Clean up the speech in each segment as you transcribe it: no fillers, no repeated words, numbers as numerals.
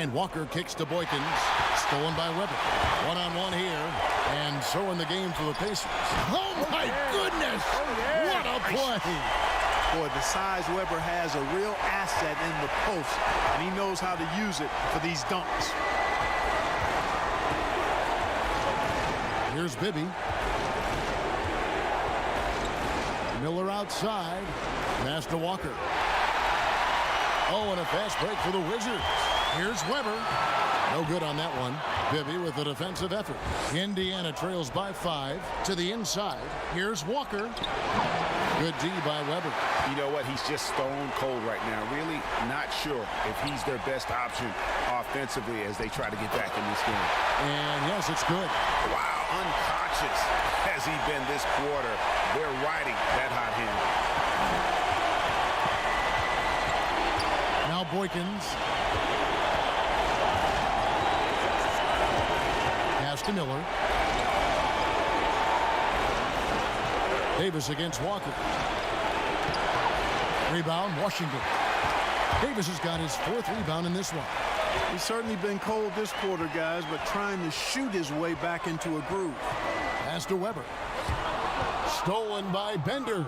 And Walker kicks to Boykins. Stolen by Weber. One-on-one here. And so in the game for the Pacers. Oh, my goodness! What a play! Boy, the size Weber has a real asset in the post, and he knows how to use it for these dunks. Here's Bibby. Miller outside. Pass to Walker. Oh, and a fast break for the Wizards. Here's Weber. No good on that one. Bibby with a defensive effort. Indiana trails by 5 to the inside. Here's Walker. Good D by Weber. You know what? He's just stone cold right now. Really not sure if he's their best option offensively as they try to get back in this game. And yes, it's good. Wow, unconscious has he been this quarter. They're riding that hot hand. Now Boykins. Pass to Miller. Davis against Walker. Rebound, Washington. Davis has got his 4th rebound in this one. He's certainly been cold this quarter, guys, but trying to shoot his way back into a groove. Pass to Weber. Stolen by Bender.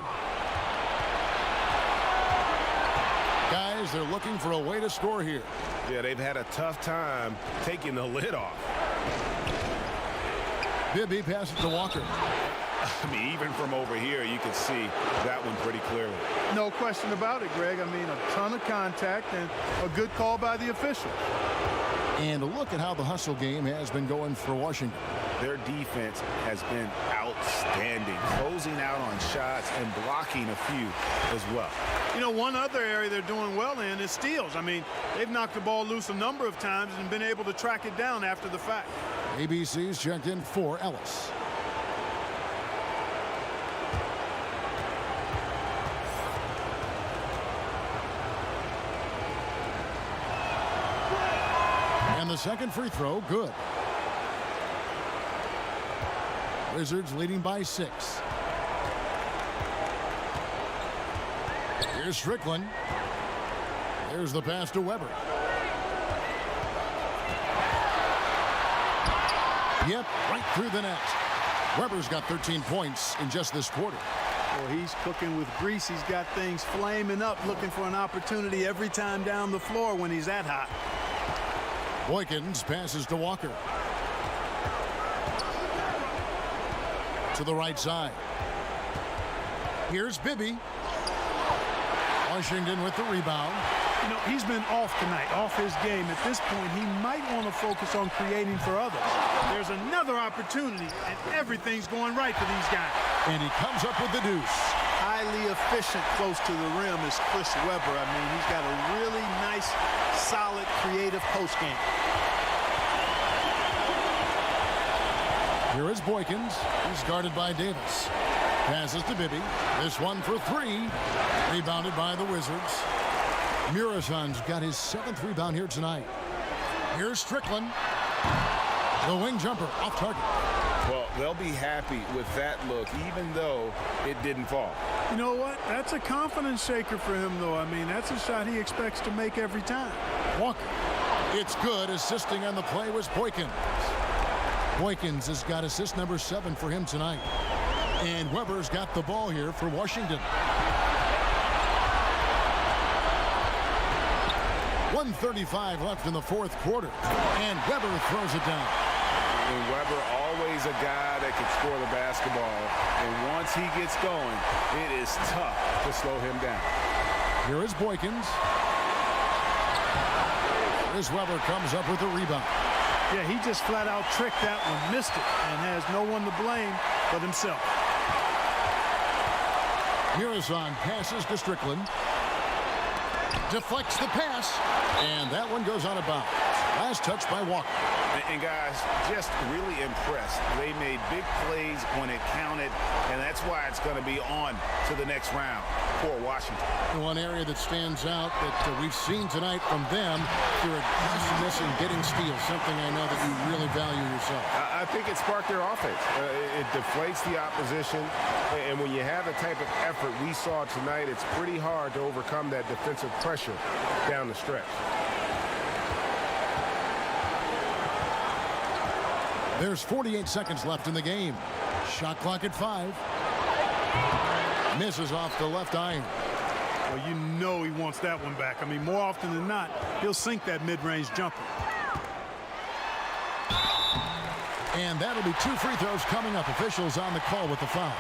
Guys, they're looking for a way to score here. Yeah, they've had a tough time taking the lid off. Bibby passes to Walker. I mean, even from over here, you can see that one pretty clearly. No question about it, Greg. I mean, a ton of contact and a good call by the official. And look at how the hustle game has been going for Washington. Their defense has been outstanding, closing out on shots and blocking a few as well. You know, one other area they're doing well in is steals. I mean, they've knocked the ball loose a number of times and been able to track it down after the fact. ABC's checked in for Ellis. And the second free throw, good. Wizards leading by 6. Here's Strickland. Here's the pass to Weber. Yep, right through the net. Weber's got 13 points in just this quarter. Well, he's cooking with grease. He's got things flaming up, looking for an opportunity every time down the floor when he's that hot. Boykins passes to Walker. To the right side. Here's Bibby. Washington with the rebound. You know, he's been off tonight, off his game. At this point, he might want to focus on creating for others. There's another opportunity, and everything's going right for these guys. And he comes up with the deuce. Highly efficient close to the rim is Chris Webber. I mean, he's got a really nice, solid, creative post game. Here is Boykins. He's guarded by Davis. Passes to Bibby. This one for 3. Rebounded by the Wizards. Murason's got his 7th rebound here tonight. Here's Strickland. The wing jumper off target. Well, they'll be happy with that look, even though it didn't fall. You know what? That's a confidence shaker for him, though. I mean, that's a shot he expects to make every time. Walker. It's good. Assisting on the play was Boykins. Boykins has got assist number 7 for him tonight. And Weber's got the ball here for Washington. 1:35 left in the 4th quarter. And Weber throws it down. And Weber, always a guy that can score the basketball. And once he gets going, it is tough to slow him down. Here is Boykins. As Weber comes up with the rebound. Yeah, he just flat out tricked that one, missed it, and has no one to blame but himself. Murason passes to Strickland. Deflects the pass, and that one goes out of bounds. Last touch by Walker. And guys, just really impressed. They made big plays when it counted, and that's why it's going to be on to the next round for Washington. One area that stands out that we've seen tonight from them, their aggressiveness in getting steals, something I know that you really value yourself. I think it sparked their offense. It deflates the opposition, and when you have the type of effort we saw tonight, it's pretty hard to overcome that defensive pressure down the stretch. There's 48 seconds left in the game. Shot clock at 5. Misses off the left iron. Well, you know he wants that one back. I mean, more often than not, he'll sink that mid-range jumper. And that'll be 2 free throws coming up. Officials on the call with the foul.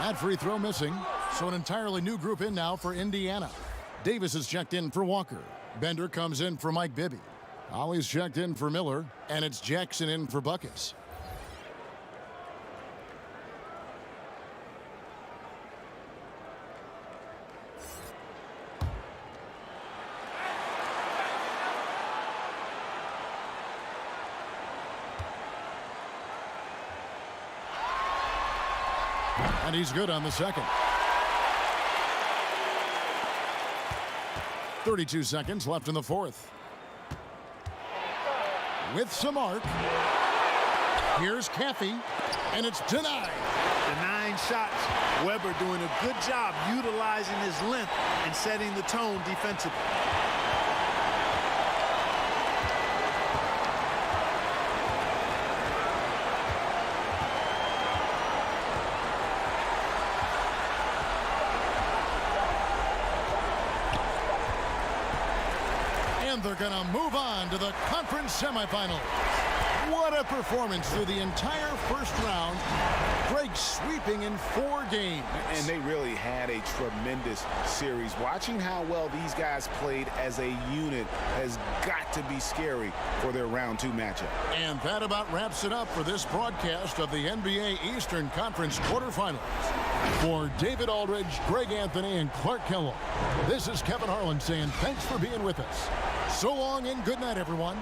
That free throw missing. So an entirely new group in now for Indiana. Davis is checked in for Walker. Bender comes in for Mike Bibby. Ollie's checked in for Miller, and it's Jackson in for Buckets. And he's good on the second. 32 seconds left in the fourth. With some arc. Here's Caffey, and it's denied. Denying shots. Weber doing a good job utilizing his length and setting the tone defensively. They're going to move on to the conference semifinals. What a performance through the entire first round. Greg sweeping in 4 games. And they really had a tremendous series. Watching how well these guys played as a unit has got to be scary for their round 2 matchup. And that about wraps it up for this broadcast of the NBA Eastern Conference quarterfinals. For David Aldridge, Greg Anthony, and Clark Kellogg, this is Kevin Harlan saying thanks for being with us. So long and good night, everyone.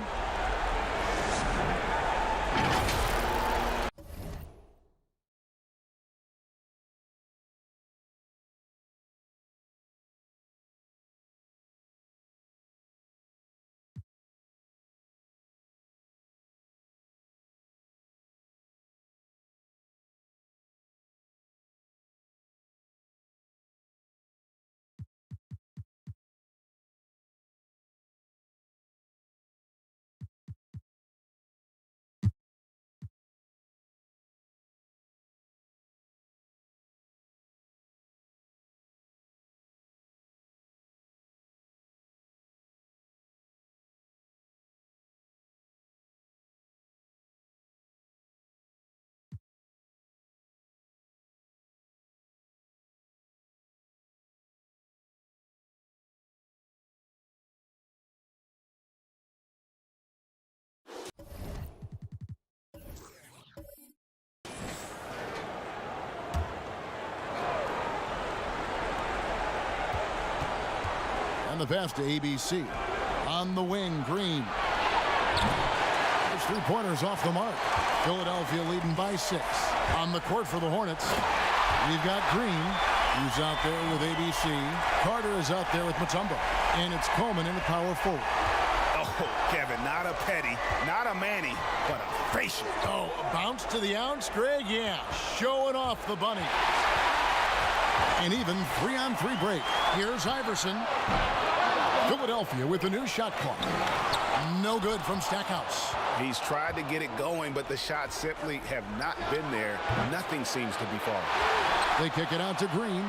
And the pass to ABC. On the wing, Green. Those 3-pointers off the mark. Philadelphia leading by 6. On the court for the Hornets, we've got Green, who's out there with ABC. Carter is out there with Mutombo. And it's Coleman in the power forward. Oh, Kevin, not a Petty, not a Manny, but a facial. Oh, a bounce to the ounce, Greg? Yeah, showing off the bunny. And even 3-on-3 break. Here's Iverson. Philadelphia with a new shot clock. No good from Stackhouse. He's tried to get it going, but the shots simply have not been there. Nothing seems to be falling. They kick it out to Green.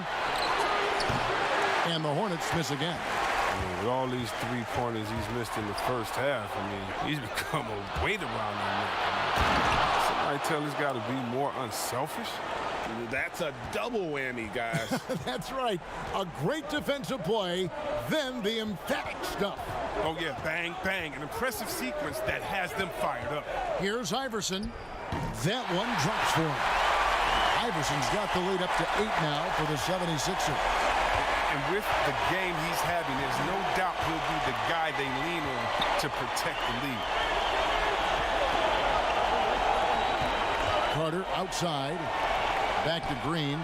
And the Hornets miss again. I mean, with all these 3-pointers he's missed in the first half, I mean, he's become a weight around that. Somebody tell this guy to be more unselfish. That's a double whammy, guys. That's right. A great defensive play, then the emphatic stuff. Oh, yeah, bang, bang. An impressive sequence that has them fired up. Here's Iverson. That one drops for him. Iverson's got the lead up to 8 now for the 76ers. And with the game he's having, there's no doubt he'll be the guy they lean on to protect the lead. Carter outside. Back to Green.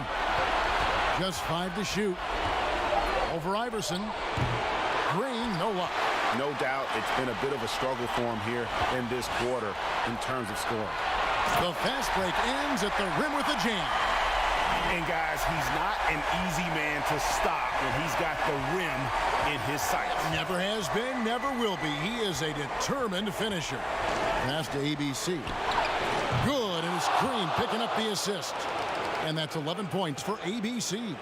Just 5 to shoot. Over Iverson. Green, no luck. No doubt it's been a bit of a struggle for him here in this quarter in terms of scoring. The fast break ends at the rim with a jam. And guys, he's not an easy man to stop when he's got the rim in his sights. Never has been, never will be. He is a determined finisher. Pass to ABC. Good, and it's Green picking up the assist. And that's 11 points for ABC.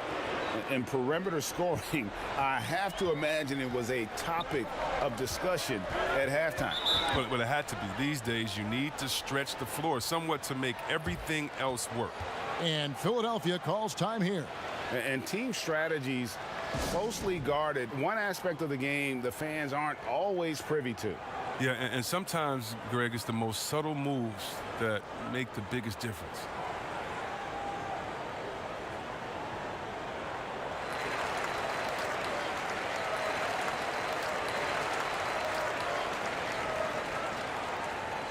And perimeter scoring, I have to imagine it was a topic of discussion at halftime. But it had to be. These days, you need to stretch the floor somewhat to make everything else work. And Philadelphia calls time here. And team strategies closely guarded. One aspect of the game the fans aren't always privy to. Yeah, and sometimes, Greg, it's the most subtle moves that make the biggest difference.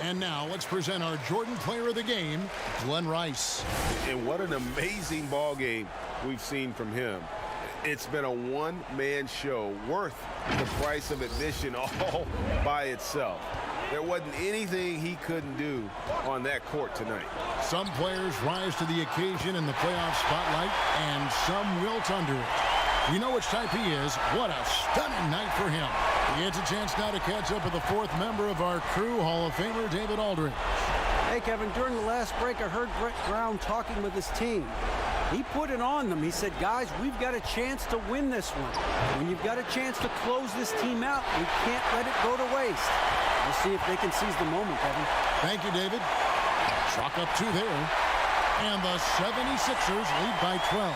And now let's present our Jordan Player of the Game, Glenn Rice. And what an amazing ball game we've seen from him. It's been a one-man show worth the price of admission all by itself. There wasn't anything he couldn't do on that court tonight. Some players rise to the occasion in the playoff spotlight, and some wilt under it. We know which type he is. What a stunning night for him. He gets a chance now to catch up with the fourth member of our crew, Hall of Famer David Aldridge. Hey, Kevin, during the last break, I heard Brett Brown talking with his team. He put it on them. He said, guys, we've got a chance to win this one. When you've got a chance to close this team out, we can't let it go to waste. We'll see if they can seize the moment, Kevin. Thank you, David. Chalk up 2 there. And the 76ers lead by 12.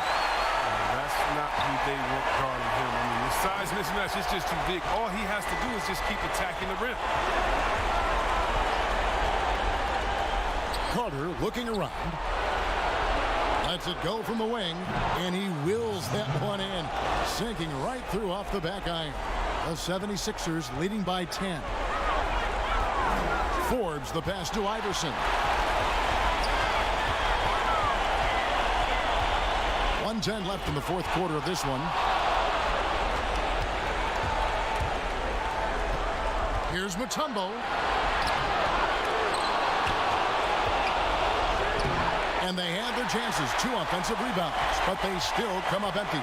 That's not who they want guarding him. I mean, the size mismatch is just too big. All he has to do is just keep attacking the rim. Carter looking around. Lets it go from the wing, and he wills that one in, sinking right through off the back iron. The 76ers leading by 10. Forbes the pass to Iverson. 1:10 left in the fourth quarter of this one. Here's Mutombo. And they had their chances. 2 offensive rebounds, but they still come up empty.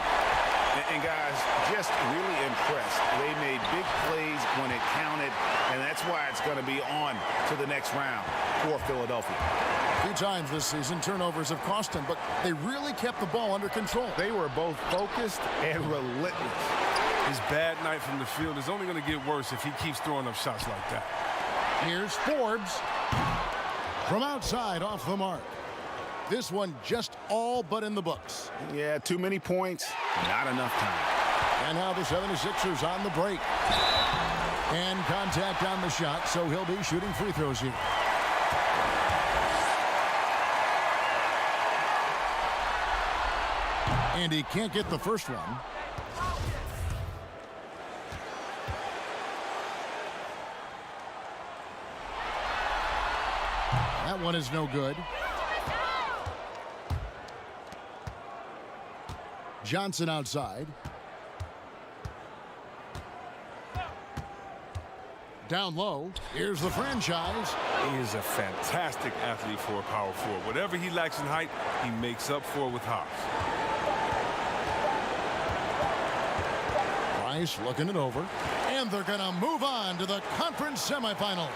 And guys, just really impressed. They made big plays when it counted, and that's why it's going to be on to the next round for Philadelphia. A few times this season, turnovers have cost them, but they really kept the ball under control. They were both focused and relentless. His bad night from the field is only going to get worse if he keeps throwing up shots like that. Here's Forbes. From outside, off the mark. This one just all but in the books. Yeah, too many points, not enough time. And now the 76ers on the break. And contact on the shot, so he'll be shooting free throws here. And he can't get the first one. That one is no good. Johnson outside. Down low. Here's the franchise. He is a fantastic athlete for a power forward. Whatever he lacks in height, he makes up for with hops. Rice looking it over. And they're going to move on to the conference semifinals.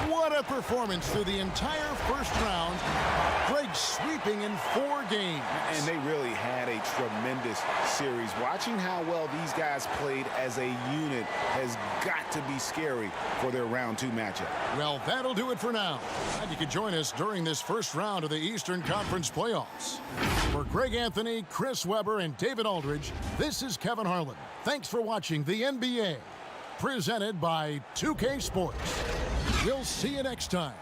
What a performance through the entire first round. Greg sweeping in 4 games. And they really had a tremendous series. Watching how well these guys played as a unit has got to be scary for their round 2 matchup. Well, that'll do it for now. And you can join us during this first round of the Eastern Conference playoffs. For Greg Anthony, Chris Webber, and David Aldridge, this is Kevin Harlan. Thanks for watching the NBA, presented by 2K Sports. We'll see you next time.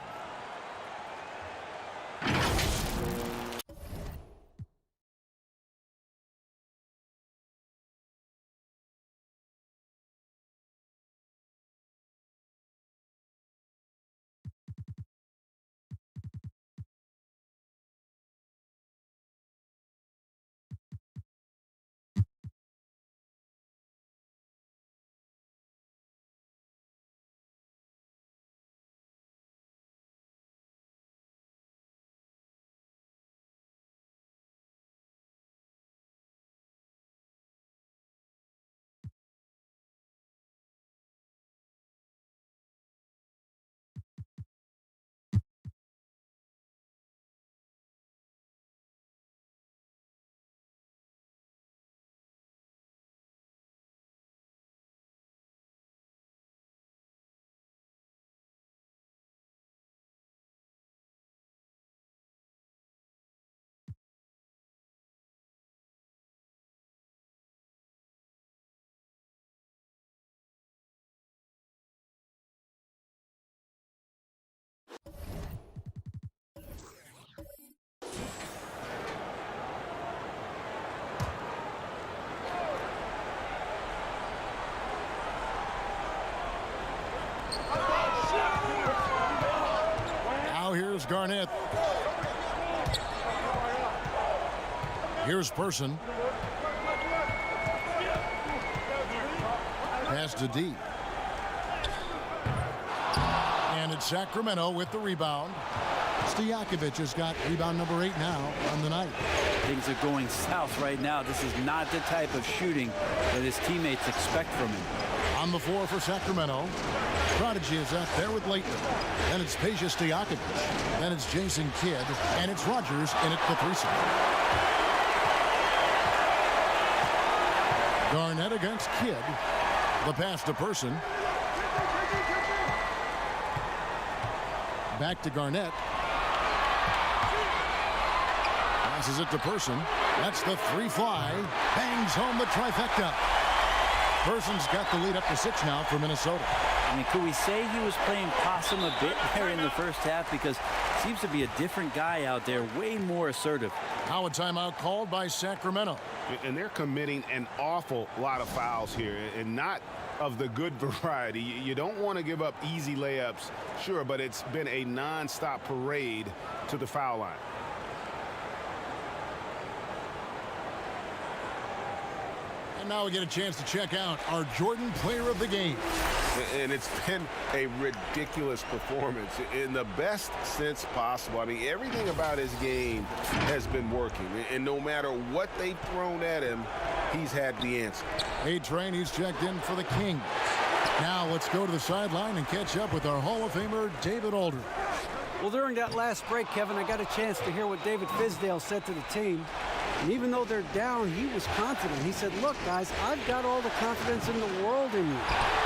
Here's Garnett. Here's Person. Pass to D. And it's Sacramento with the rebound. Stojakovic has got rebound number 8 now on the night. Things are going south right now. This is not the type of shooting that his teammates expect from him. On the floor for Sacramento. Prodigy is out there with Leighton. Then it's Peja Stojakovic. Then it's Jason Kidd. And it's Rogers in it for threesome. Garnett against Kidd. The pass to Person. Back to Garnett. Passes it to Person. That's the 3-fly. Bangs home the trifecta. Person's got the lead up to 6 now for Minnesota. I mean, could we say he was playing possum a bit there in the first half? Because seems to be a different guy out there, way more assertive. Now a timeout called by Sacramento. And they're committing an awful lot of fouls here, and not of the good variety. You don't want to give up easy layups, sure, but it's been a non-stop parade to the foul line. And now we get a chance to check out our Jordan Player of the Game. And it's been a ridiculous performance in the best sense possible. I mean, everything about his game has been working. And no matter what they've thrown at him, he's had the answer. A-Train, he's checked in for the Kings. Now let's go to the sideline and catch up with our Hall of Famer, David Aldridge. Well, during that last break, Kevin, I got a chance to hear what David Fizdale said to the team. And even though they're down, he was confident. He said, look, guys, I've got all the confidence in the world in you.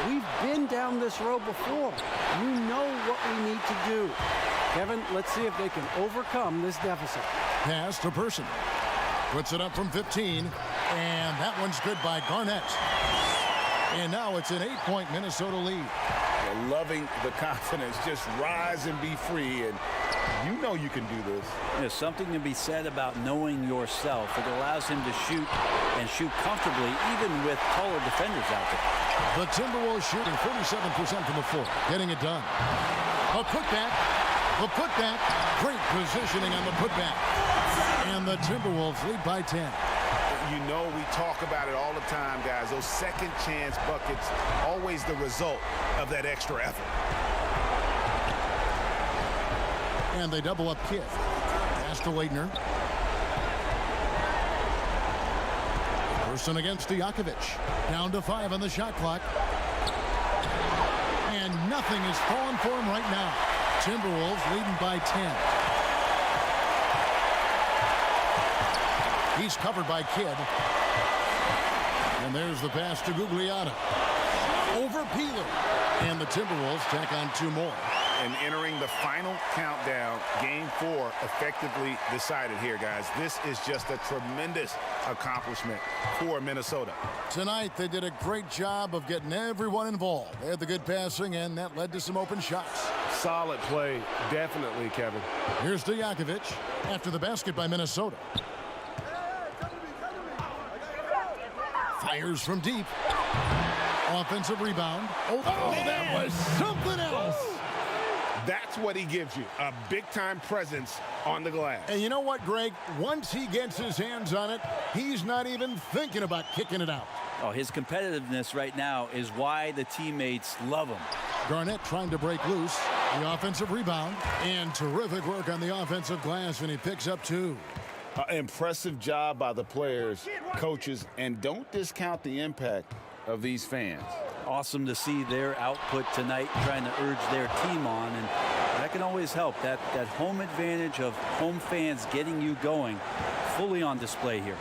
We've been down this road before. You know what we need to do. Kevin, let's see if they can overcome this deficit. Pass to Person. Puts it up from 15. And that one's good by Garnett. And now it's an 8-point Minnesota lead. They're loving the confidence. Just rise and be free. And you know you can do this. There's something to be said about knowing yourself. It allows him to shoot and shoot comfortably, even with taller defenders out there. The Timberwolves shooting 47% from the floor, getting it done. A putback. The putback. Great positioning on the putback. And the Timberwolves lead by 10. You know we talk about it all the time, guys. Those second chance buckets, always the result of that extra effort. And they double up Kidd. Pass to Leitner. Person against Stojakovic. Down to 5 on the shot clock. And nothing is falling for him right now. Timberwolves leading by 10. He's covered by Kidd. And there's the pass to Gugliotta. Over Peeler. And the Timberwolves tack on 2 more. And entering the final countdown, game 4 effectively decided here, guys. This is just a tremendous accomplishment for Minnesota. Tonight, they did a great job of getting everyone involved. They had the good passing, and that led to some open shots. Solid play, definitely, Kevin. Here's Stojakovic after the basket by Minnesota. Fires from deep. Offensive rebound. Oh, that was something else. That's what he gives you, a big-time presence on the glass. And you know what, Greg? Once he gets his hands on it, he's not even thinking about kicking it out. Oh, his competitiveness right now is why the teammates love him. Garnett trying to break loose. The offensive rebound. And terrific work on the offensive glass, and he picks up 2. Impressive job by the players, coaches, and don't discount the impact of these fans. Awesome to see their output tonight, trying to urge their team on, and that can always help. That home advantage of home fans getting you going, fully on display here.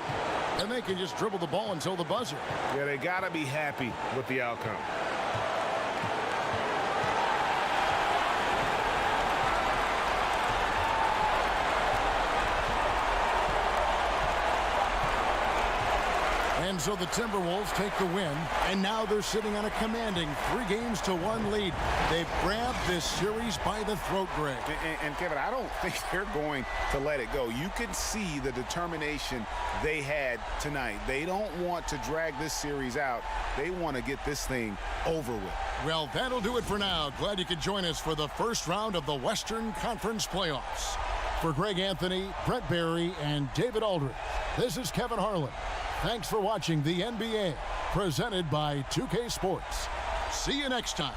And they can just dribble the ball until the buzzer. Yeah, they got to be happy with the outcome. And And so the Timberwolves take the win, and now they're sitting on a commanding 3-1 lead. They've grabbed this series by the throat, Greg. And Kevin, I don't think they're going to let it go. You can see the determination they had tonight. They don't want to drag this series out. They want to get this thing over with. Well, that'll do it for now. Glad you could join us for the first round of the Western Conference playoffs. For Greg Anthony, Brett Barry, and David Aldridge, this is Kevin Harlan. Thanks for watching the NBA, presented by 2K Sports. See you next time.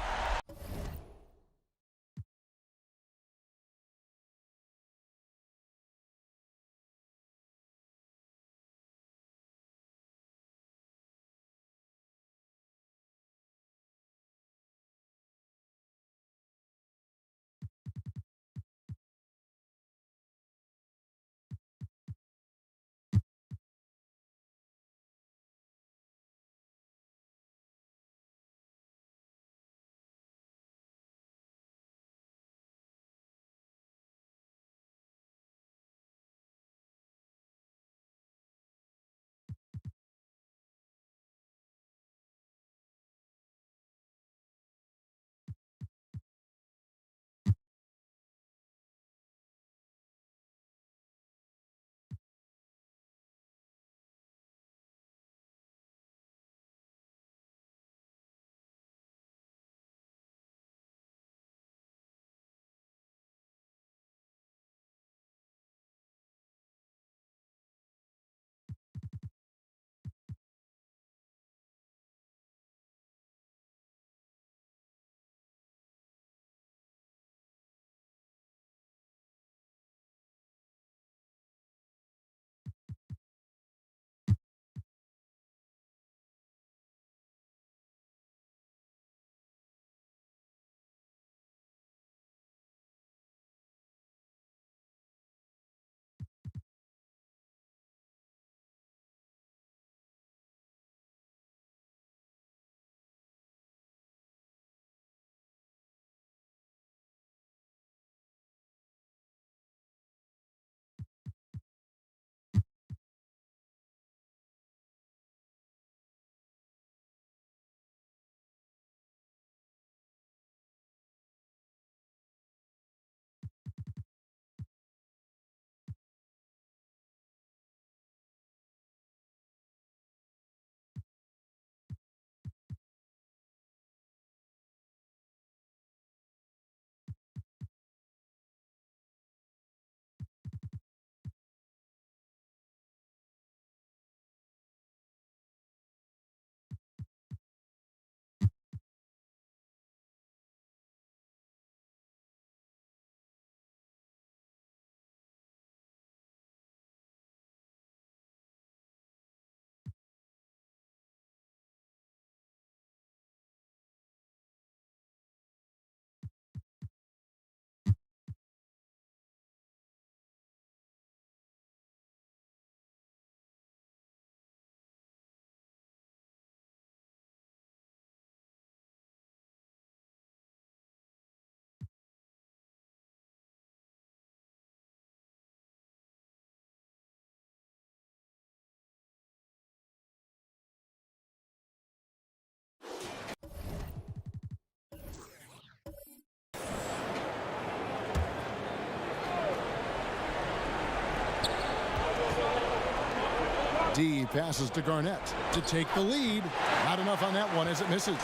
D passes to Garnett to take the lead. Not enough on that one as it misses.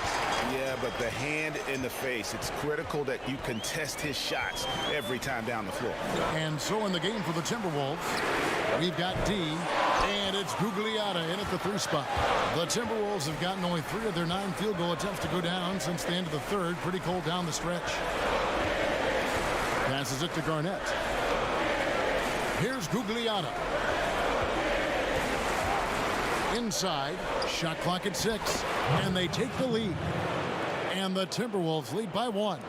Yeah, but the hand in the face, it's critical that you contest his shots every time down the floor. And so in the game for the Timberwolves, we've got D, and it's Gugliotta in at the 3 spot. The Timberwolves have gotten only 3 of their 9 field goal attempts to go down since the end of the third. Pretty cold down the stretch. Passes it to Garnett. Here's Gugliotta. Inside, shot clock at 6, and they take the lead. And the Timberwolves lead by 1.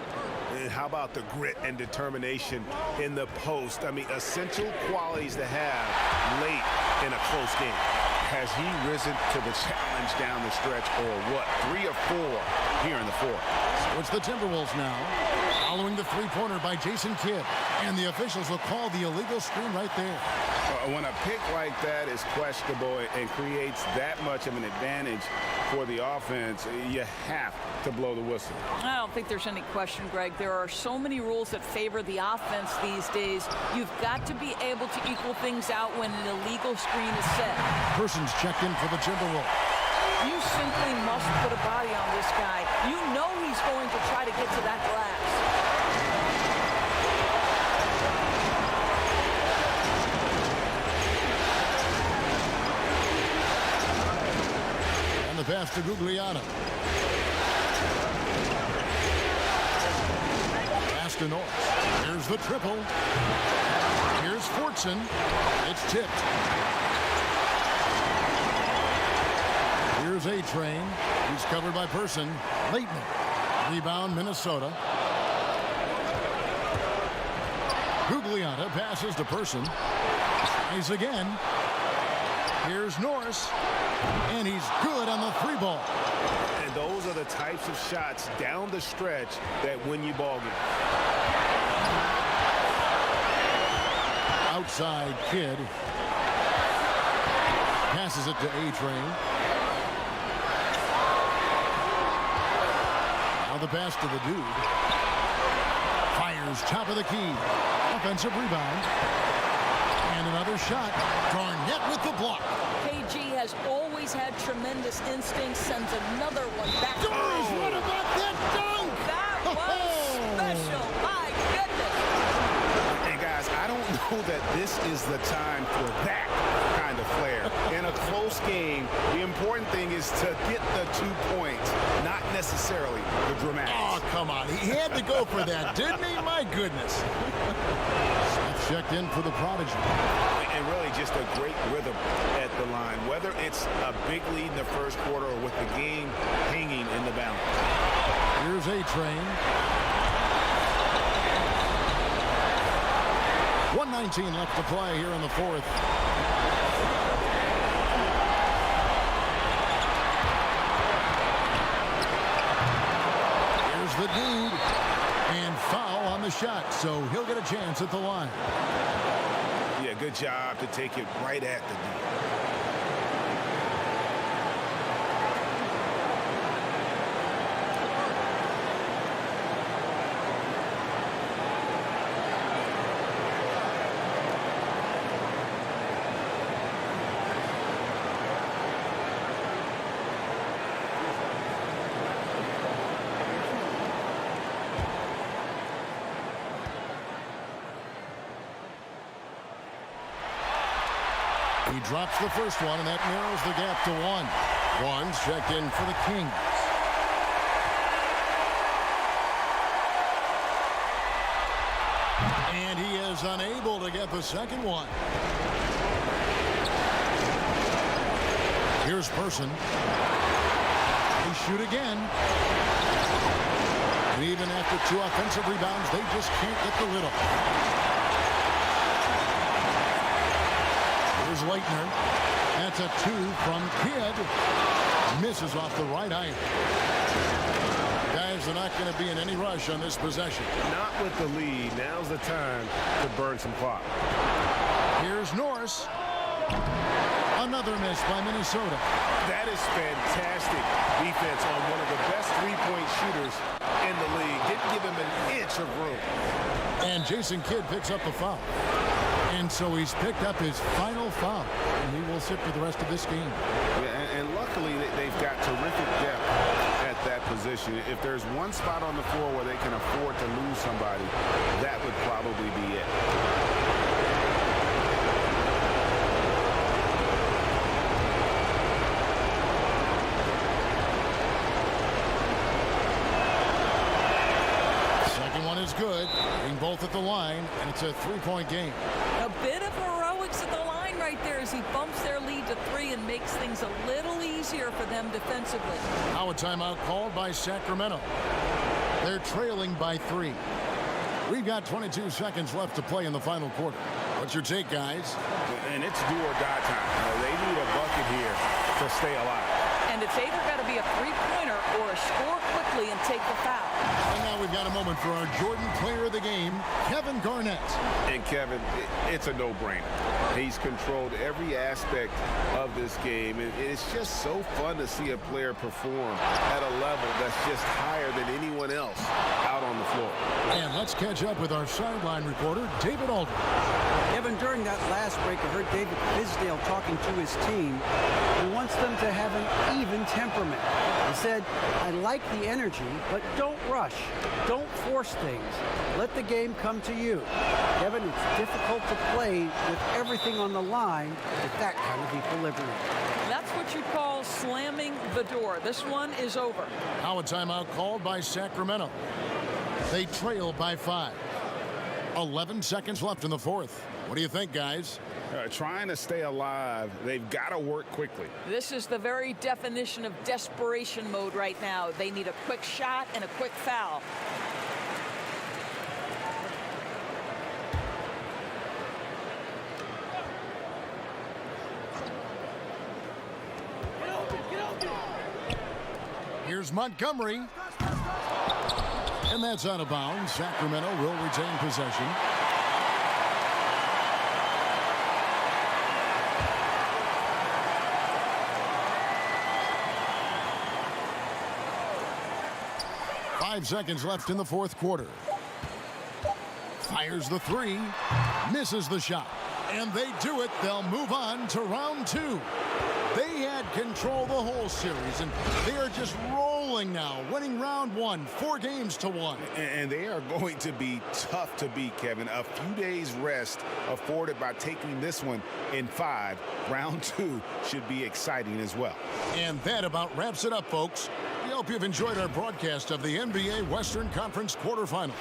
And how about the grit and determination in the post? I mean, essential qualities to have late in a close game. Has he risen to the challenge down the stretch, or what? 3 or 4 here in the fourth. So it's the Timberwolves now, following the three-pointer by Jason Kidd. And the officials will call the illegal screen right there. When a pick like that is questionable and creates that much of an advantage for the offense, you have to blow the whistle. I don't think there's any question, Greg. There are so many rules that favor the offense these days. You've got to be able to equal things out when an illegal screen is set. Person's checked in for the Timberwolves. You simply must put a body on this guy. You know he's going to try to get to that glass. The pass to Guglielmo. Pass to Norris. Here's the triple. Here's Fortson. It's tipped. Here's A-Train. He's covered by Person. Leighton. Rebound, Minnesota. Guglielmo passes to Person. Tries again. Here's Norris. And he's good on the three ball. And those are the types of shots down the stretch that win you ball games. Outside Kidd. Passes it to A-Train. Now the pass to the dude. Fires top of the key. Offensive rebound. And another shot. Garnett with the block. KG has always had tremendous instincts. Sends another one back. Doris, what about that dunk? That was special. My goodness. And guys, I don't know that this is the time for that kind of flair. In a close game, the important thing is to get the 2 points, not necessarily the dramatics. Oh, come on. He had to go for that, didn't he? My goodness. Smith checked in for the Prodigy. And really just a great rhythm at the line, whether it's a big lead in the first quarter or with the game hanging in the balance. Here's A-Train. 1:19 left to play here in the fourth. Here's the dude. And foul on the shot, so he'll get a chance at the line. Yeah, good job to take it right at the D. He drops the first one, and that narrows the gap to one. One's checked in for the Kings. And he is unable to get the second one. Here's Person. They shoot again. And even after 2 offensive rebounds, they just can't get the lid off. Here's Leitner. That's a 2 from Kidd. Misses off the right iron. Guys are not going to be in any rush on this possession. Not with the lead. Now's the time to burn some clock. Here's Norris. Another miss by Minnesota. That is fantastic defense on one of the best three-point shooters in the league. Didn't give him an inch of room. And Jason Kidd picks up the foul. And so he's picked up his final foul. And he will sit for the rest of this game. Yeah, and luckily they've got terrific depth at that position. If there's one spot on the floor where they can afford to lose somebody, that would probably be it. Second one is good. Being both at the line, and it's a three-point game. A bit of heroics at the line right there as he bumps their lead to 3 and makes things a little easier for them defensively. Now a timeout called by Sacramento. They're trailing by 3. We've got 22 seconds left to play in the final quarter. What's your take, guys? And it's do or die time. They need a bucket here to stay alive. And it's either got to be a three-pointer or a score quickly and take the foul. And now we've got a moment for our Jordan Player of the game, Kevin Garnett. And Kevin, it's a no-brainer. He's controlled every aspect of this game, and it's just so fun to see a player perform at a level that's just higher than anyone else out on the floor. And let's catch up with our sideline reporter, David Aldridge. Kevin, during that last break, I heard David Fisdale talking to his team. He wants them to have an even temperament. He said, I like the energy, but don't rush. Don't force things. Let the game come to you. Kevin, it's difficult to play with everything on the line with that kind of equilibrium. That's what you call slamming the door. This one is over. Now a timeout called by Sacramento. They trail by 5. 11 seconds left in the fourth. What do you think, guys? Trying to stay alive, they've got to work quickly. This is the very definition of desperation mode right now. They need a quick shot and a quick foul. Here's Montgomery. And that's out of bounds. Sacramento will retain possession. Five seconds left in the fourth quarter. Fires the three. Misses the shot. And they do it. They'll move on to round 2. They had control the whole series, and they are just rolling now, winning round 1, 4-1. And they are going to be tough to beat, Kevin. A few days rest afforded by taking this one in 5. Round 2 should be exciting as well. And that about wraps it up, folks. We hope you've enjoyed our broadcast of the NBA Western Conference quarterfinals.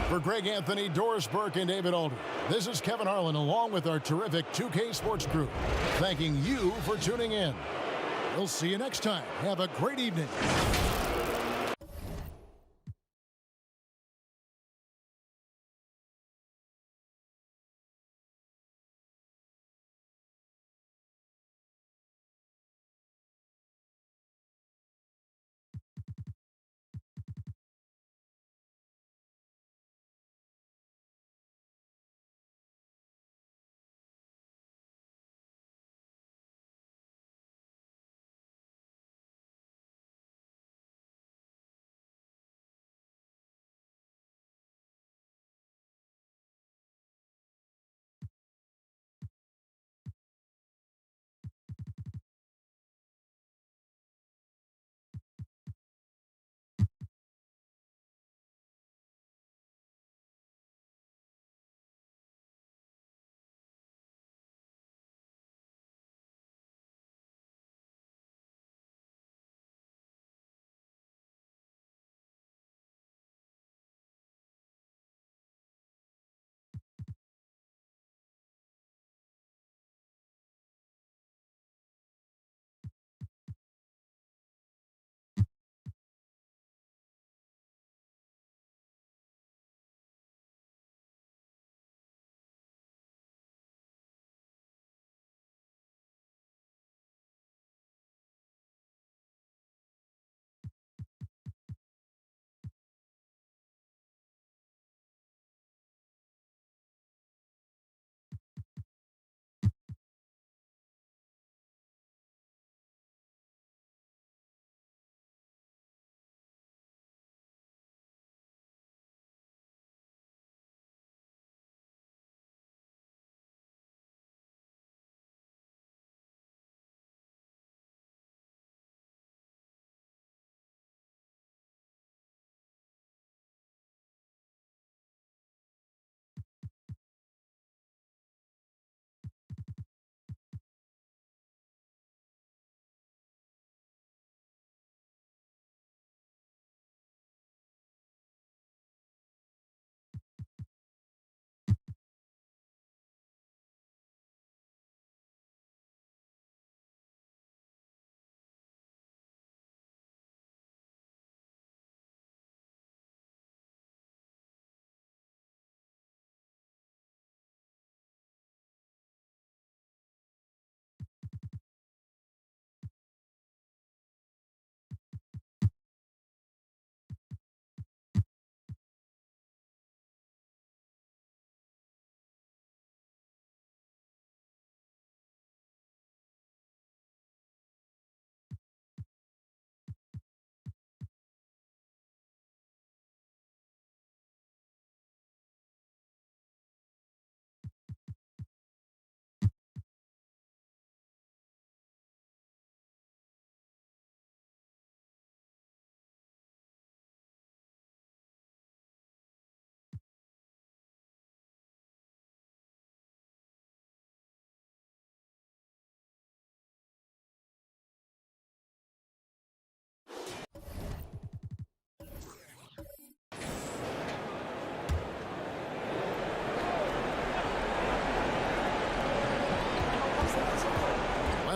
For Greg Anthony, Doris Burke, and David Aldridge, this is Kevin Harlan along with our terrific 2K Sports crew, thanking you for tuning in. We'll see you next time. Have a great evening.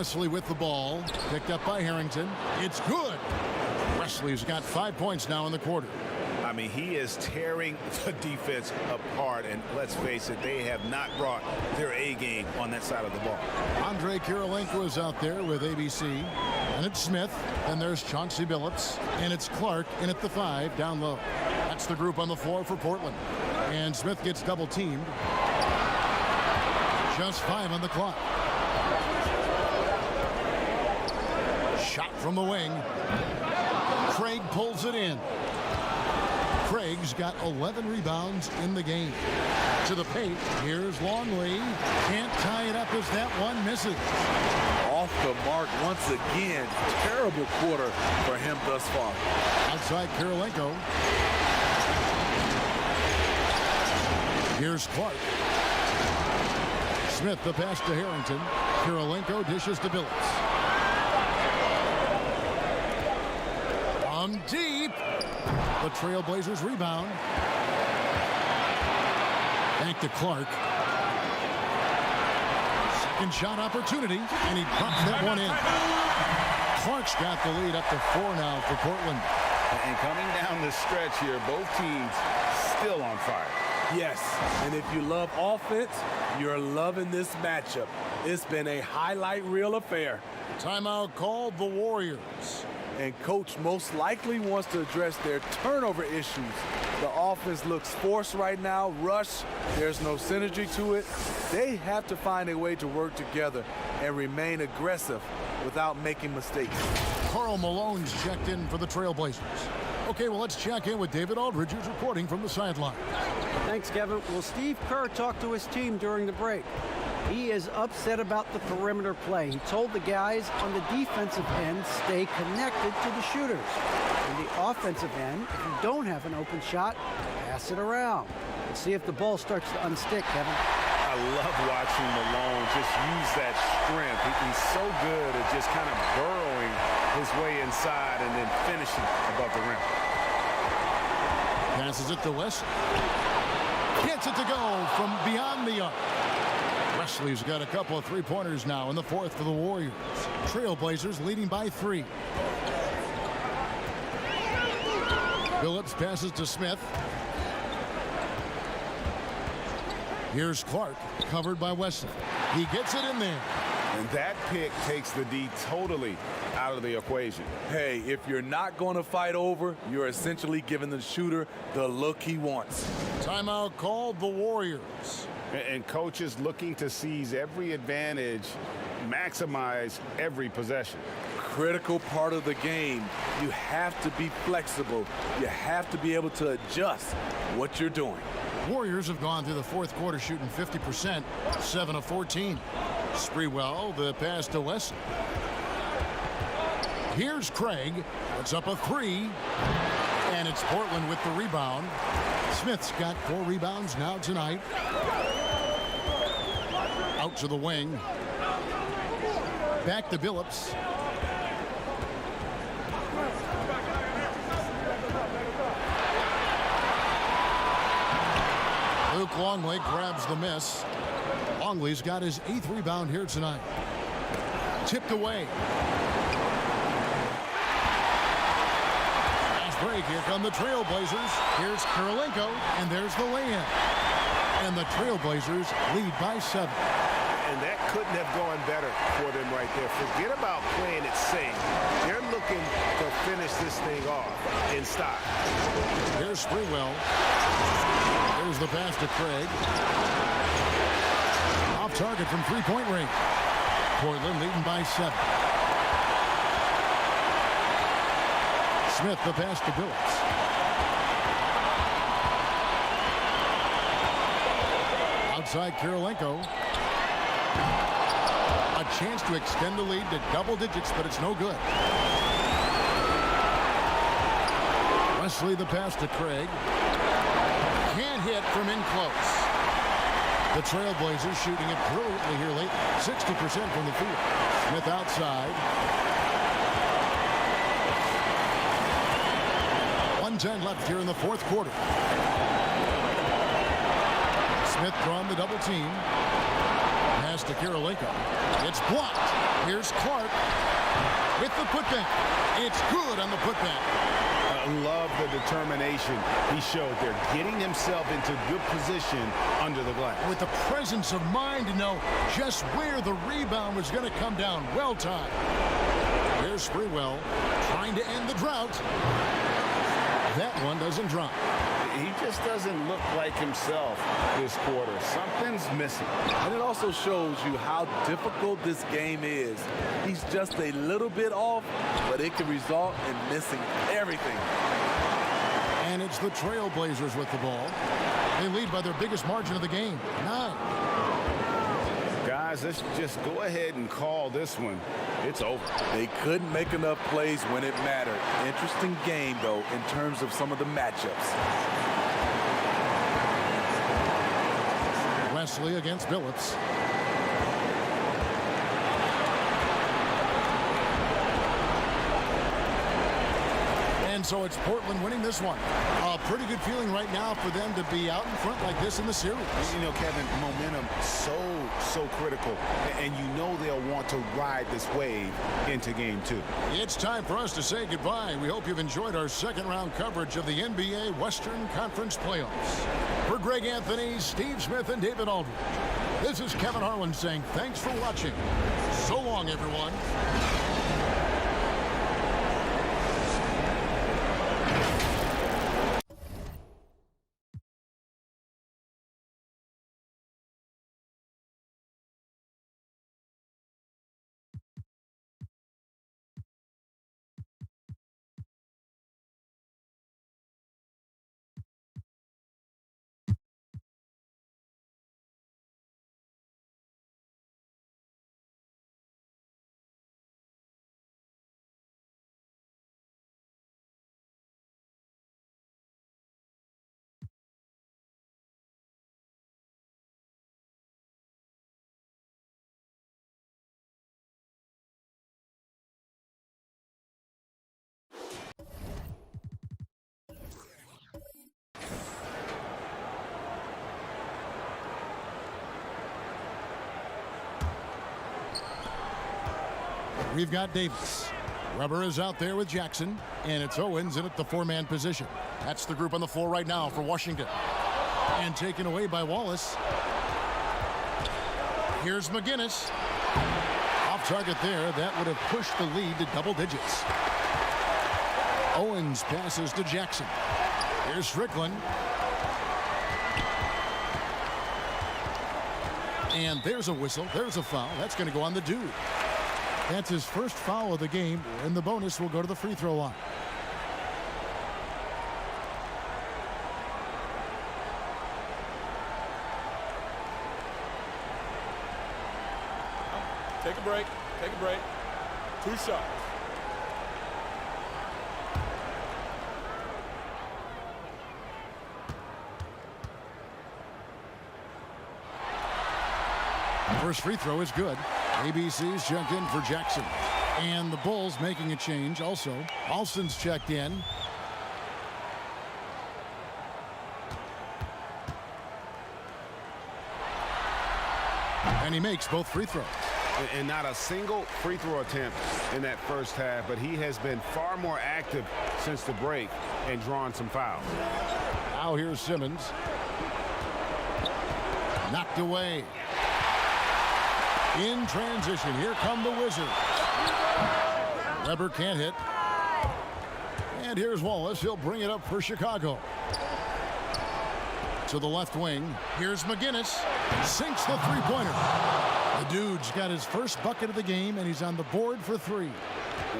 Wesley with the ball. Picked up by Harrington. It's good. Wesley's got 5 points now in the quarter. I mean, he is tearing the defense apart, and let's face it, they have not brought their A game on that side of the ball. Andre Kirilenko is out there with ABC, and it's Smith, and there's Chauncey Billups, and it's Clark in at the 5 down low. That's the group on the floor for Portland, and Smith gets double teamed. Just 5 on the clock. Shot from the wing. Craig pulls it in. Craig's got 11 rebounds in the game. To the paint, here's Longley. Can't tie it up as that one misses. Off the mark once again. Terrible quarter for him thus far. Outside Kirilenko. Here's Clark. Smith the pass to Harrington. Kirilenko dishes to Billups. From deep. The Trailblazers rebound. Back to Clark. Second shot opportunity, and he pops that one in. Clark's got the lead up to 4 now for Portland. And coming down the stretch here, both teams still on fire. Yes, and if you love offense, you're loving this matchup. It's been a highlight reel affair. Timeout called the Warriors. And coach most likely wants to address their turnover issues. The offense looks forced right now, rush, there's no synergy to it. They have to find a way to work together and remain aggressive without making mistakes. Karl Malone's checked in for the Trailblazers. Okay, well, let's check in with David Aldridge, who's reporting from the sideline. Thanks, Kevin. Well, Steve Kerr talked to his team during the break. He is upset about the perimeter play. He told the guys on the defensive end, stay connected to the shooters. On the offensive end, if you don't have an open shot, pass it around. Let's see if the ball starts to unstick, Kevin. I love watching Malone just use that strength. He's so good at just kind of burrowing his way inside and then finishing above the rim. Passes it to Wesley. Gets it to go from beyond the arc. Wesley's got a couple of three-pointers now in the fourth for the Warriors. Trailblazers leading by 3. Billups passes to Smith. Here's Clark, covered by Wesley. He gets it in there. And that pick takes the D totally out of the equation. Hey, if you're not going to fight over, you're essentially giving the shooter the look he wants. Timeout called the Warriors. And coaches looking to seize every advantage, maximize every possession. Critical part of the game. You have to be flexible. You have to be able to adjust what you're doing. Warriors have gone through the fourth quarter shooting 50%, 7 of 14. Sprewell, the pass to Wesley. Here's Craig. It's up a 3. And it's Portland with the rebound. Smith's got 4 rebounds now tonight. Out to the wing. Back to Billups. Luke Longley grabs the miss. Longley's got his 8th rebound here tonight. Tipped away. Fast break. Here come the Trailblazers. Here's Kirilenko, and there's the lay-in. And the Trailblazers lead by 7. And that couldn't have gone better for them right there. Forget about playing it safe. They're looking to finish this thing off in style. Here's Sprewell. Here's the pass to Craig. Off target from three-point range. Portland leading by 7. Smith the pass to Billups. Outside Kirilenko. A chance to extend the lead to double digits, but it's no good. Wesley the pass to Craig. Can't hit from in close. The Trailblazers shooting it brilliantly here late. 60% from the field. Smith outside. 1:10 left here in the fourth quarter. Smith drawn the double team. Pass to Kirilenko. It's blocked. Here's Clark with the putback. It's good on the putback. I love the determination he showed there, getting himself into good position under the glass. With the presence of mind to know just where the rebound was going to come down. Well timed. Here's Sprewell trying to end the drought. That one doesn't drop. He just doesn't look like himself this quarter. Something's missing. And it also shows you how difficult this game is. He's just a little bit off, but it can result in missing everything. And it's the Trailblazers with the ball. They lead by their biggest margin of the game, 9. Guys, let's just go ahead and call this one. It's over. They couldn't make enough plays when it mattered. Interesting game, though, in terms of some of the matchups. Wesley against Billups. And so it's Portland winning this one. A pretty good feeling right now for them to be out in front like this in the series. You know, Kevin, momentum so critical. And you know they'll want to ride this wave into game 2. It's time for us to say goodbye. We hope you've enjoyed our second round coverage of the NBA Western Conference Playoffs. For Greg Anthony, Steve Smith, and David Aldridge, this is Kevin Harlan saying thanks for watching. So long, everyone. We've got Davis. Weber is out there with Jackson, and it's Owens in at the 4-man position. That's the group on the floor right now for Washington. And taken away by Wallace. Here's McGinnis. Off target there. That would have pushed the lead to double digits. Owens passes to Jackson. Here's Strickland. And there's a whistle. There's a foul. That's going to go on the dude. That's his first foul of the game, and the bonus will go to the free throw line. Take a break. Take a break. 2 shots. First free throw is good. ABC's checked in for Jackson. And the Bulls making a change also. Alston's checked in. And he makes both free throws. And not a single free throw attempt in that first half, but he has been far more active since the break and drawn some fouls. Now here's Simmons. Knocked away. In transition, here come the Wizards. Weber can't hit. And here's Wallace. He'll bring it up for Chicago. To the left wing. Here's McGinnis. Sinks the three-pointer. The dude's got his first bucket of the game, and he's on the board for 3.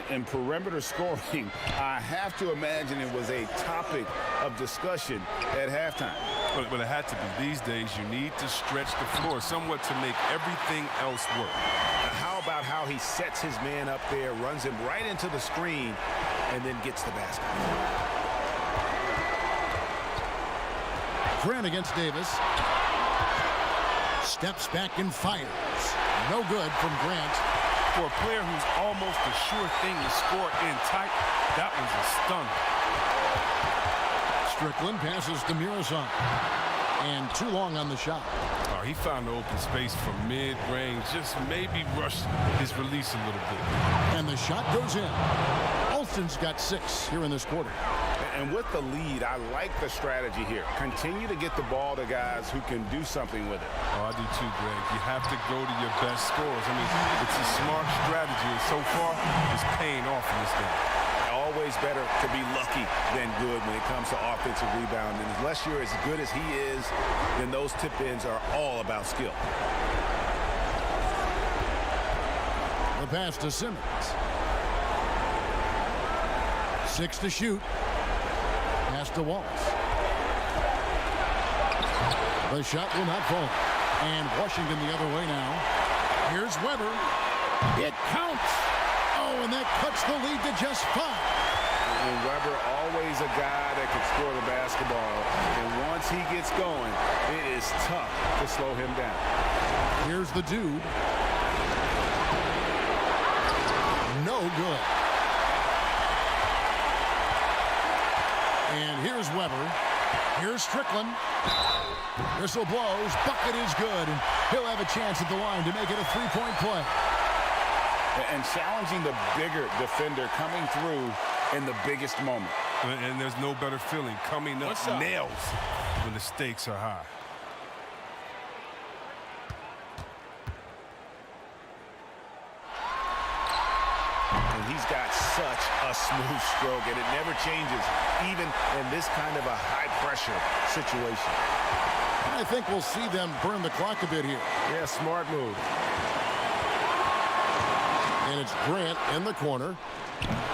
And perimeter scoring, I have to imagine it was a topic of discussion at halftime. But it had to be. These days, you need to stretch the floor somewhat to make everything else work. Now, how about how he sets his man up there, runs him right into the screen, and then gets the basket? Grant against Davis. Steps back and fires. No good from Grant. For a player who's almost a sure thing to score in tight, that was a stunner. Strickland passes to Miroslav. And too long on the shot. All He found the open space from mid-range, just maybe rushed his release a little bit. And the shot goes in. Alston's got 6 here in this quarter. And with the lead, I like the strategy here. Continue to get the ball to guys who can do something with it. Oh, I do too, Greg. You have to go to your best scorers. I mean, it's a smart strategy, and so far, it's paying off in this game. Always better to be lucky than good when it comes to offensive rebounding. Unless you're as good as he is, then those tip-ins are all about skill. The pass to Simmons. 6 to shoot. Pass to Wallace. The shot will not fall. And Washington the other way now. Here's Weber. It counts. Oh, and that cuts the lead to just 5. And Weber, always a guy that can score the basketball. And once he gets going, it is tough to slow him down. Here's the dude. No good. And here's Weber. Here's Strickland. Whistle blows. Bucket is good. And he'll have a chance at the line to make it a 3-point play. And challenging the bigger defender coming through in the biggest moment. And there's no better feeling coming up nails when the stakes are high. And he's got such a smooth stroke, and it never changes, even in this kind of a high-pressure situation. I think we'll see them burn the clock a bit here. Yeah, smart move. And it's Grant in the corner.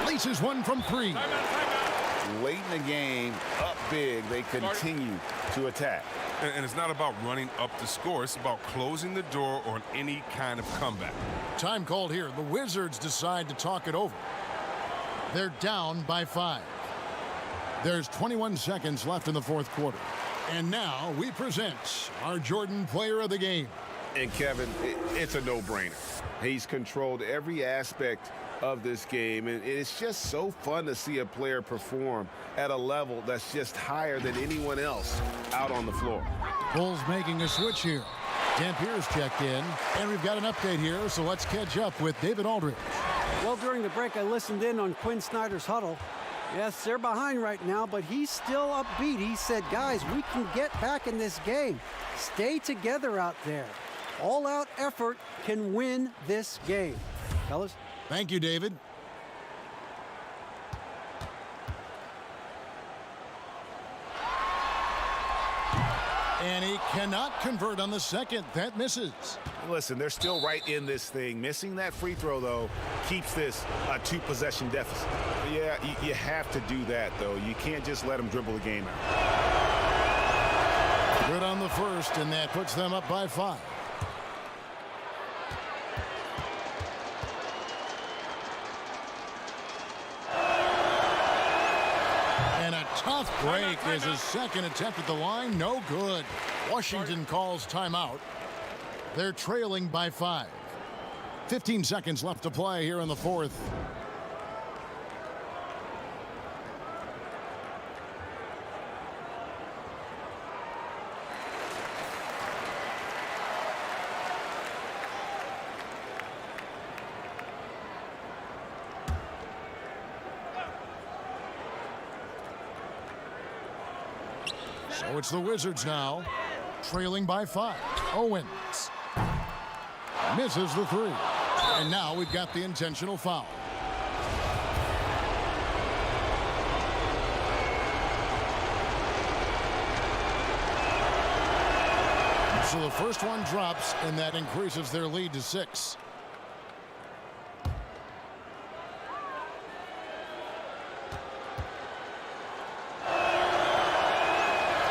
Laces one from 3. Late in the game, up big, they continue to attack. And it's not about running up the score. It's about closing the door on any kind of comeback. Time called here. The Wizards decide to talk it over. They're down by 5. There's 21 seconds left in the 4th quarter. And now we present our Jordan Player of the Game. And Kevin, it's a no-brainer. He's controlled every aspect of this game, and it's just so fun to see a player perform at a level that's just higher than anyone else out on the floor. Bulls making a switch here. Dampier's checked in, and we've got an update here, so let's catch up with David Aldridge. Well, during the break, I listened in on Quinn Snyder's huddle. Yes, they're behind right now, but he's still upbeat. He said, guys, we can get back in this game. Stay together out there. All-out effort can win this game. Fellas? Thank you, David. And he cannot convert on the second. That misses. Listen, they're still right in this thing. Missing that free throw, though, keeps this a 2-possession deficit. Yeah, you have to do that, though. You can't just let them dribble the game out. Good on the first, and that puts them up by 5. And a tough break as his second attempt at the line. No good. Washington calls timeout. They're trailing by 5. 15 seconds left to play here in the 4th. So it's the Wizards now, trailing by 5. Owens misses the 3. And now we've got the intentional foul. So the first one drops, and that increases their lead to 6.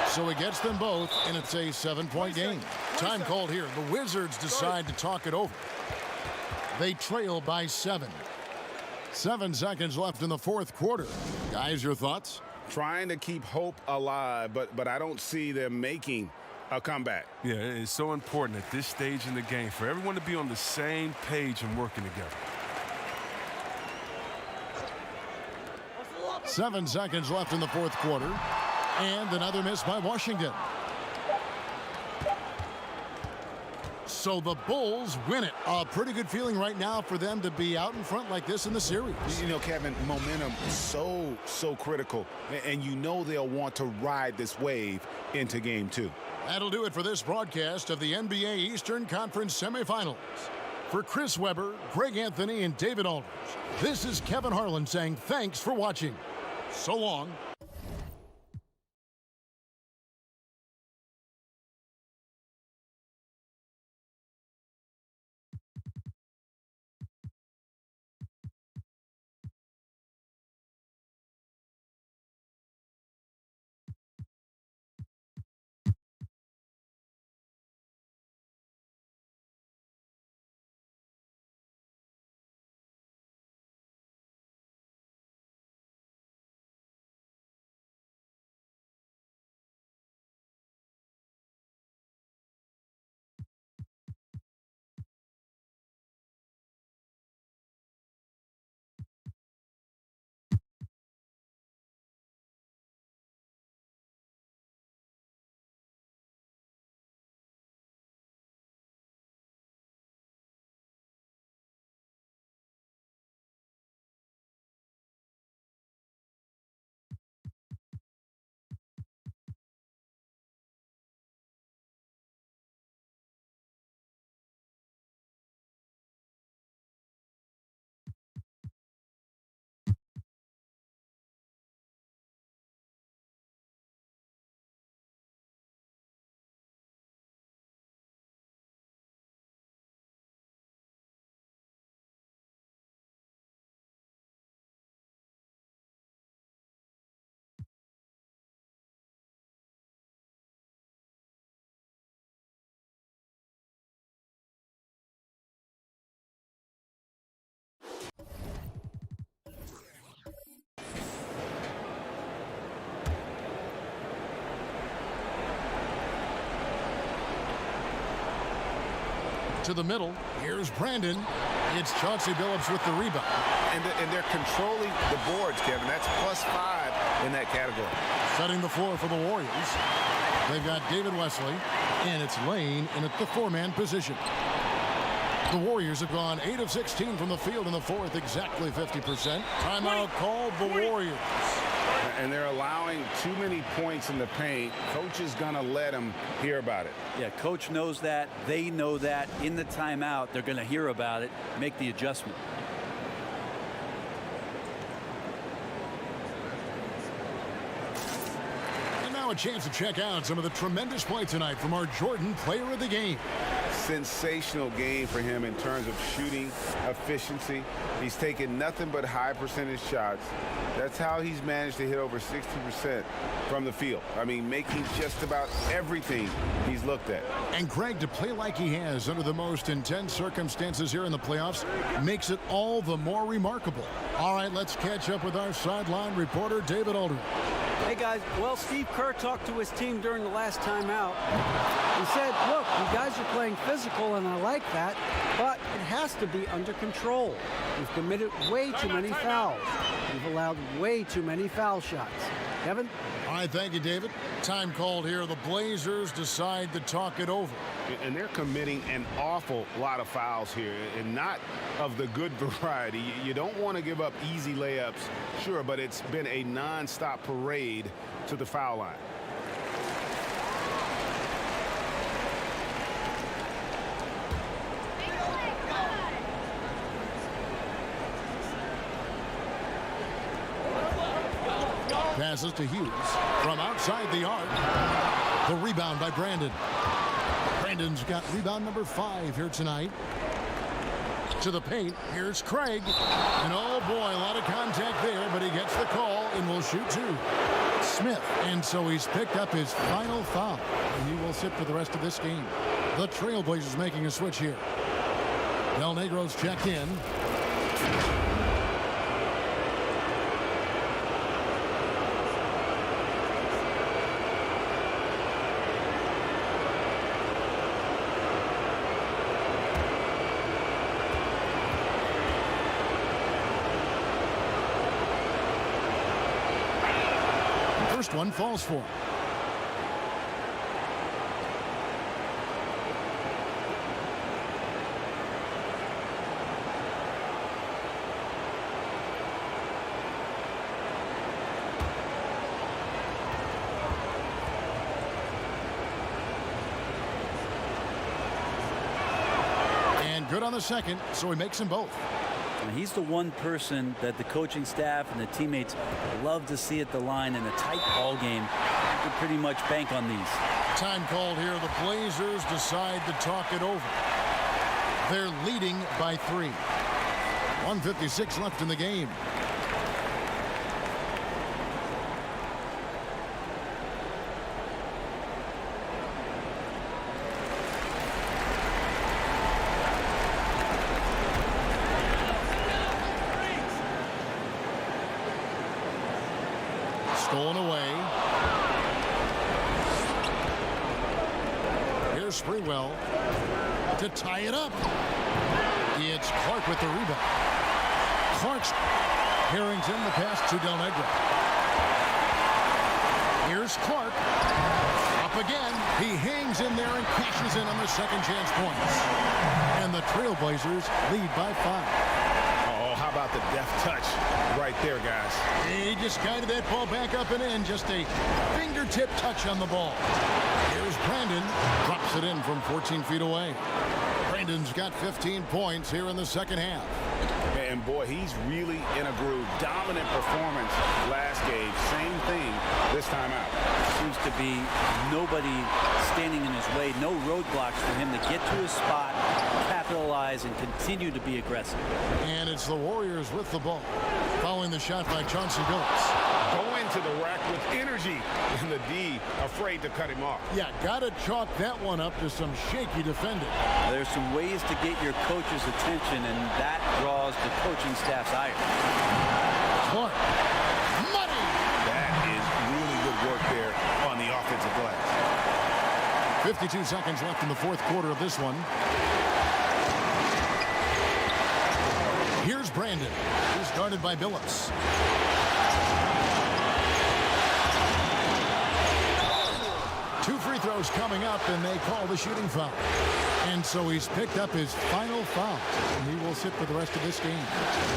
So he gets them both, and it's a 7-point game. Time called here. The Wizards decide to talk it over. They trail by 7. 7 seconds left in the 4th quarter. Guys, your thoughts? Trying to keep hope alive, but I don't see them making a comeback. Yeah, it's so important at this stage in the game for everyone to be on the same page and working together. 7 seconds left in the 4th quarter. And another miss by Washington. So the Bulls win it. A pretty good feeling right now for them to be out in front like this in the series. You know, Kevin, momentum so critical. And you know they'll want to ride this wave into game 2. That'll do it for this broadcast of the NBA Eastern Conference semifinals. For Chris Webber, Greg Anthony, and David Aldridge, this is Kevin Harlan saying thanks for watching. So long. To the middle. Here's Brandon. It's Chauncey Billups with the rebound. And they're controlling the boards, Kevin. That's +5 in that category. Setting the floor for the Warriors. They've got David Wesley, and it's Lane in at the 4-man position. The Warriors have gone 8 of 16 from the field in the fourth, exactly 50%. Timeout called the Warriors. And they're allowing too many points in the paint. Coach is going to let them hear about it. Yeah, coach knows that. They know that. In the timeout, they're going to hear about it, make the adjustment. And now a chance to check out some of the tremendous play tonight from our Jordan Player of the Game. Sensational game for him in terms of shooting efficiency. He's taken nothing but high percentage shots. That's how he's managed to hit over 60% from the field. I mean, making just about everything he's looked at. And Greg, to play like he has under the most intense circumstances here in the playoffs makes it all the more remarkable. All right, let's catch up with our sideline reporter, David Aldridge. Hey, guys. Well, Steve Kerr talked to his team during the last timeout. He said, look, you guys are playing physical, and I like that, but it has to be under control. We've committed way too many fouls. We've allowed way too many foul shots. Kevin? All right, thank you, David. Time called here. The Blazers decide to talk it over. And they're committing an awful lot of fouls here, and not of the good variety. You don't want to give up easy layups, sure, but it's been a non-stop parade to the foul line. Passes to Hughes from outside the arc. The rebound by Brandon. Brandon's got rebound number 5 here tonight. To the paint. Here's Craig. And oh boy, a lot of contact there, but he gets the call and will shoot 2. Smith. And so he's picked up his final foul. And he will sit for the rest of this game. The Trailblazers making a switch here. Del Negro's checked in. First one falls for him. And good on the second, so he makes them both. And he's the one person that the coaching staff and the teammates love to see at the line in a tight ball game. You can pretty much bank on these. Time called here. The Blazers decide to talk it over. They're leading by 3. 1:56 left in the game. Stolen away. Here's Sprewell to tie it up. It's Clark with the rebound. Clark's Harrington, the pass to Del Negro. Here's Clark. Up again. He hangs in there and cashes in on the second chance points. And the Trailblazers lead by 5. How about the deft touch right there, guys? He just guided that ball back up and in. Just a fingertip touch on the ball. Here's Brandon. Drops it in from 14 feet away. Brandon's got 15 points here in the second half. And boy, he's really in a groove. Dominant performance last game. Same thing this time out. Seems to be nobody standing in his way. No roadblocks for him to get to his spot, capitalize, and continue to be aggressive. And it's the Warriors with the ball. Following the shot by Chauncey Billups. Going to the rack with energy. And the D afraid to cut him off. Yeah, got to chalk that one up to some shaky defending. There's some ways to get your coach's attention, and that draws the coaching staff's ire. Clark. Money! That is really good work there on the offensive glass. 52 seconds left in the fourth quarter of this one. Here's Brandon. He's guarded by Billups. Two free throws coming up, and they call the shooting foul. And so he's picked up his final foul. And he will sit for the rest of this game.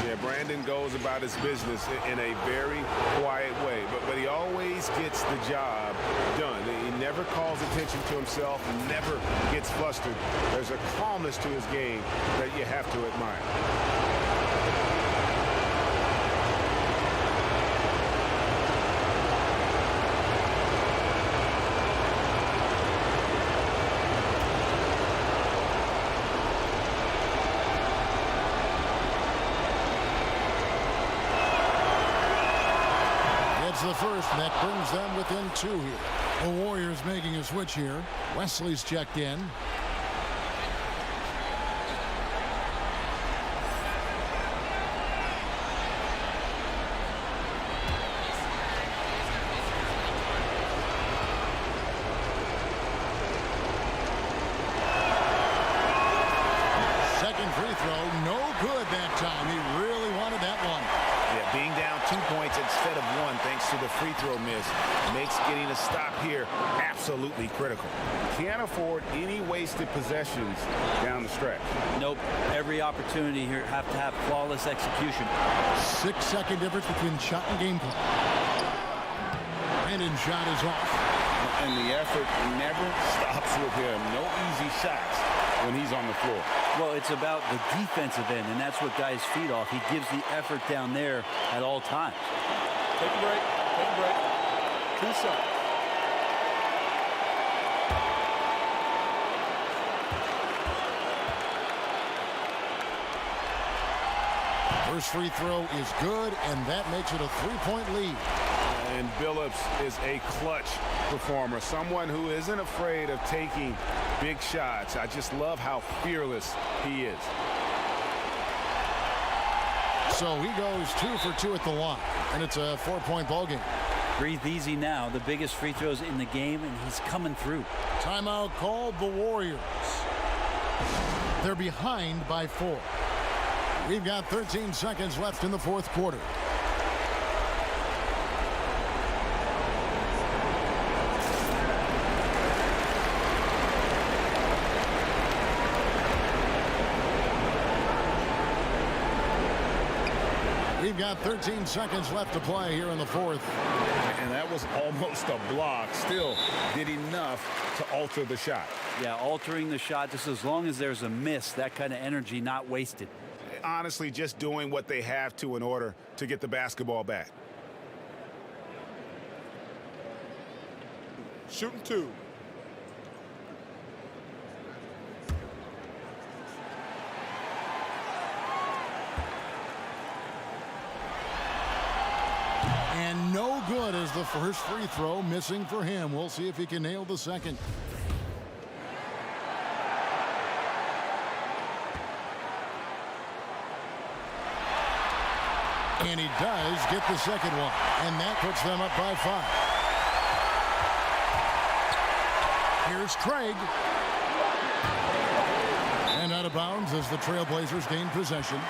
Yeah, Brandon goes about his business in a very quiet way, but he always gets the job done. He never calls attention to himself, never gets flustered. There's a calmness to his game that you have to admire. The first, and that brings them within 2 here. The Warriors making a switch here. Wesley's checked in. Second free throw, no good that time. He really wanted that one. Yeah, being down 2 points instead of 1 thanks to the free throw miss makes getting a stop here absolutely critical. Can't afford any wasted possessions down the stretch. Nope. Every opportunity here have to have flawless execution. 6-second difference between shot and game plan. Brandon's shot is off. And the effort never stops with him. No easy shots when he's on the floor. Well, it's about the defensive end, and that's what guys feed off. He gives the effort down there at all times. Take a break. Take a break. 2 shots. First free throw is good, and that makes it a 3-point lead. And Billups is a clutch performer, someone who isn't afraid of taking big shots. I just love how fearless he is. So he goes 2 for 2 at the line, and it's a 4-point ball game. Breathe easy now. The biggest free throws in the game, and he's coming through. Timeout called the Warriors. They're behind by 4. We've got 13 seconds left in the fourth quarter. We've got 13 seconds left to play here in the fourth. And that was almost a block. Still did enough to alter the shot. Yeah, altering the shot just as long as there's a miss, that kind of energy not wasted. Honestly, just doing what they have to in order to get the basketball back. Shooting 2. And no good as the first free throw, missing for him. We'll see if he can nail the second. And he does get the second one. And that puts them up by 5. Here's Craig. And out of bounds as the Trailblazers gain possession.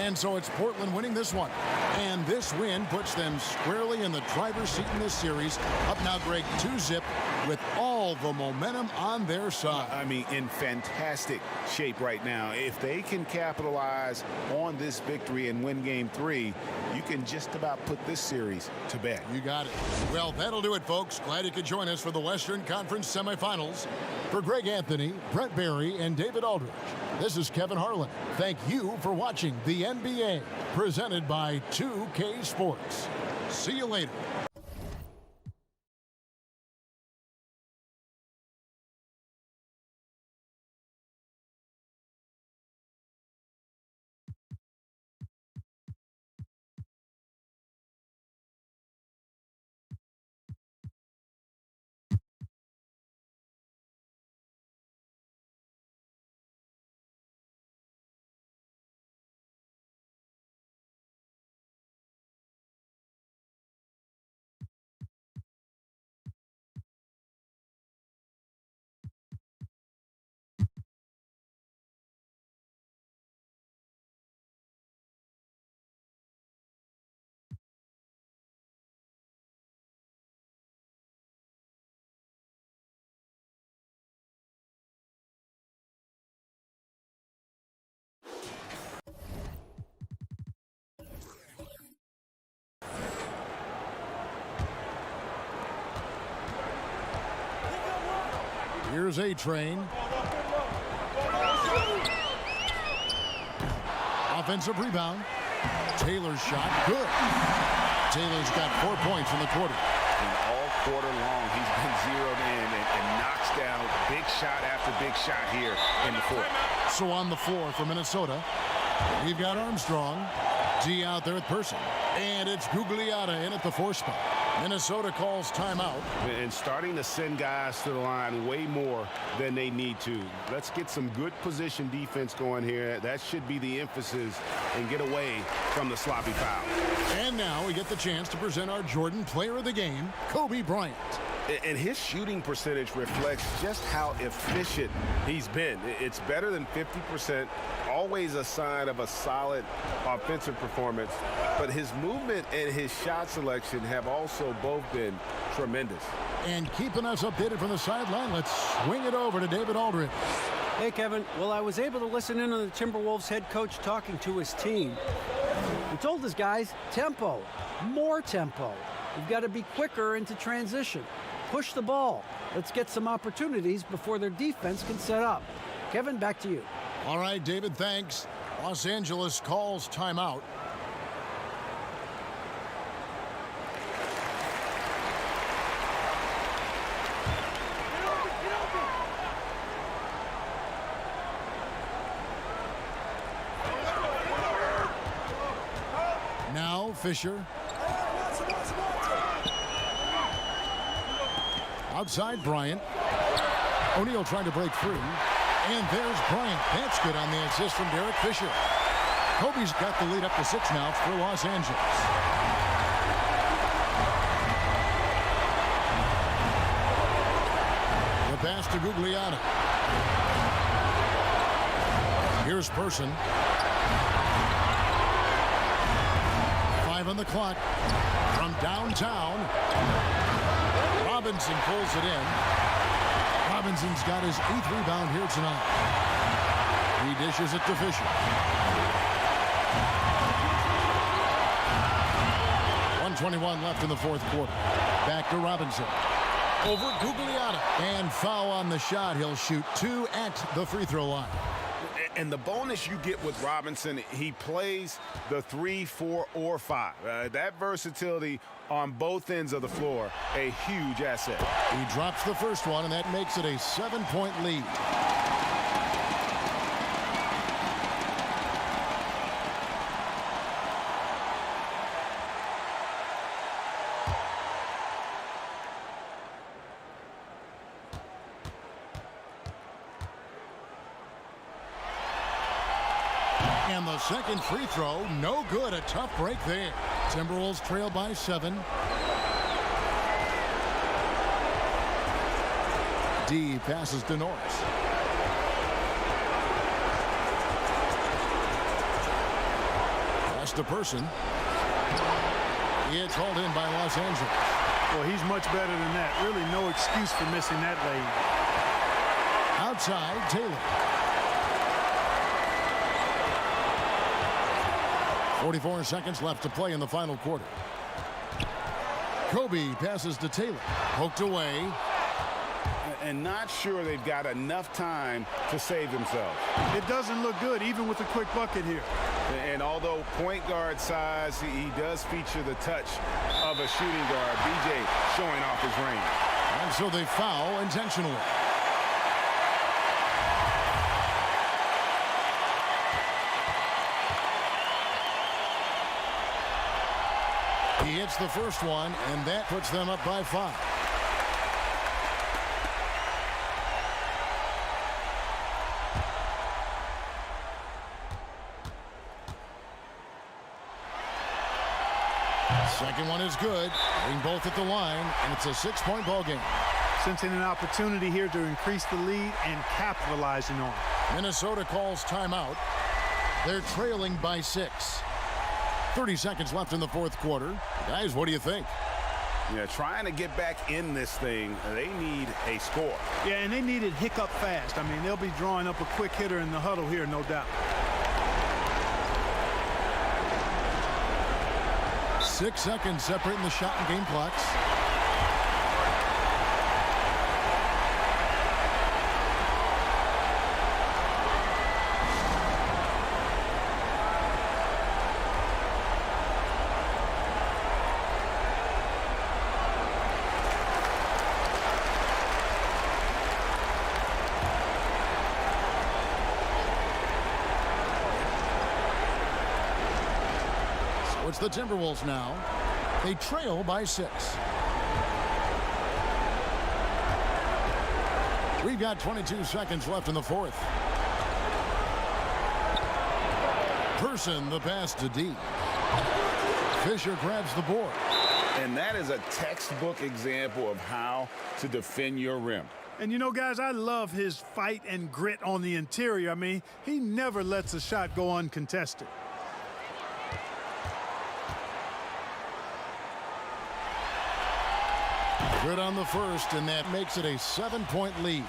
And so it's Portland winning this one. And this win puts them squarely in the driver's seat in this series. Up now, Greg, 2-zip with all the momentum on their side. I mean, in fantastic shape right now. If they can capitalize on this victory and win game 3, you can just about put this series to bed. You got it. Well, that'll do it, folks. Glad you could join us for the Western Conference semifinals. For Greg Anthony, Brent Barry, and David Aldridge, this is Kevin Harlan. Thank you for watching the NBA, presented by 2K Sports. See you later. Here's A-Train. Offensive rebound. Taylor's shot. Good. Taylor's got 4 points in the quarter. And all quarter long, he's been zeroed in and knocks down big shot after big shot here in the fourth. So on the floor for Minnesota, we've got Armstrong. D out there at Person. And it's Gugliotta in at the 4 spot. Minnesota calls timeout. And starting to send guys to the line way more than they need to. Let's get some good position defense going here. That should be the emphasis and get away from the sloppy foul. And now we get the chance to present our Jordan Player of the Game, Kobe Bryant. And his shooting percentage reflects just how efficient he's been. It's better than 50%, always a sign of a solid offensive performance. But his movement and his shot selection have also both been tremendous. And keeping us updated from the sideline, let's swing it over to David Aldridge. Hey, Kevin. Well, I was able to listen in on the Timberwolves head coach talking to his team. He told his guys, tempo, more tempo. We've got to be quicker into transition. Push the ball. Let's get some opportunities before their defense can set up. Kevin, back to you. All right, David, thanks. Los Angeles calls timeout. Now Fisher. Outside Bryant. O'Neal trying to break free. And there's Bryant. That's good on the assist from Derek Fisher. Kobe's got the lead up to 6 now for Los Angeles. The pass to Gugliotta. Here's Person. 5 on the clock. From downtown. Robinson pulls it in. Robinson's got his 8th rebound here tonight. He dishes it to Fisher. 1:21 left in the fourth quarter. Back to Robinson. Over Gugliotta. And foul on the shot. He'll shoot 2 at the free throw line. And the bonus you get with Robinson, he plays the 3, 4, or 5. That versatility on both ends of the floor, a huge asset. He drops the first one, and that makes it a 7-point lead. And the second free throw, no good. A tough break there. Timberwolves trail by 7. D passes to Norris. Pass to Person. It's hauled in by Los Angeles. Well, he's much better than that. Really no excuse for missing that lane. Outside, Taylor. 44 seconds left to play in the final quarter. Kobe passes to Taylor. Poked away. And not sure they've got enough time to save themselves. It doesn't look good, even with a quick bucket here. And although point guard size, he does feature the touch of a shooting guard. BJ showing off his range. And so they foul intentionally. He hits the first one, and that puts them up by 5. Second one is good. Bring both at the line, and it's a 6-point ball game. Sensing an opportunity here to increase the lead and capitalizing on it. Minnesota calls timeout. They're trailing by 6. 30 seconds left in the fourth quarter. Guys, what do you think? Yeah, trying to get back in this thing, they need a score. Yeah, and they need it hiccup fast. I mean, they'll be drawing up a quick hitter in the huddle here, no doubt. 6 seconds separating the shot and game clocks. It's the Timberwolves now. They trail by 6. We've got 22 seconds left in the fourth. Person, the pass to D. Fisher grabs the board. And that is a textbook example of how to defend your rim. And you know, guys, I love his fight and grit on the interior. I mean, he never lets a shot go uncontested. Good on the first, and that makes it a 7-point lead.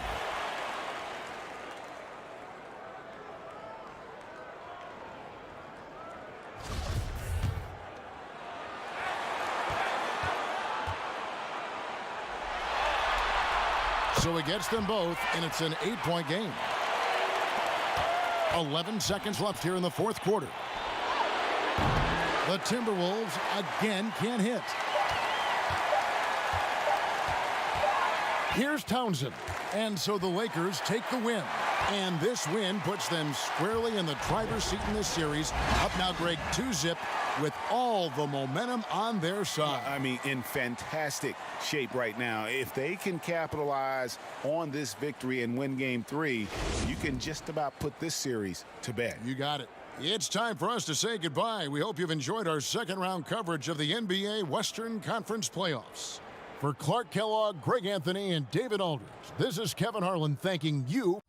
So he gets them both, and it's an 8-point game. 11 seconds left here in the fourth quarter. The Timberwolves again can't hit. Here's Townsend. And so the Lakers take the win. And this win puts them squarely in the driver's seat in this series. Up now, Greg, 2-zip with all the momentum on their side. I mean, in fantastic shape right now. If they can capitalize on this victory and win Game 3, you can just about put this series to bed. You got it. It's time for us to say goodbye. We hope you've enjoyed our second-round coverage of the NBA Western Conference Playoffs. For Clark Kellogg, Greg Anthony, and David Aldridge, this is Kevin Harlan thanking you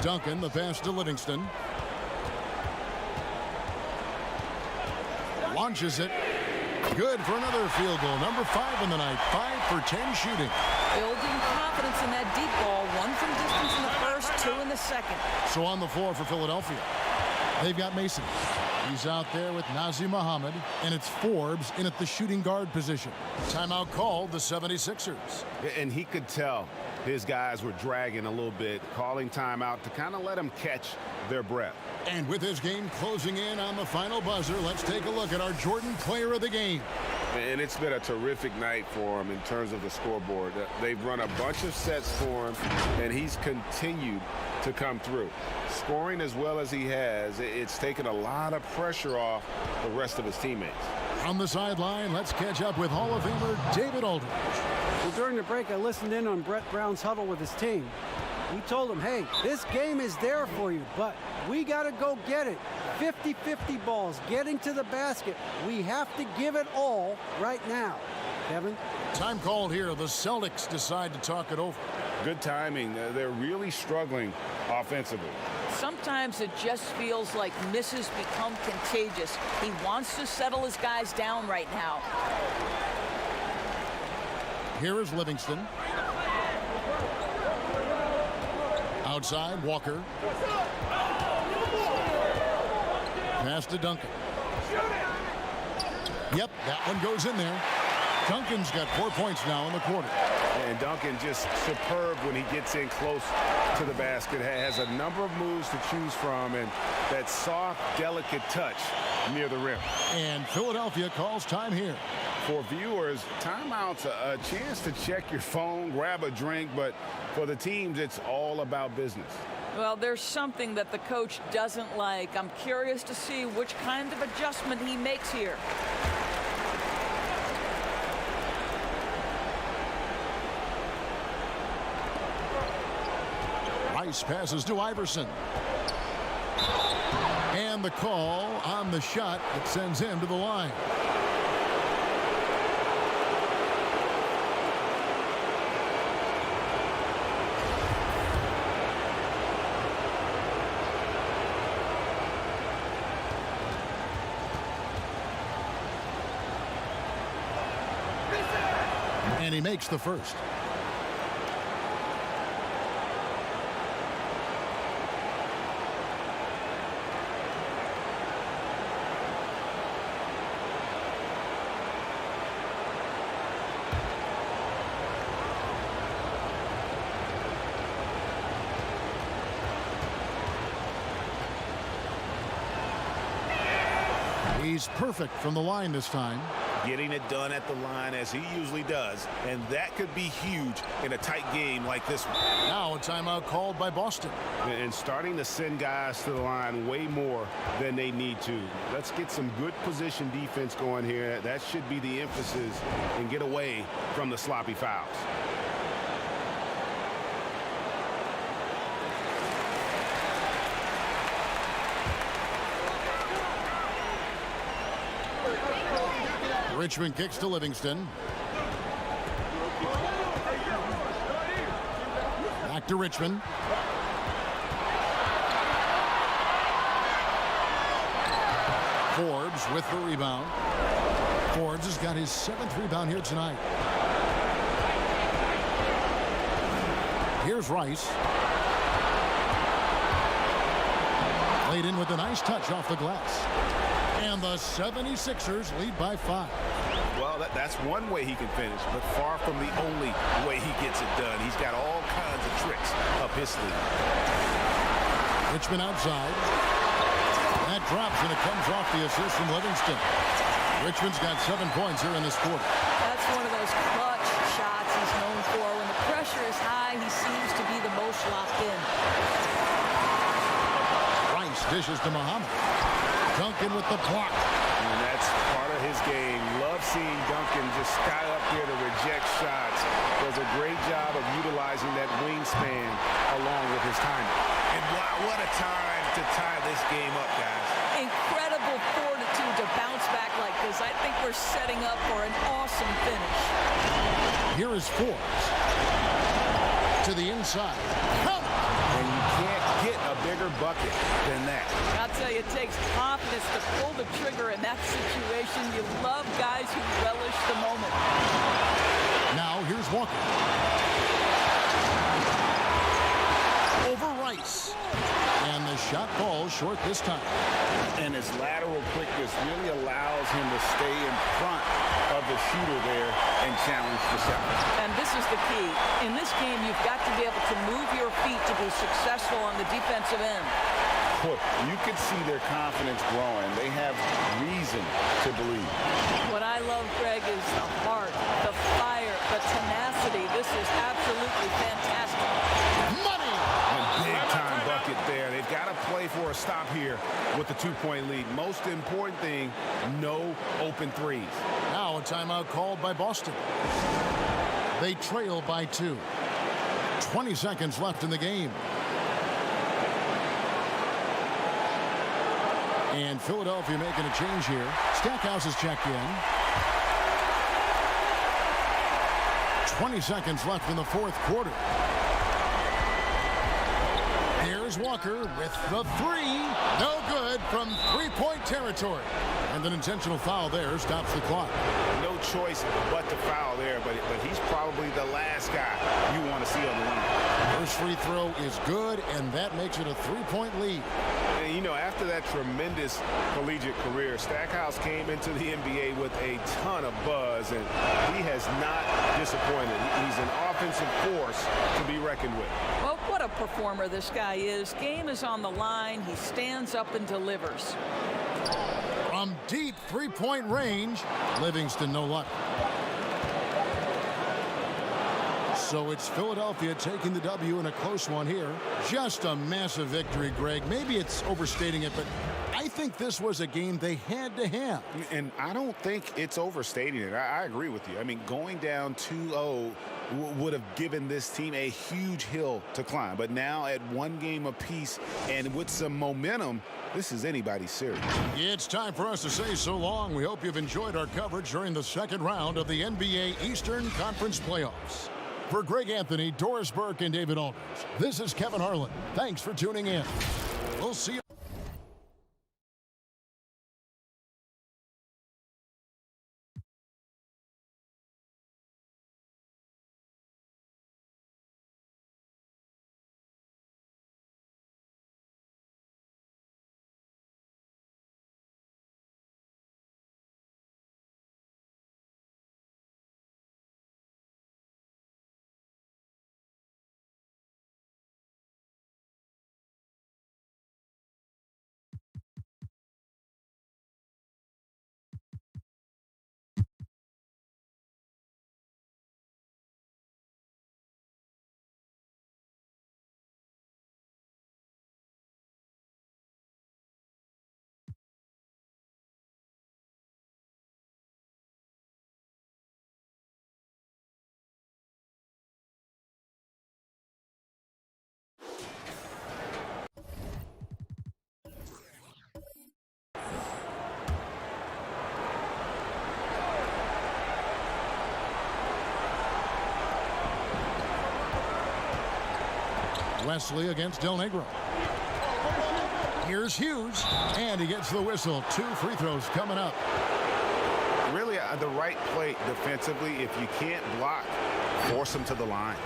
Duncan, the pass to Livingston. Launches it. Good for another field goal. Number 5 in the night. 5 for 10 shooting. Building confidence in that deep ball. 1 from distance in the first, 2 in the second. So on the floor for Philadelphia, they've got Mason. He's out there with Nazir Muhammad, and it's Forbes in at the shooting guard position. Timeout called the 76ers. And he could tell his guys were dragging a little bit, calling timeout to kind of let them catch their breath. And with his game closing in on the final buzzer, let's take a look at our Jordan player of the game. And it's been a terrific night for him in terms of the scoreboard. They've run a bunch of sets for him, and he's continued to come through. Scoring as well as he has, it's taken a lot of pressure off the rest of his teammates. On the sideline, let's catch up with Hall of Famer David Aldridge. Well, during the break, I listened in on Brett Brown's huddle with his team. He told them, hey, this game is there for you, but we got to go get it. 50-50 balls, getting to the basket. We have to give it all right now. Kevin? Time called here. The Celtics decide to talk it over. Good timing. They're really struggling offensively. Sometimes it just feels like misses become contagious. He wants to settle his guys down right now. Here is Livingston. Outside, Walker. Pass to Duncan. Yep, that one goes in there. Duncan's got 4 points now in the quarter. And Duncan just superb when he gets in close to the basket. Has a number of moves to choose from, and that soft, delicate touch near the rim. And Philadelphia calls time here. For viewers, timeout's a chance to check your phone, grab a drink, but for the teams, it's all about business. Well, there's something that the coach doesn't like. I'm curious to see which kind of adjustment he makes here. Rice passes to Iverson. And the call on the shot that sends him to the line. And he makes the first. He's perfect from the line this time. Getting it done at the line as he usually does, and that could be huge in a tight game like this one. Now a timeout called by Boston. And starting to send guys to the line way more than they need to. Let's get some good position defense going here. That should be the emphasis, and get away from the sloppy fouls. Richmond kicks to Livingston. Back to Richmond. Forbes with the rebound. Forbes has got his 7th rebound here tonight. Here's Rice. Laid in with a nice touch off the glass. And the 76ers lead by 5. Well, that's one way he can finish, but far from the only way he gets it done. He's got all kinds of tricks up his sleeve. Richmond outside. That drops, and it comes off the assist from Livingston. Richmond's got 7 points here in this quarter. That's one of those clutch shots he's known for. When the pressure is high, he seems to be the most locked in. Rice dishes to Muhammad. Duncan with the block. And that's part of his game. Love seeing Duncan just sky up there to reject shots. Does a great job of utilizing that wingspan along with his timing. And wow, what a time to tie this game up, guys. Incredible fortitude to bounce back like this. I think we're setting up for an awesome finish. Here is Forbes. To the inside. And you can't get a bigger bucket than that? I'll tell you, it takes confidence to pull the trigger in that situation. You love guys who relish the moment. Now here's Walker. Over Rice. And the shot falls short this time. And his lateral quickness really allows him to stay in front of the shooter there and challenge the shot. And this is the key. In this game, you've got to be able to move your feet to be successful on the defensive end. Look, you can see their confidence growing. They have reason to believe. What I love, Greg, is the heart, the fire, the tenacity. This is absolutely fantastic. Money! Big-time bucket there. They've got to play for a stop here with the 2-point lead. Most important thing, no open threes. Now a timeout called by Boston. They trail by 2. 20 seconds left in the game. And Philadelphia making a change here. Stackhouse is checked in. 20 seconds left in the fourth quarter. Here's Walker with the 3. No good from three-point territory. And an intentional foul there stops the clock. No choice but to foul there, but he's probably the last guy you want to see on the line. First free throw is good, and that makes it a 3-point lead. And, you know, after that tremendous collegiate career, Stackhouse came into the NBA with a ton of buzz, and he has not disappointed. He's an offensive force to be reckoned with. Well, what a performer this guy is. Game is on the line. He stands up and delivers. From deep three-point range, Livingston no luck. So it's Philadelphia taking the W in a close one here. Just a massive victory, Greg. Maybe it's overstating it, but I think this was a game they had to have. And I don't think it's overstating it. I agree with you. I mean, going down 2-0 would have given this team a huge hill to climb. But now at 1 game apiece and with some momentum, this is anybody's series. It's time for us to say so long. We hope you've enjoyed our coverage during the second round of the NBA Eastern Conference Playoffs. For Greg Anthony, Doris Burke, and David Aldridge, this is Kevin Harlan. Thanks for tuning in. We'll see you. Wesley against Del Negro. Here's Hughes, and he gets the whistle. 2 free throws coming up. Really, the right play defensively. If you can't block, force them to the line.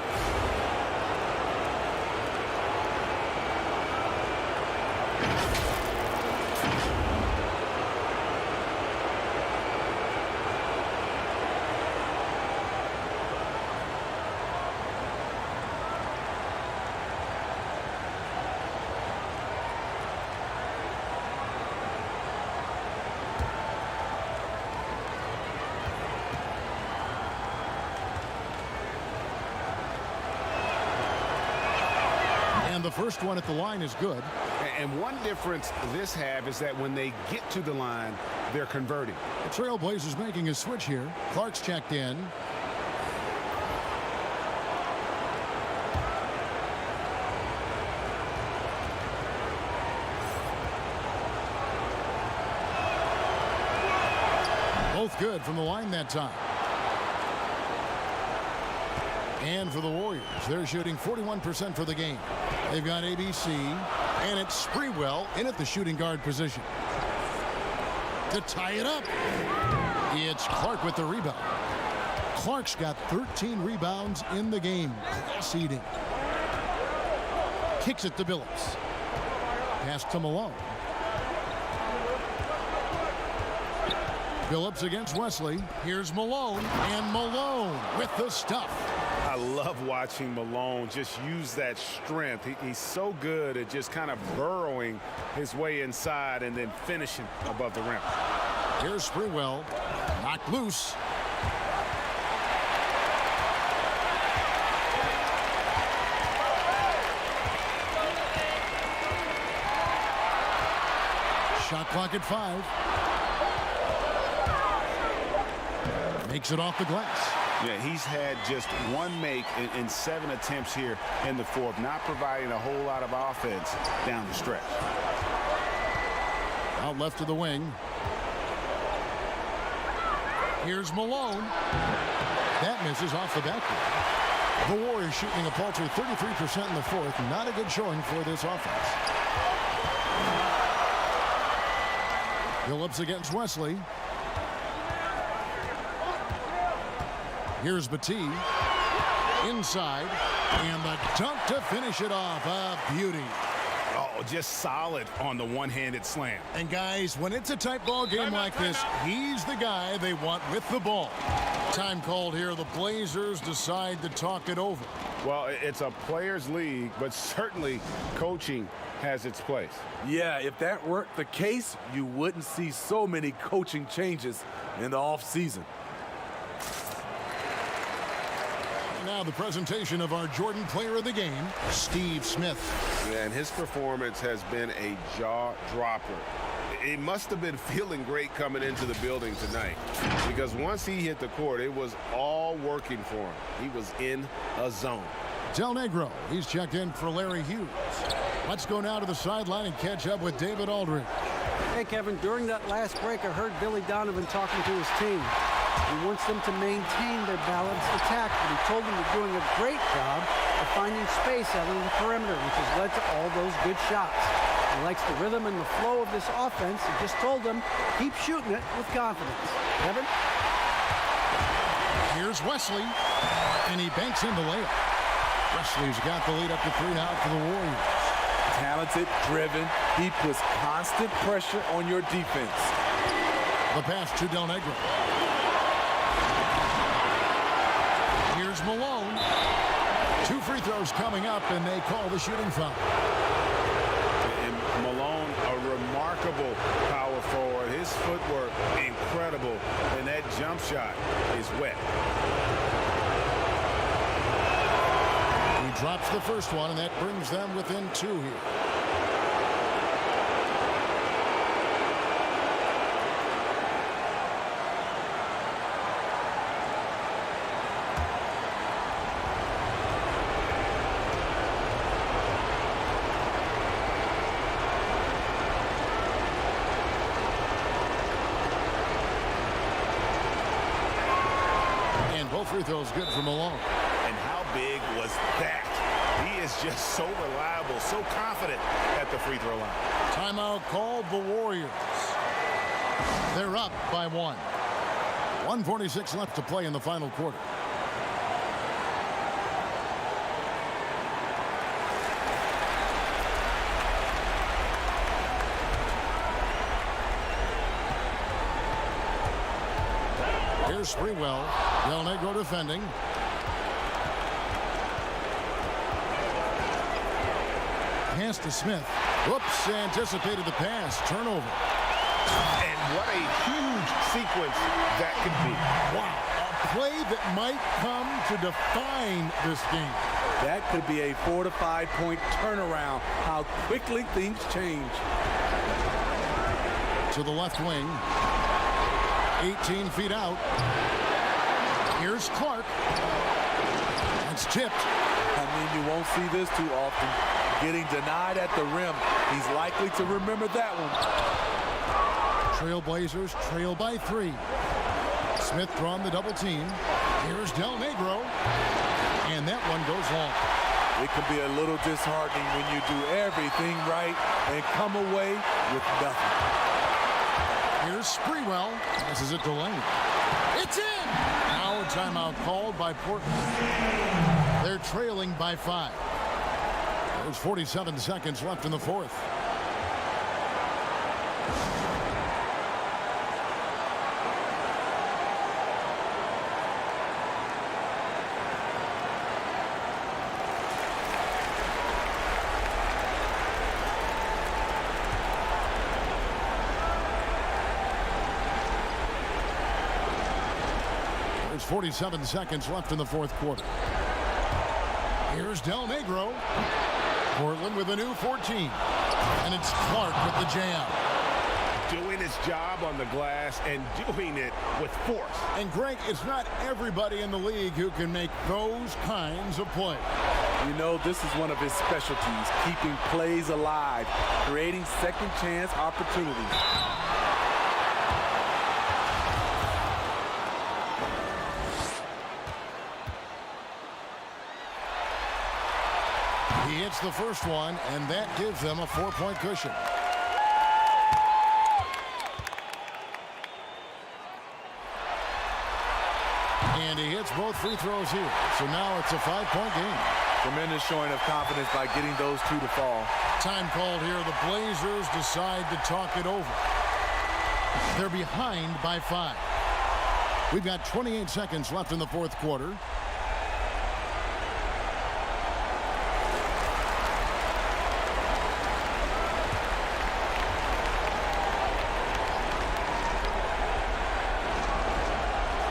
The first one at the line is good. And one difference this have is that when they get to the line, they're converting. The Trailblazers making a switch here. Clark's checked in. Both good from the line that time. And for the Warriors, they're shooting 41% for the game. They've got ABC, and it's Sprewell in at the shooting guard position. To tie it up, it's Clark with the rebound. Clark's got 13 rebounds in the game. Class eating. Kicks it to Billups. Pass to Malone. Billups against Wesley. Here's Malone, and Malone with the stuff. I love watching Malone just use that strength. He's so good at just kind of burrowing his way inside and then finishing above the rim. Here's Sprewell, knocked loose. Shot clock at 5. Makes it off the glass. Yeah, he's had just one make in 7 attempts here in the fourth, not providing a whole lot of offense down the stretch. Out left to the wing. Here's Malone. That misses off the backboard. The Warriors shooting a paltry 33% in the fourth. Not a good showing for this offense. Billups against Wesley. Here's Batee. Inside. And the dunk to finish it off. A beauty. Oh, just solid on the one-handed slam. And guys, when it's a tight ball game like this, he's the guy they want with the ball. Time called here. The Blazers decide to talk it over. Well, it's a players' league, but certainly coaching has its place. Yeah, if that weren't the case, you wouldn't see so many coaching changes in the offseason. Now the presentation of our Jordan Player of the Game, Steve Smith. Yeah, and his performance has been a jaw-dropper. He must have been feeling great coming into the building tonight, because once he hit the court, it was all working for him. He was in a zone. Del Negro, he's checked in for Larry Hughes. Let's go now to the sideline and catch up with David Aldridge. Hey, Kevin, during that last break, I heard Billy Donovan talking to his team. He wants them to maintain their balanced attack, but he told them they're doing a great job of finding space out on the perimeter, which has led to all those good shots. He likes the rhythm and the flow of this offense. He just told them, keep shooting it with confidence. Kevin? Here's Wesley, and he banks in the layup. Wesley's got the lead up to 3 out for the Warriors. Talented, driven. He puts constant pressure on your defense. The pass to Del Negro. Here's Malone. 2 free throws coming up, and they call the shooting foul. And Malone, a remarkable power forward. His footwork, incredible. And that jump shot is wet. He drops the first one, and that brings them within 2 here. Free throws good for Malone. And how big was that? He is just so reliable, so confident at the free throw line. Timeout called the Warriors. They're up by 1. 1:46 left to play in the final quarter. Here's Sprewell. Del Negro defending. Pass to Smith. Whoops, anticipated the pass. Turnover. And what a huge sequence that could be. Wow, a play that might come to define this game. That could be a 4 to 5 point turnaround. How quickly things change. To the left wing. 18 feet out. Here's Clark. It's tipped. I mean, you won't see this too often. Getting denied at the rim. He's likely to remember that one. Trailblazers trail by 3. Smith drawn the double team. Here's Del Negro. And can be a little disheartening when you do everything right and come away with nothing. Here's Sprewell. Passes it to Lane. It's in! Now a timeout called by Portland. They're trailing by 5. There's 47 seconds left in the fourth. There's 47 seconds left in the fourth quarter. Here's Del Negro. Portland with a new 14. And it's Clark with the jam. Doing his job on the glass and doing it with force. And Greg, it's not everybody in the league who can make those kinds of plays. You know, this is one of his specialties, keeping plays alive, creating second chance opportunities. He hits the first one, and that gives them a 4-point cushion. And he hits both free throws here. So now it's a 5-point game. Tremendous showing of confidence by getting those two to fall. Time called here. The Blazers decide to talk it over. They're behind by 5. We've got 28 seconds left in the fourth quarter.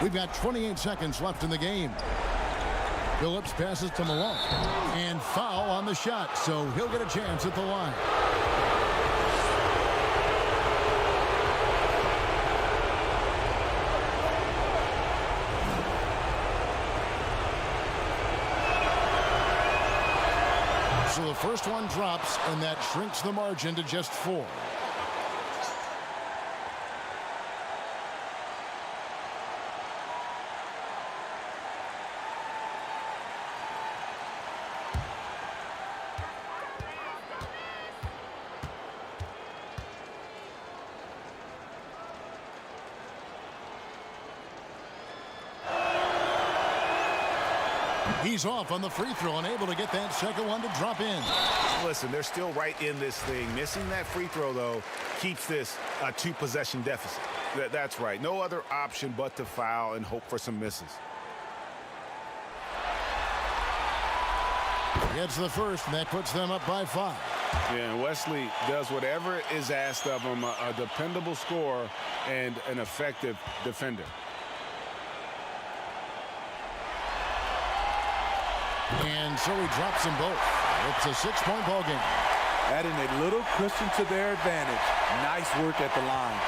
We've got 28 seconds left in the game. Phillips passes to Malone. And foul on the shot, so he'll get a chance at the line. So the first one drops, and that shrinks the margin to just 4. He's off on the free throw and able to get that second one to drop in. Listen, they're still right in this thing. Missing that free throw, though, keeps this a 2-possession deficit. That's right. No other option but to foul and hope for some misses. Gets the first, and that puts them up by 5. Yeah, and Wesley does whatever is asked of him, a dependable scorer and an effective defender. And so he drops them both. It's a 6-point ball game. Adding a little cushion to their advantage. Nice work at the line.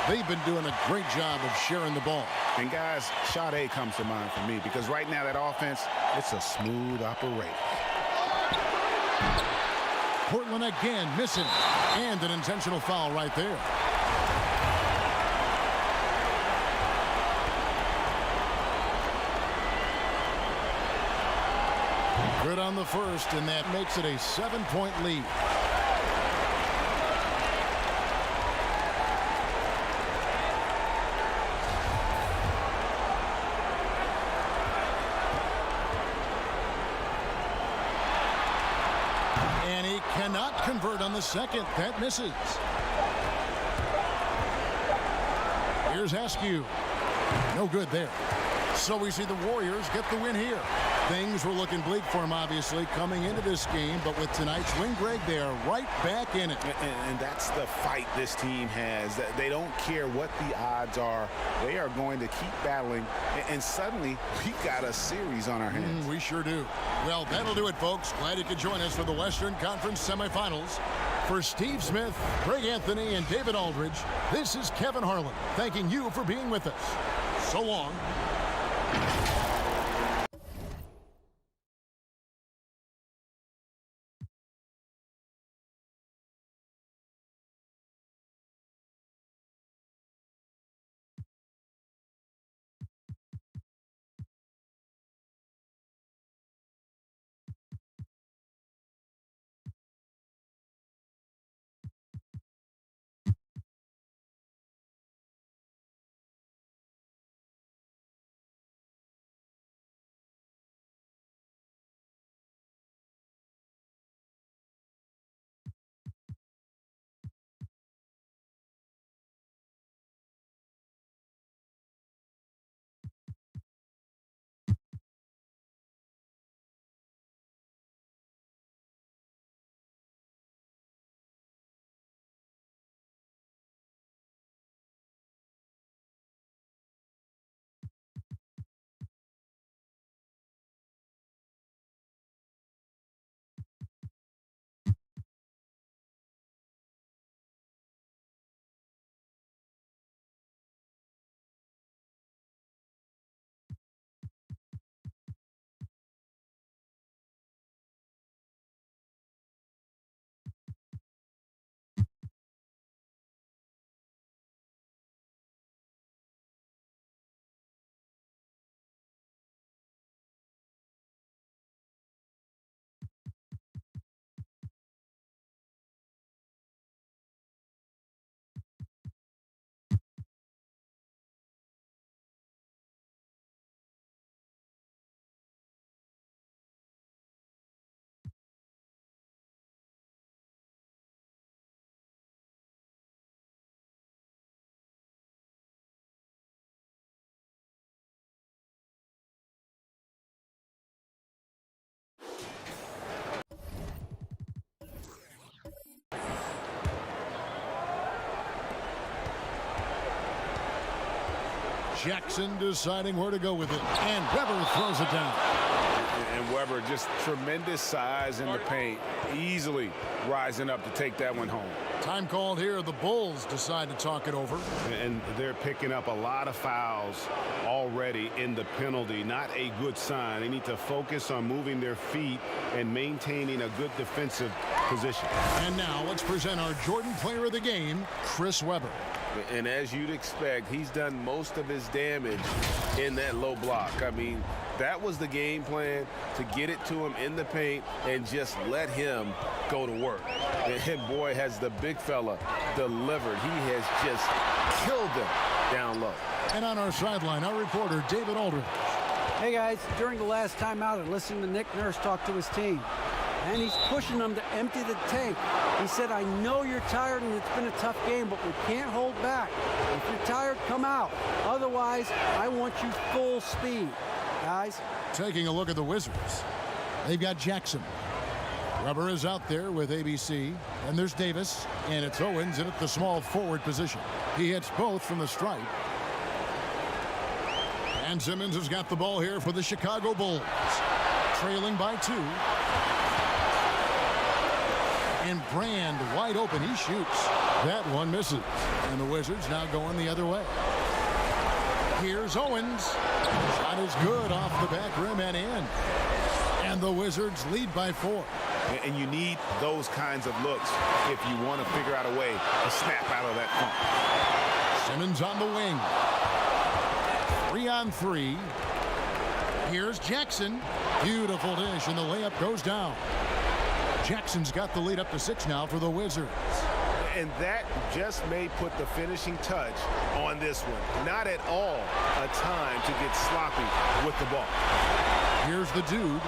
They've been doing a great job of sharing the ball. And guys, Sade comes to mind for me because right now that offense, it's a smooth operation. Portland again missing. And an intentional foul right there. Good on the first, and that makes it a 7-point lead. And he cannot convert on the second. That misses. Here's Askew. No good there. So we see the Warriors get the win here. Things were looking bleak for him, obviously, coming into this game. But with tonight's win, Greg, they are right back in it. And that's the fight this team has. They don't care what the odds are. They are going to keep battling. And suddenly, we got a series on our hands. We sure do. Well, that'll do it, folks. Glad you could join us for the Western Conference semifinals. For Steve Smith, Greg Anthony, and David Aldridge, this is Kevin Harlan, thanking you for being with us. So long. Jackson deciding where to go with it. And Weber throws it down. And Weber, just tremendous size in the paint, easily rising up to take that one home. Time called here. The Bulls decide to talk it over. And they're picking up a lot of fouls already in the penalty. Not a good sign. They need to focus on moving their feet and maintaining a good defensive position. And now let's present our Jordan Player of the Game, Chris Webber. And as you'd expect, he's done most of his damage in that low block. I mean, that was the game plan, to get it to him in the paint and just let him go to work. And boy, has the big fella delivered. He has just killed them down low. And on our sideline, our reporter, David Aldridge. Hey, guys, during the last timeout, I listened to Nick Nurse talk to his team. And he's pushing them to empty the tank. He said, I know you're tired and it's been a tough game, but we can't hold back. If you're tired, come out. Otherwise, I want you full speed. Guys. Taking a look at the Wizards. They've got Jackson. Rubber is out there with ABC. And there's Davis. And it's Owens in at the small forward position. He hits both from the stripe. And Simmons has got the ball here for the Chicago Bulls. Trailing by 2. And Brand wide open. He shoots. That one misses. And the Wizards now going the other way. Here's Owens. Shot is good off the back rim and in. And the Wizards lead by 4. And you need those kinds of looks if you want to figure out a way to snap out of that funk. Simmons on the wing. 3-on-3. Here's Jackson. Beautiful dish, and the layup goes down. Jackson's got the lead up to 6 now for the Wizards. And that just may put the finishing touch on this one. Not at all a time to get sloppy with the ball. Here's the dude.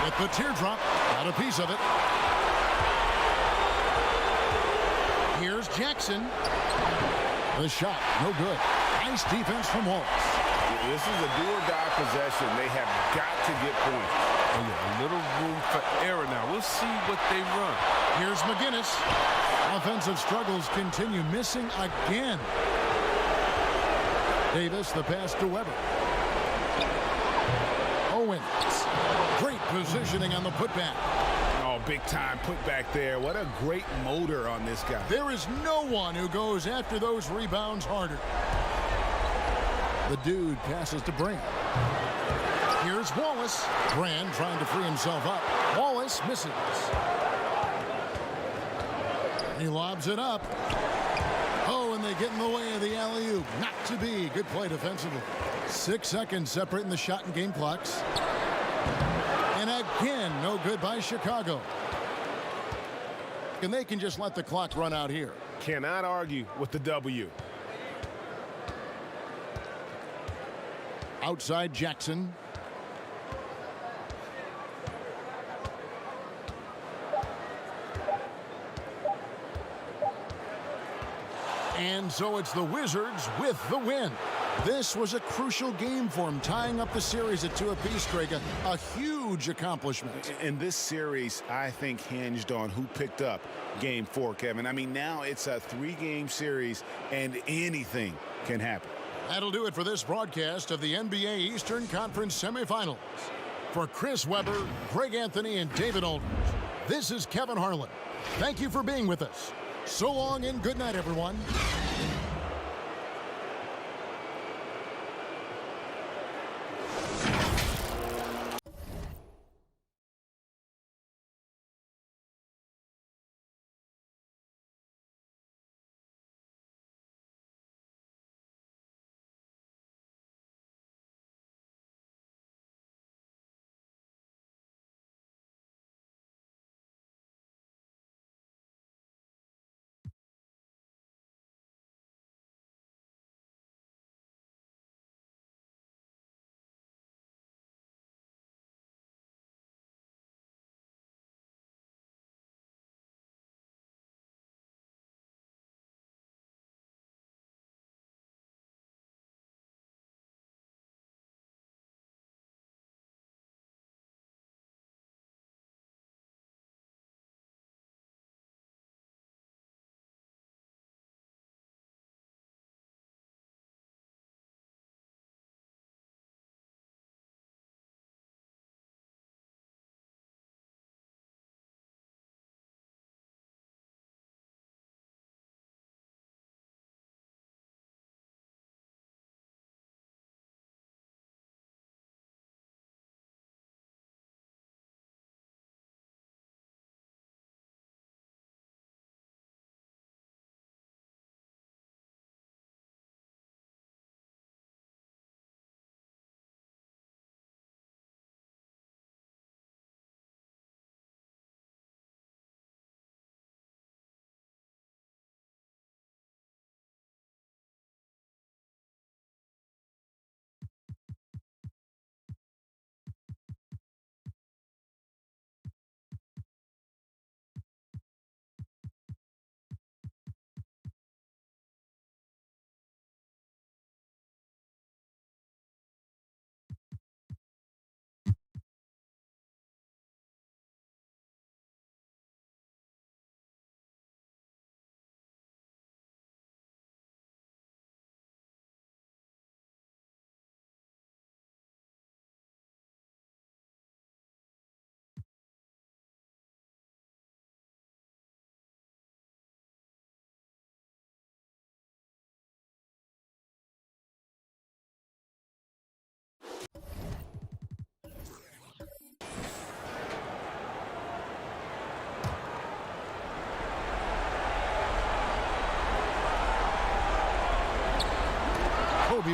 With the teardrop. Got a piece of it. Here's Jackson. The shot, no good. Nice defense from Wallace. This is a do-or-die possession. They have got to get points. Oh, yeah, a little room for error now. We'll see what they run. Here's McGinnis. Offensive struggles continue, missing again. Davis, the pass to Weber. Owens. Great positioning on the putback. Oh, big time putback there. What a great motor on this guy. There is no one who goes after those rebounds harder. The dude passes to Brand. Here's Wallace. Brand trying to free himself up. Wallace misses. He lobs it up. Oh, and they get in the way of the alley-oop. Not to be. Good play defensively. 6 seconds separating the shot and game clocks. And again, no good by Chicago. And they can just let the clock run out here. Cannot argue with the W. Outside Jackson. And so it's the Wizards with the win. This was a crucial game for them, tying up the series at 2 apiece, Craig. A huge accomplishment. And this series, I think, hinged on who picked up Game 4, Kevin. I mean, now it's a 3-game series, and anything can happen. That'll do it for this broadcast of the NBA Eastern Conference semifinals. For Chris Webber, Greg Anthony, and David Aldridge, this is Kevin Harlan. Thank you for being with us. So long and good night, everyone.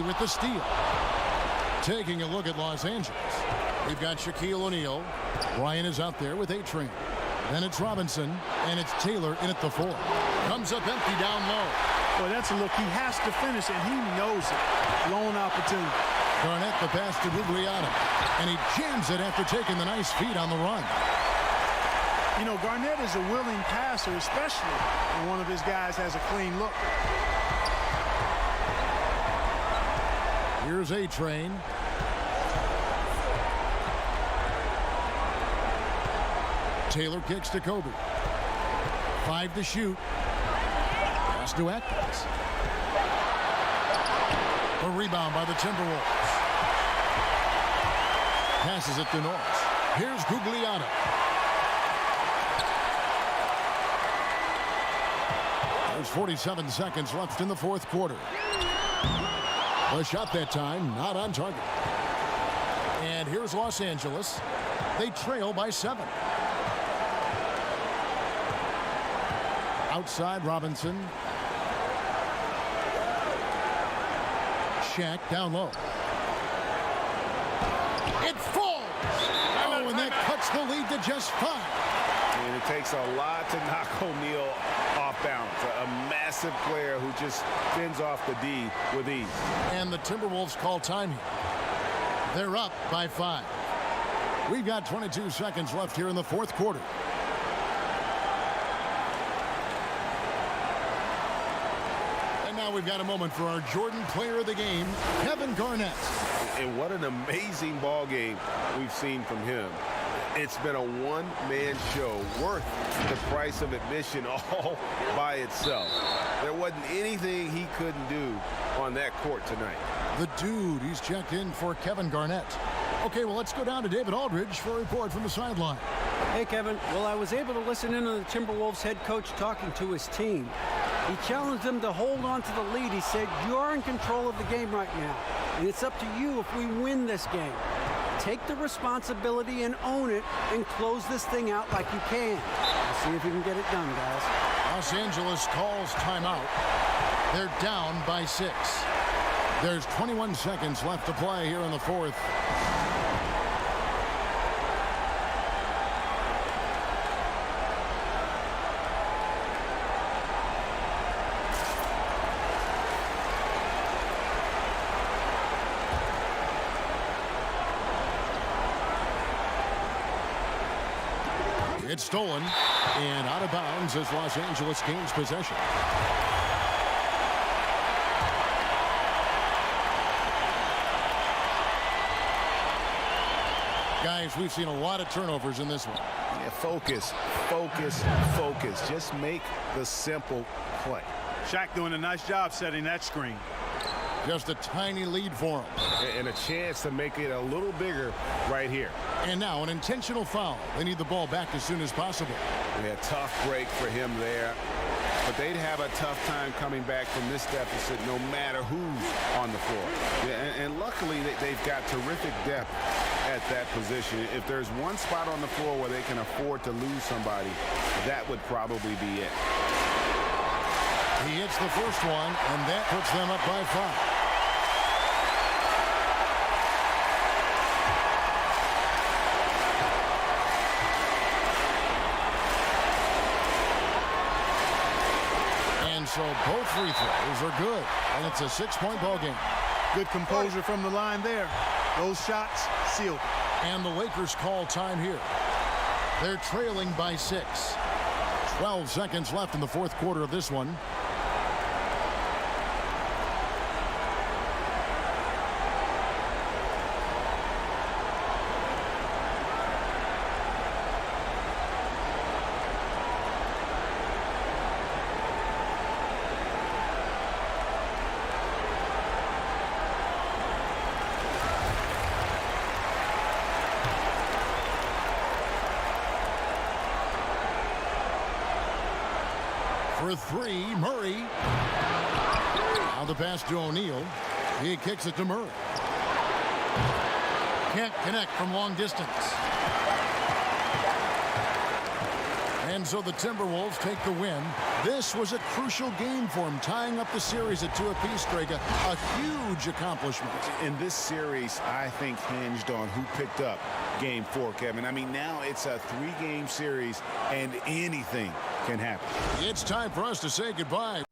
with the steal. Taking a look at Los Angeles. We've got Shaquille O'Neal. Ryan is out there with A-Train. Then it's Robinson, and it's Taylor in at the 4. Comes up empty down low. Well, that's a look. He has to finish, and he knows it. Lone opportunity. Garnett the pass to Guglielmo, and he jams it after taking the nice feed on the run. You know, Garnett is a willing passer, especially when one of his guys has a clean look. Here's A-Train. Taylor kicks to Kobe. 5 to shoot. Pass to Atkins. A rebound by the Timberwolves. Passes it to Norris. Here's Guglielmo. There's 47 seconds left in the fourth quarter. A shot that time, not on target. And here's Los Angeles. They trail by 7. Outside Robinson. Shaq down low. It falls! Oh, and that cuts the lead to just 5. And it takes a lot to knock O'Neal off balance. A massive player who just spins off the D with ease. And the Timberwolves call time here. They're up by 5. We've got 22 seconds left here in the fourth quarter. And now we've got a moment for our Jordan Player of the Game, Kevin Garnett. And what an amazing ball game we've seen from him. It's been a one-man show worth the price of admission all by itself. There wasn't anything he couldn't do on that court tonight. The dude, he's checked in for Kevin Garnett. Okay, well, let's go down to David Aldridge for a report from the sideline. Hey, Kevin. Well, I was able to listen in on the Timberwolves head coach talking to his team. He challenged them to hold on to the lead. He said, you're in control of the game right now, and it's up to you if we win this game. Take the responsibility and own it and close this thing out like you can. We'll see if you can get it done, guys. Los Angeles calls timeout. They're down by 6. There's 21 seconds left to play here in the fourth. It's stolen and out of bounds as Los Angeles gains possession. Guys, we've seen a lot of turnovers in this one. Yeah, focus, focus, focus. Just make the simple play. Shaq doing a nice job setting that screen. Just a tiny lead for him. And a chance to make it a little bigger right here. And now an intentional foul. They need the ball back as soon as possible. Yeah, tough break for him there. But they'd have a tough time coming back from this deficit no matter who's on the floor. Yeah, and luckily they've got terrific depth at that position. If there's one spot on the floor where they can afford to lose somebody, that would probably be it. He hits the first one, and that puts them up by 5. So both free throws are good, and it's a 6-point ball game. Good composure from the line there. Those shots sealed. And the Lakers call time here. They're trailing by 6. 12 seconds left in the fourth quarter of this one. For 3, Murray. Now the pass to O'Neal. He kicks it to Murray. Can't connect from long distance. And so the Timberwolves take the win. This was a crucial game for them, tying up the series at 2 apiece, Sarika. A huge accomplishment. In this series, I think hinged on who picked up Game 4, Kevin. I mean, now it's a 3-game series, and anything can happen. It's time for us to say goodbye.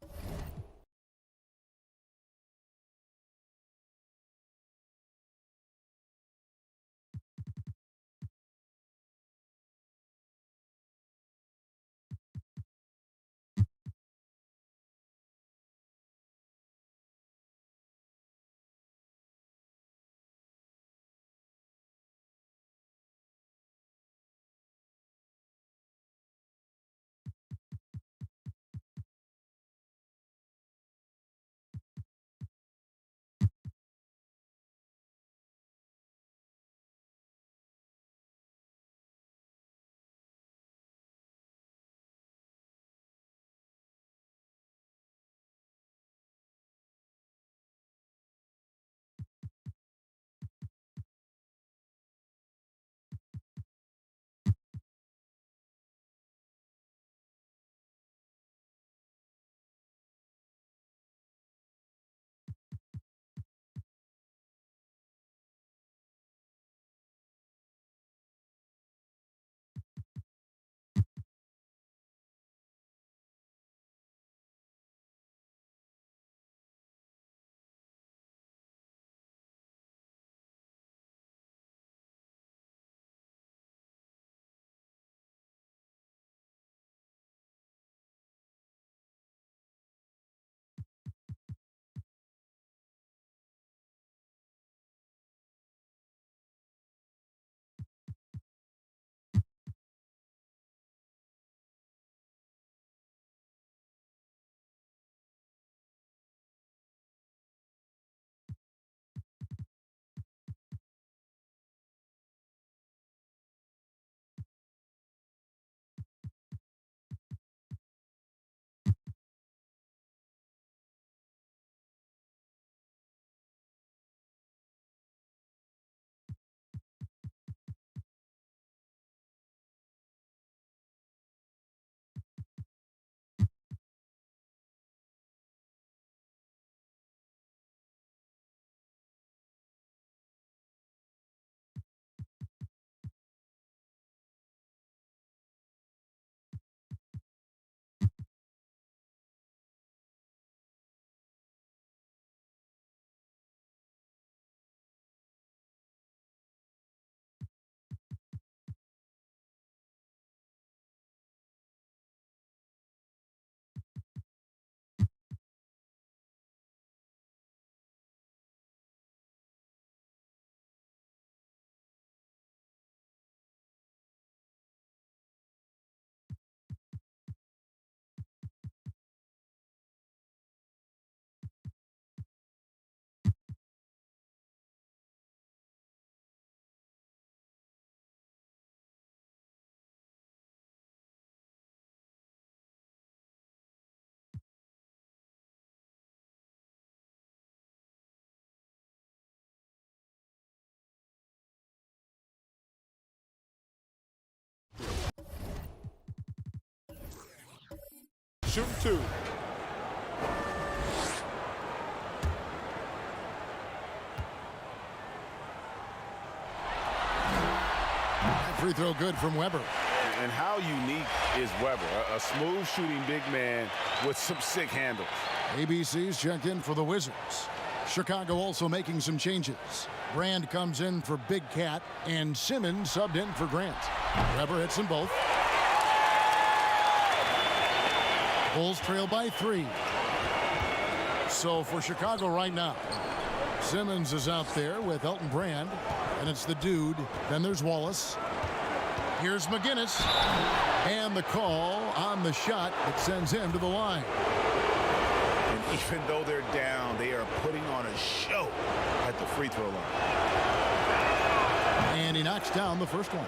Shoot 2. Free throw good from Weber. And how unique is Weber? A smooth shooting big man with some sick handles. ABC's checked in for the Wizards. Chicago also making some changes. Brand comes in for Big Cat, and Simmons subbed in for Grant. Weber hits them both. Bulls trail by 3. So for Chicago right now, Simmons is out there with Elton Brand, and it's the dude. Then there's Wallace. Here's McGinnis, and the call on the shot that sends him to the line. And even though they're down, they are putting on a show at the free throw line. And he knocks down the first one.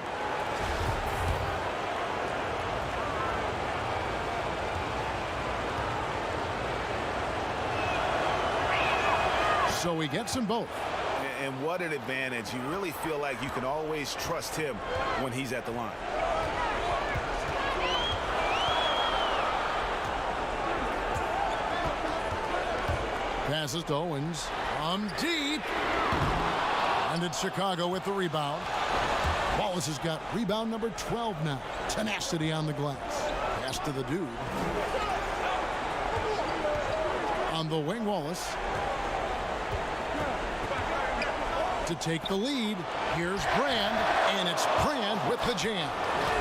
So he gets them both. And what an advantage. You really feel like you can always trust him when he's at the line. Passes to Owens. Deep. And it's Chicago with the rebound. Wallace has got rebound number 12 now. Tenacity on the glass. Pass to the dude. On the wing, Wallace. To take the lead, here's Brand, and it's Brand with the jam.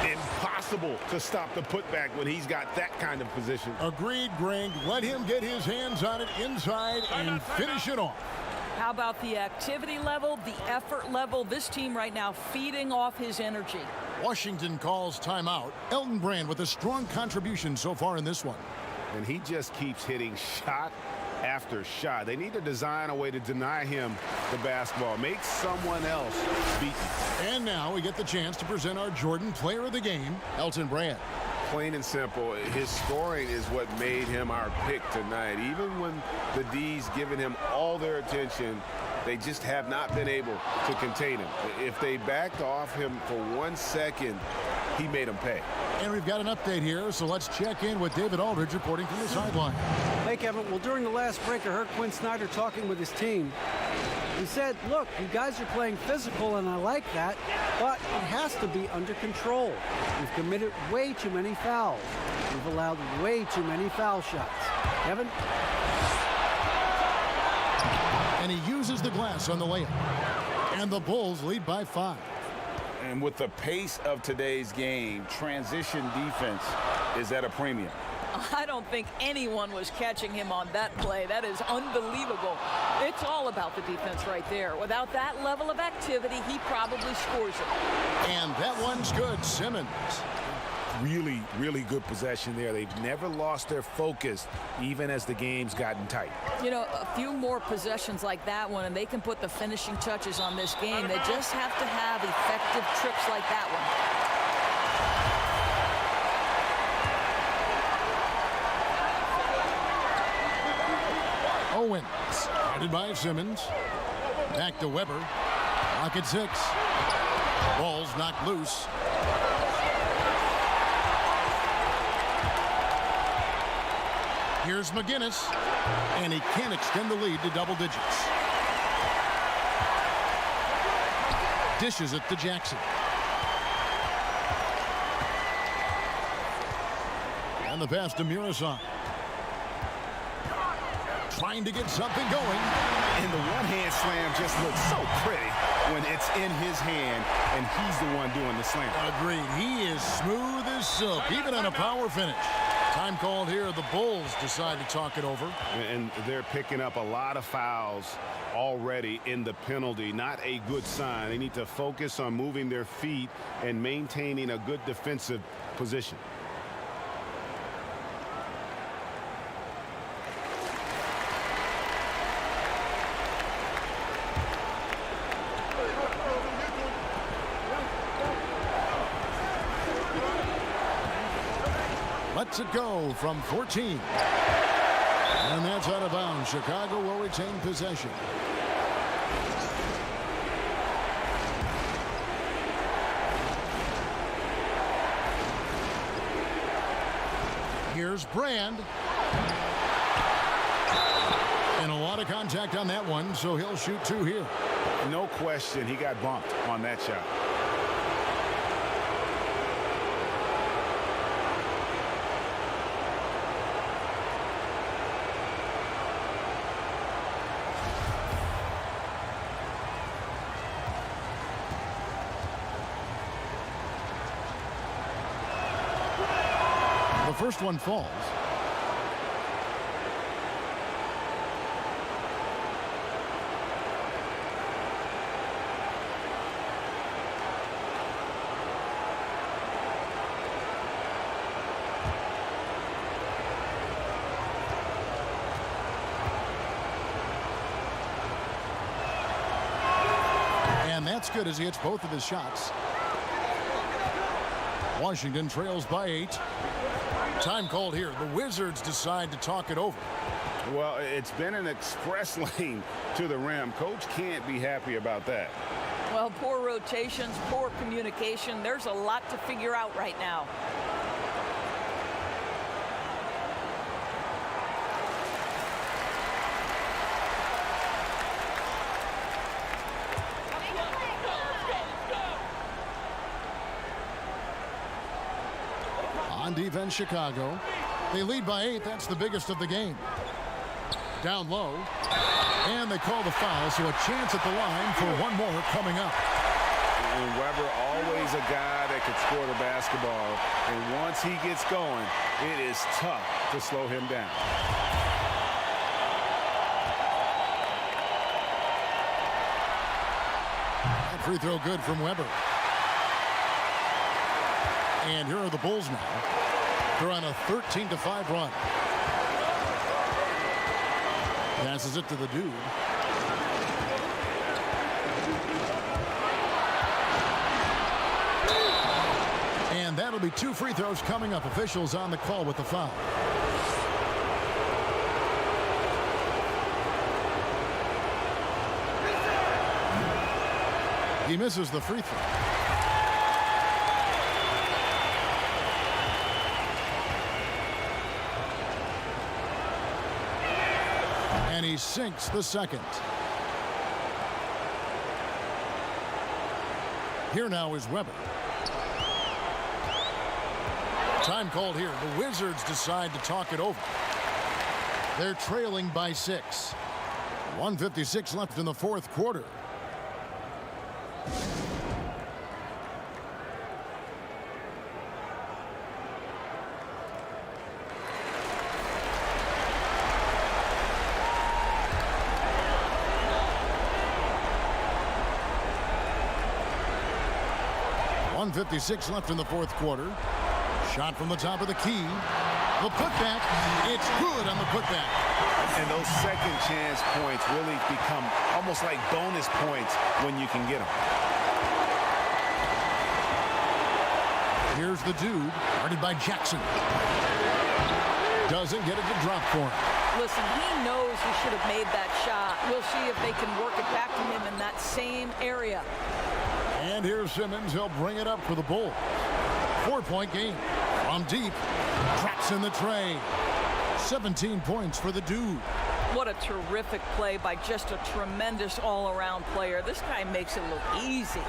Impossible to stop the putback when he's got that kind of position. Agreed, Greg. Let him get his hands on it inside and finish it off. How about the activity level, the effort level? This team right now feeding off his energy. Washington calls timeout. Elton Brand with a strong contribution so far in this one. And he just keeps hitting shot after shot. They need to design a way to deny him the basketball. Make someone else beat him. And now we get the chance to present our Jordan Player of the Game, Elton Brand. Plain and simple, his scoring is what made him our pick tonight. Even when the D's given him all their attention, they just have not been able to contain him. If they backed off him for 1 second, he made them pay. And we've got an update here, so let's check in with David Aldridge reporting from the sideline. Hey, Kevin. Well, during the last break, I heard Quinn Snyder talking with his team. He said, look, you guys are playing physical, and I like that, but it has to be under control. We've committed way too many fouls. We've allowed way too many foul shots. Kevin? And he uses the glass on the layup. And the Bulls lead by 5. And with the pace of today's game, transition defense is at a premium. I don't think anyone was catching him on that play. That is unbelievable. It's all about the defense right there. Without that level of activity, he probably scores it. And that one's good. Simmons. Really, really good possession there. They've never lost their focus, even as the game's gotten tight. You know, a few more possessions like that one, and they can put the finishing touches on this game. They just have to have effective trips like that one. Owens, guarded by Simmons. Back to Weber. Lock at 6. Ball's knocked loose. Here's McGinnis, and he can't extend the lead to double digits. Dishes it to Jackson. And the pass to Murasov. Trying to get something going. And the one-hand slam just looks so pretty when it's in his hand and he's the one doing the slam. Agreed. He is smooth as silk, even on a power finish. Time called here. The Bulls decide to talk it over. And they're picking up a lot of fouls already in the penalty. Not a good sign. They need to focus on moving their feet and maintaining a good defensive position. Lets it go from 14. And that's out of bounds. Chicago will retain possession. Here's Brand. And a lot of contact on that one, so he'll shoot 2 here. No question, he got bumped on that shot. The first one falls. And that's good as he hits both of his shots. Washington trails by 8. Time called here. The Wizards decide to talk it over. Well, it's been an express lane to the rim. Coach can't be happy about that. Well, poor rotations, poor communication. There's a lot to figure out right now. on defense, Chicago. They lead by 8. That's the biggest of the game. Down low. And they call the foul, so a chance at the line for one more coming up. And Weber, always a guy that can score the basketball. And once he gets going, it is tough to slow him down. That free throw good from Weber. And here are the Bulls now. They're on a 13-5 run. Passes it to the dude. And that'll be 2 free throws coming up. Officials on the call with the foul. He misses the free throw. And he sinks the second. Here now is Weber. Time called here. The Wizards decide to talk it over. They're trailing by 6. 1:56 left in the fourth quarter. .56 left in the fourth quarter. Shot from the top of the key. The putback. It's good on the putback. And those second chance points really become almost like bonus points when you can get them. Here's the dude, guarded by Jackson. Doesn't get it to drop for him. Listen, he knows he should have made that shot. We'll see if they can work it back to him in that same area. And here's Simmons. He'll bring it up for the Bulls. 4-point game. From deep. Drops in the tray. 17 points for the dude. What a terrific play by just a tremendous all-around player. This guy makes it look easy.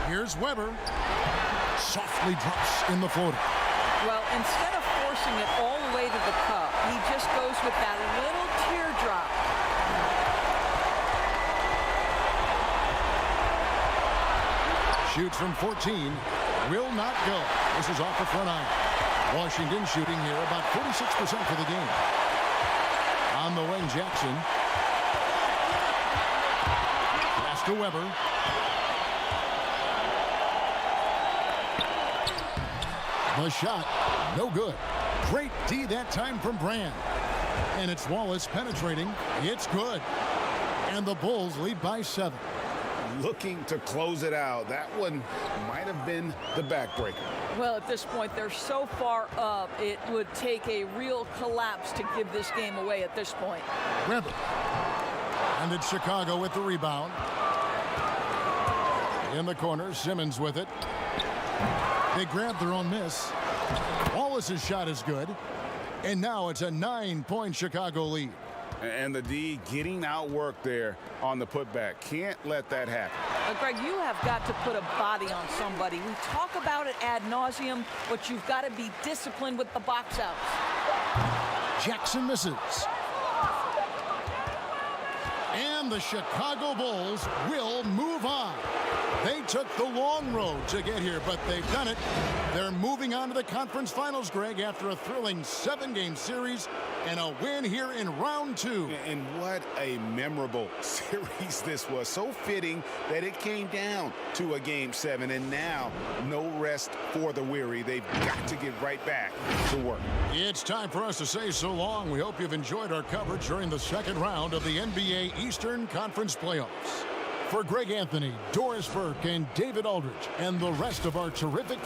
Here's Weber. Softly drops in the floater. Well, instead of forcing it all the way to the cup, he just goes with that little teardrop. Shoots from 14. Will not go. This is off the front iron. Washington shooting here about 46% for the game. On the wing, Jackson. Pass to Weber. The shot, no good. Great D that time from Brand. And it's Wallace penetrating. It's good. And the Bulls lead by 7. Looking to close it out. That one might have been the backbreaker. Well, at this point, they're so far up, it would take a real collapse to give this game away at this point. Weber. And it's Chicago with the rebound. In the corner, Simmons with it. They grab their own miss. Wallace's shot is good. And now it's a 9-point Chicago lead. And the D getting outworked there on the putback. Can't let that happen. Greg, you have got to put a body on somebody. We talk about it ad nauseum, but you've got to be disciplined with the box outs. Jackson misses. And the Chicago Bulls will move on. They took the long road to get here, but they've done it. They're moving on to the conference finals, Greg, after a thrilling 7-game series and a win here in round 2. And what a memorable series this was. So fitting that it came down to a game 7, and now no rest for the weary. They've got to get right back to work. It's time for us to say so long. We hope you've enjoyed our coverage during the second round of the NBA Eastern Conference Playoffs. For Greg Anthony, Doris Burke, and David Aldridge, and the rest of our terrific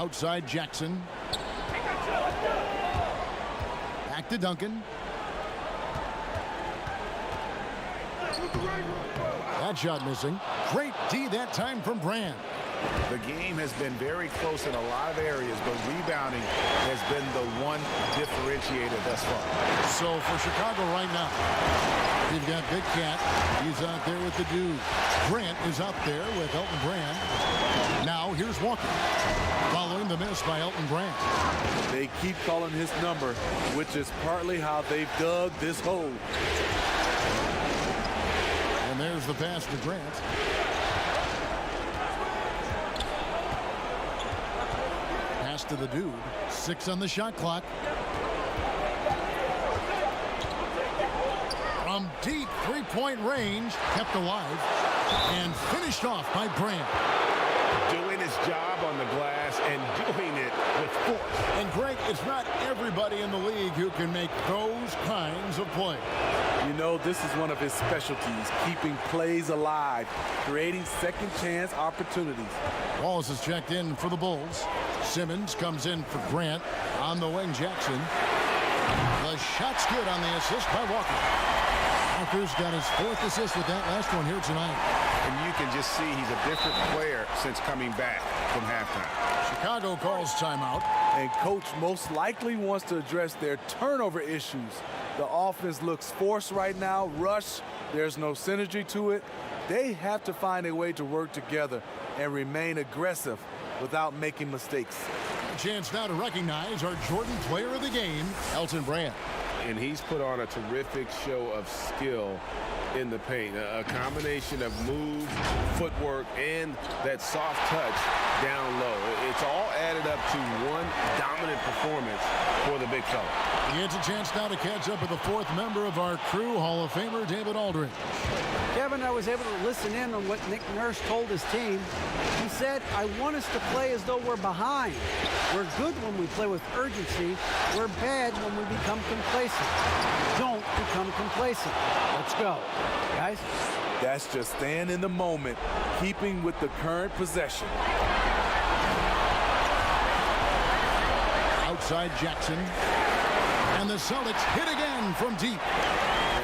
Outside Jackson. Back to Duncan. That shot missing. Great D that time from Brand. The game has been very close in a lot of areas, but rebounding has been the one differentiator thus far. So for Chicago right now, you've got Big Cat. He's out there with the dude. Grant is out there with Elton Brand. Now here's Walker, following the miss by Elton Brand. They keep calling his number, which is partly how they've dug this hole. And there's the pass to Grant. Pass to the dude. 6 on the shot clock. From deep three-point range, kept alive and finished off by Brand. Doing his job on the glass and doing it with force. And Greg, it's not everybody in the league who can make those kinds of plays. You know, this is one of his specialties, keeping plays alive, creating second chance opportunities. Wallace is checked in for the Bulls. Simmons comes in for Grant. On the wing, Jackson. The shot's good on the assist by Walker. Walker's got his 4th assist with that last one here tonight. And you can just see he's a different player since coming back from halftime. Chicago calls timeout. And coach most likely wants to address their turnover issues. The offense looks forced right now, rush. There's no synergy to it. They have to find a way to work together and remain aggressive without making mistakes. A chance now to recognize our Jordan player of the game, Elton Brand. And he's put on a terrific show of skill in the paint. A combination of move, footwork, and that soft touch down low. It's all added up to one dominant performance for the big fella. He gets a chance now to catch up with the 4th member of our crew, Hall of Famer David Aldridge. Kevin, I was able to listen in on what Nick Nurse told his team. He said, I want us to play as though we're behind. We're good when we play with urgency. We're bad when we become complacent. Don't become complacent. Let's go. Guys? That's just staying in the moment, keeping with the current possession. Outside Jackson. And the Celtics hit again from deep.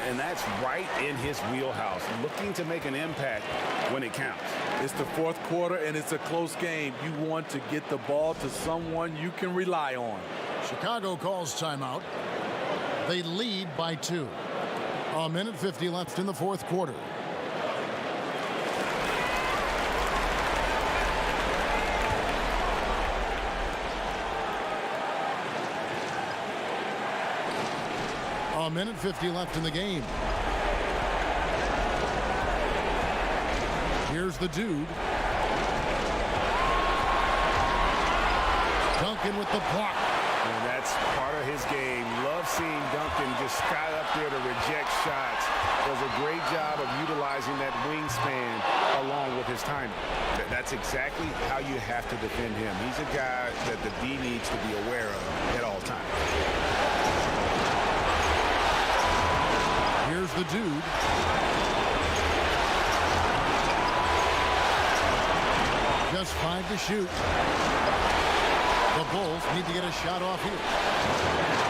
And that's right in his wheelhouse, looking to make an impact when it counts. It's the 4th quarter, and it's a close game. You want to get the ball to someone you can rely on. Chicago calls timeout. They lead by 2. 1:50 left in the 4th quarter. A 1:50 left in the game. Here's the dude. Duncan with the block. And that's part of his game. Love seeing Duncan just sky up there to reject shots. Does a great job of utilizing that wingspan along with his timing. That's exactly how you have to defend him. He's a guy that the D needs to be aware of at all times. Here's the dude. Just 5 to shoot. The Bulls need to get a shot off here.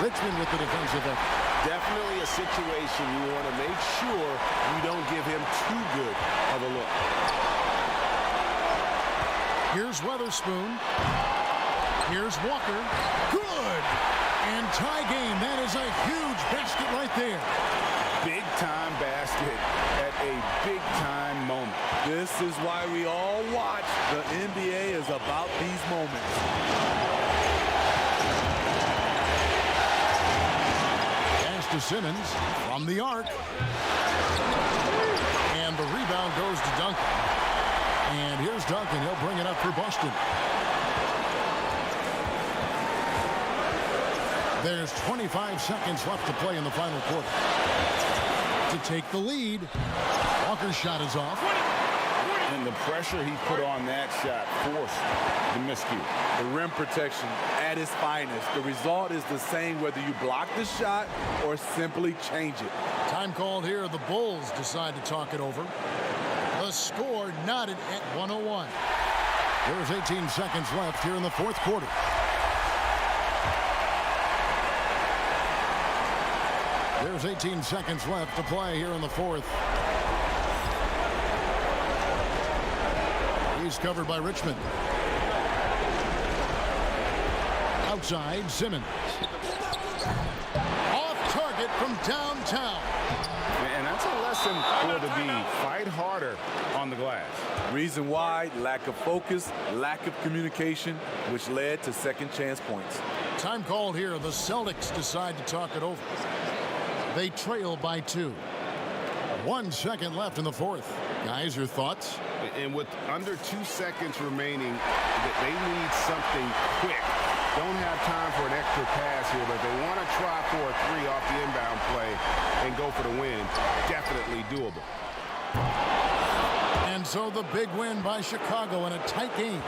Richmond with the defensive effort. Definitely a situation you want to make sure you don't give him too good of a look. Here's Weatherspoon. Here's Walker. Good! And tie game. That is a huge basket right there. Big time basket at a big time moment. This is why we all watch. The NBA is about these moments. Pass to Simmons from the arc. And the rebound goes to Duncan. And here's Duncan. He'll bring it up for Boston. There's 25 seconds left to play in the final quarter. To take the lead. Walker's shot is off. And the pressure he put on that shot forced the miscue. The rim protection at its finest. The result is the same whether you block the shot or simply change it. Time called here. The Bulls decide to talk it over. The score knotted at 101. There's 18 seconds left here in the fourth quarter. There's 18 seconds left to play here in the fourth. He's covered by Richmond. Outside, Simmons. Off target from downtown. And that's a lesson for the D. Fight harder on the glass. Reason why, lack of focus, lack of communication, which led to second chance points. Time called here. The Celtics decide to talk it over. They trail by 2. 1 second left in the fourth. Guys, your thoughts? And with under 2 seconds remaining, they need something quick. Don't have time for an extra pass here, but they want to try for a 3 off the inbound play and go for the win. Definitely doable. And so the big win by Chicago in a tight game.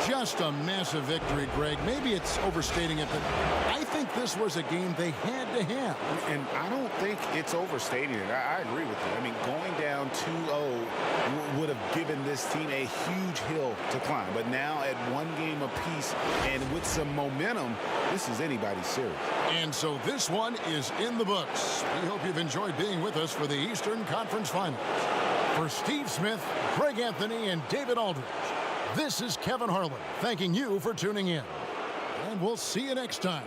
Just a massive victory, Greg. Maybe it's overstating it, but I think this was a game they had to have. And I don't think it's overstating it. I agree with you. I mean, going down 2-0 would have given this team a huge hill to climb. But now at 1 game apiece and with some momentum, this is anybody's series. And so this one is in the books. We hope you've enjoyed being with us for the Eastern Conference Finals. For Steve Smith, Greg Anthony, and David Aldridge, this is Kevin Harlan thanking you for tuning in. And we'll see you next time.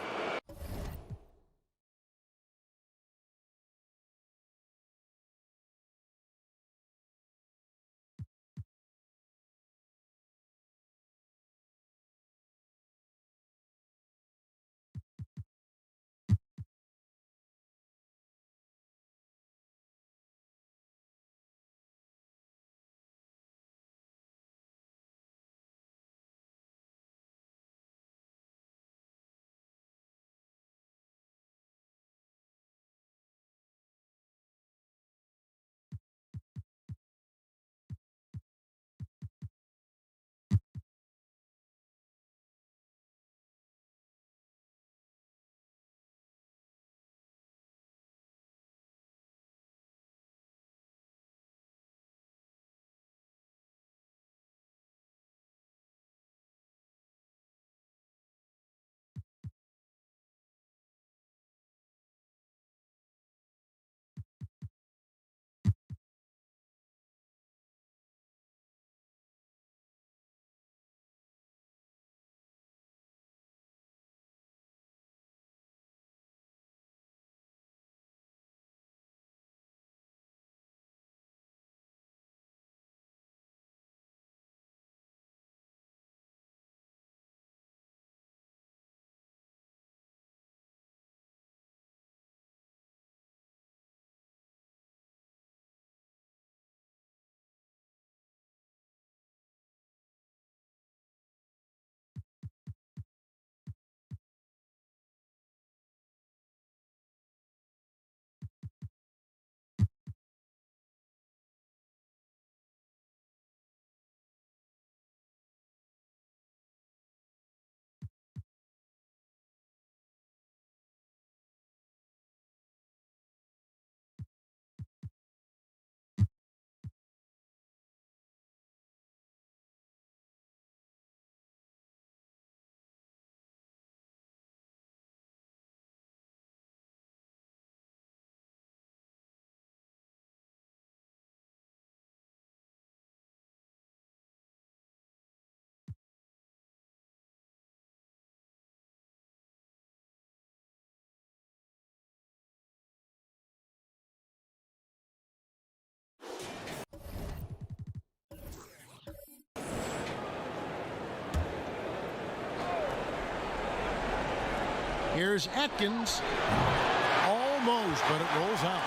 Here's Atkins. Almost, but it rolls out.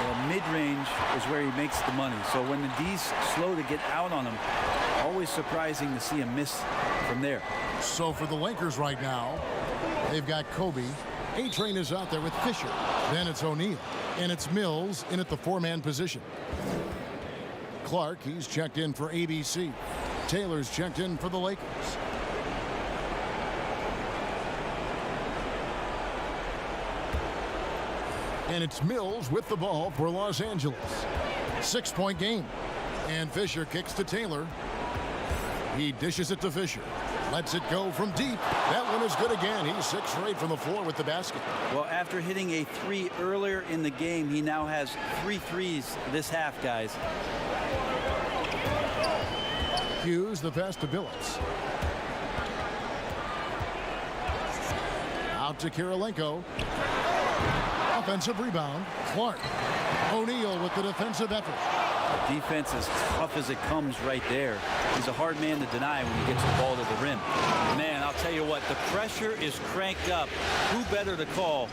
Well, mid-range is where he makes the money. So when the D's slow to get out on him, always surprising to see him miss from there. So for the Lakers right now, they've got Kobe. A-Train is out there with Fisher. Then it's O'Neal. And it's Mills in at the 4-man position. Clark, he's checked in for ABC. Taylor's checked in for the Lakers. And it's Mills with the ball for Los Angeles. 6-point game. And Fisher kicks to Taylor. He dishes it to Fisher. Lets it go from deep. That one is good again. He's 6 for 8 from the floor with the basket. Well, after hitting a 3 earlier in the game, he now has 3 threes this half, guys. Hughes, the pass to Billups. Out to Kirilenko. Offensive rebound. Clark. O'Neal with the defensive effort. Defense as tough as it comes right there. He's a hard man to deny when he gets the ball to the rim. Man, I'll tell you what, the pressure is cranked up. Who better to call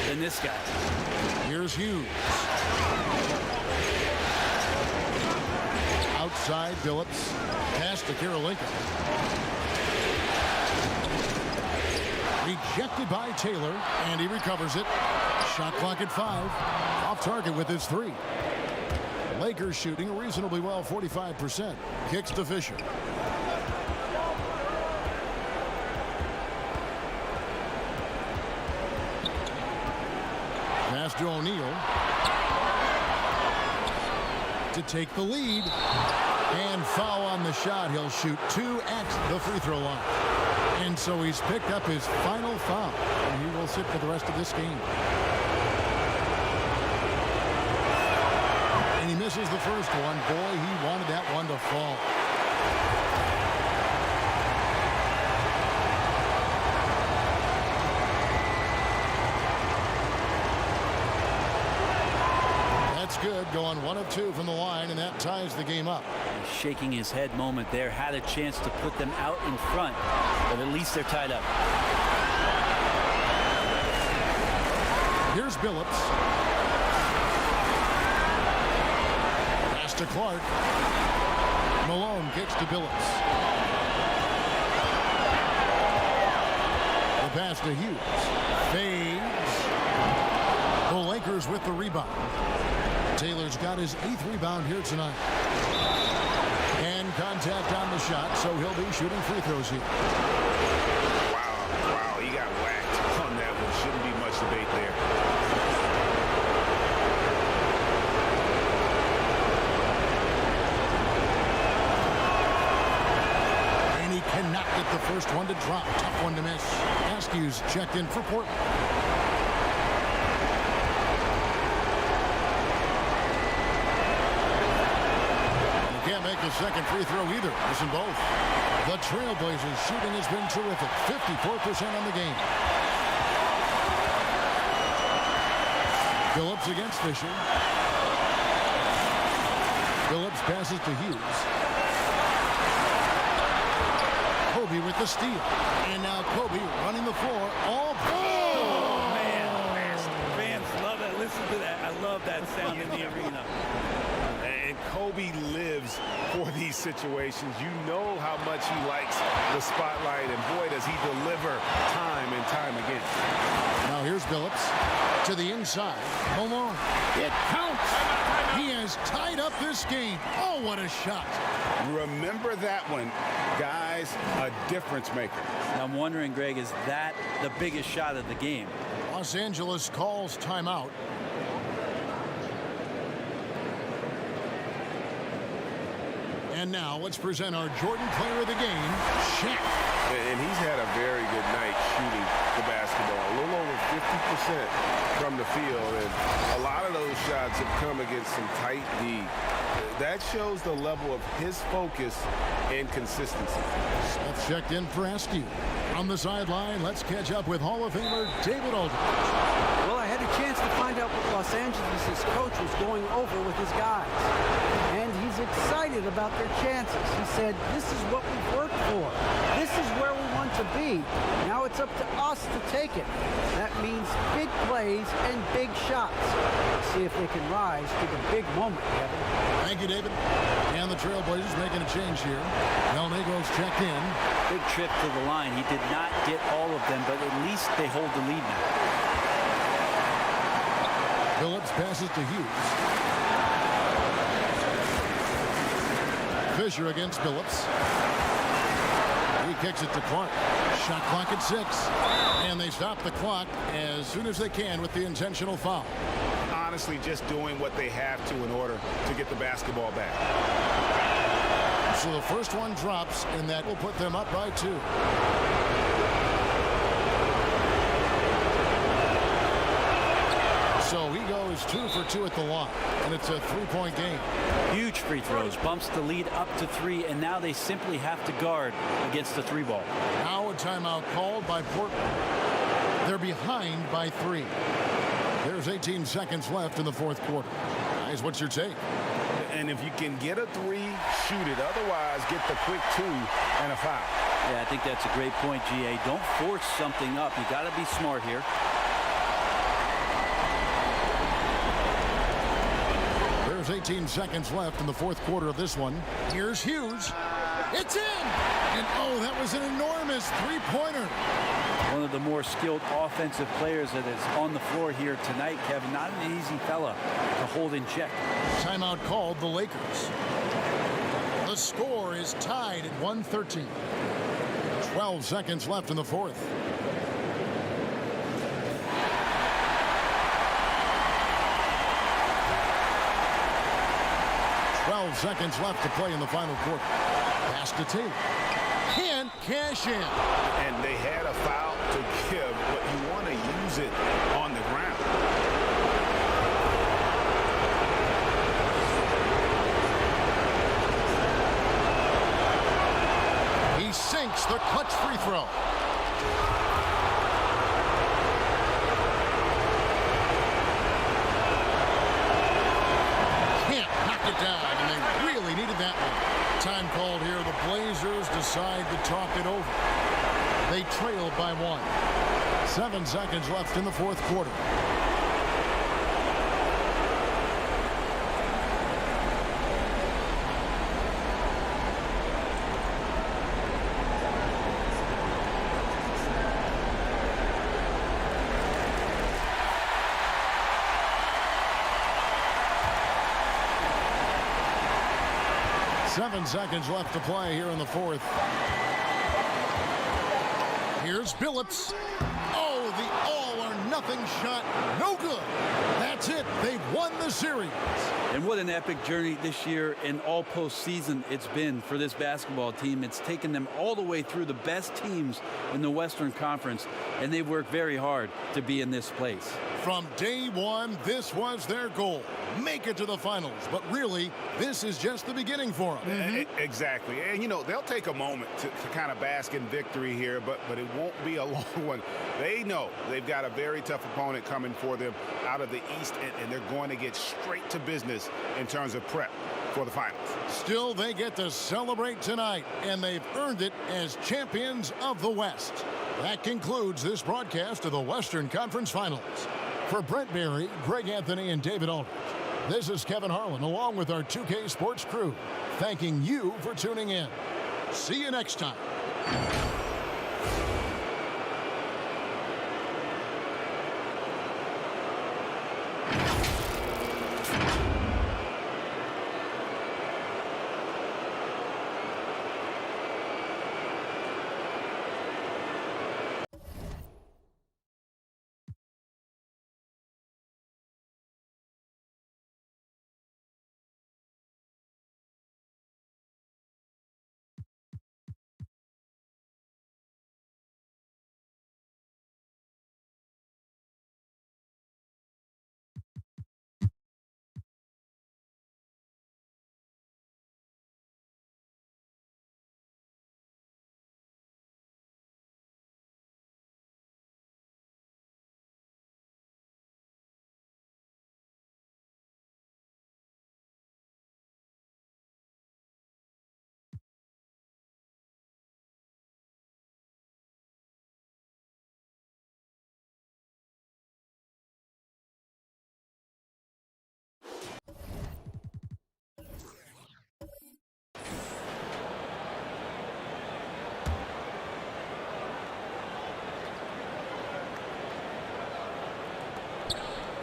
than this guy? Here's Hughes. Outside Billups. Pass to Kirilenko. Rejected by Taylor, and he recovers it. Shot clock at 5. Off target with his 3. Lakers shooting reasonably well, 45%. Kicks to Fisher. Pass to O'Neal. To take the lead. And foul on the shot. He'll shoot 2 at the free throw line. And so he's picked up his final foul. And he will sit for the rest of this game. And he misses the first one. Boy, he wanted that one to fall. That's good. Going 1 of 2 from the line, and that ties the game up. Shaking his head moment there. Had a chance to put them out in front, but at least they're tied up. Here's Billups. To Clark. Malone kicks to Billups. The pass to Hughes. Fades. The Lakers with the rebound. Taylor's got his 8th rebound here tonight. And contact on the shot, so he'll be shooting free throws here. Wow, he got whacked on that one. Shouldn't be much debate there. Cannot get the first one to drop. Tough one to miss. Askew's checked in for Portland. You can't make the second free throw either. Missing both. The Trailblazers shooting has been terrific. 54% on the game. Billups against Fisher. Billups passes to Hughes. Kobe with the steal. And now Kobe running the floor. All Man, fans love that. Listen to that. I love that sound in the arena. And Kobe lives for these situations. You know how much he likes the spotlight, and boy, does he deliver time and time again. Now here's Billups to the inside. Malone. It counts. He has tied up this game. Oh, what a shot. Remember that one, guys, a difference maker. Now I'm wondering, Greg, is that the biggest shot of the game? Los Angeles calls timeout. And now let's present our Jordan player of the game, Shaq. And he's had a very good night shooting the basketball. A little over 50% from the field. And a lot of those shots have come against some tight D. That shows the level of his focus and consistency. Smith checked in for Askew. On the sideline, let's catch up with Hall of Famer David Aldridge. Well, I had a chance to find out what Los Angeles' coach was going over with his guys. And he's excited about their chances. He said, this is what we've worked for. This is where we want to be. Now it's up to us to take it. That means big plays and big shots. Let's see if they can rise to the big moment, Kevin. Thank you, David. And the Trailblazers making a change here. Del Negro's checked in. Big trip to the line. He did not get all of them, but at least they hold the lead now. Billups passes to Hughes. Fisher against Billups. He kicks it to Clark. Shot clock at 6. And they stop the clock as soon as they can with the intentional foul. Honestly, just doing what they have to in order to get the basketball back. So the first one drops, and that will put them up by 2. So he goes 2 for 2 at the line, and it's a 3-point game. Huge free throws, bumps the lead up to 3, and now they simply have to guard against the 3 ball. Now a timeout called by Portland. They're behind by 3. There's 18 seconds left in the fourth quarter. Guys, what's your take? And if you can get a 3, shoot it. Otherwise, get the quick 2 and a foul. Yeah, I think that's a great point, GA. Don't force something up. You got to be smart here. There's 18 seconds left in the fourth quarter of this one. Here's Hughes. It's in! And oh, that was an enormous three-pointer. One of the more skilled offensive players that is on the floor here tonight, Kevin. Not an easy fella to hold in check. Timeout called the Lakers. The score is tied at 113. 12 seconds left in the fourth. Seconds left to play in the final quarter. Pass to T. Can't cash in. And they had a foul to give, but you want to use it on the ground. He sinks the clutch free throw. Down, and they really needed that one. Time called here. The Blazers decide to talk it over. They trailed by 1. 7 seconds left in the fourth quarter. Seconds left to play here in the fourth. Here's Billups. Oh, the all-or-nothing shot. No good. That's it. They've won the series. And what an epic journey this year and all postseason it's been for this basketball team. It's taken them all the way through the best teams in the Western Conference, and they've worked very hard to be in this place. From day one, this was their goal. Make it to the finals. But really, this is just the beginning for them. Exactly. And, you know, they'll take a moment to kind of bask in victory here, but it won't be a long one. They know they've got a very tough opponent coming for them out of the East, and they're going to get straight to business in terms of prep for the finals. Still, they get to celebrate tonight, and they've earned it as champions of the West. That concludes this broadcast of the Western Conference Finals. For Brent Berry, Greg Anthony, and David Aldridge, this is Kevin Harlan along with our 2K Sports crew, thanking you for tuning in. See you next time.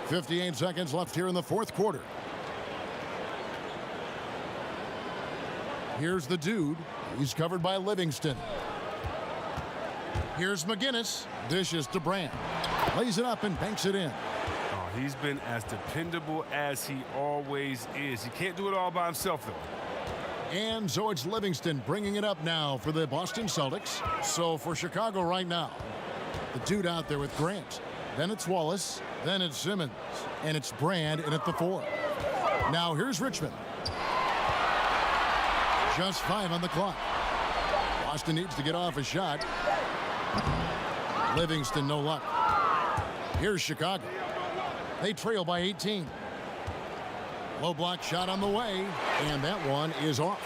.58 seconds left here in the fourth quarter. Here's the dude. He's covered by Livingston. Here's McGinnis. Dishes to Brand. Lays it up and banks it in. Oh, he's been as dependable as he always is. He can't do it all by himself, though. And so it's Livingston bringing it up now for the Boston Celtics. So for Chicago right now, the dude out there with Grant. Then it's Wallace. Then it's Simmons. And it's Brand in at the 4. Now here's Richmond. Just 5 on the clock. Boston needs to get off a shot. Livingston, no luck. Here's Chicago. They trail by 18. Low block shot on the way, and that one is off.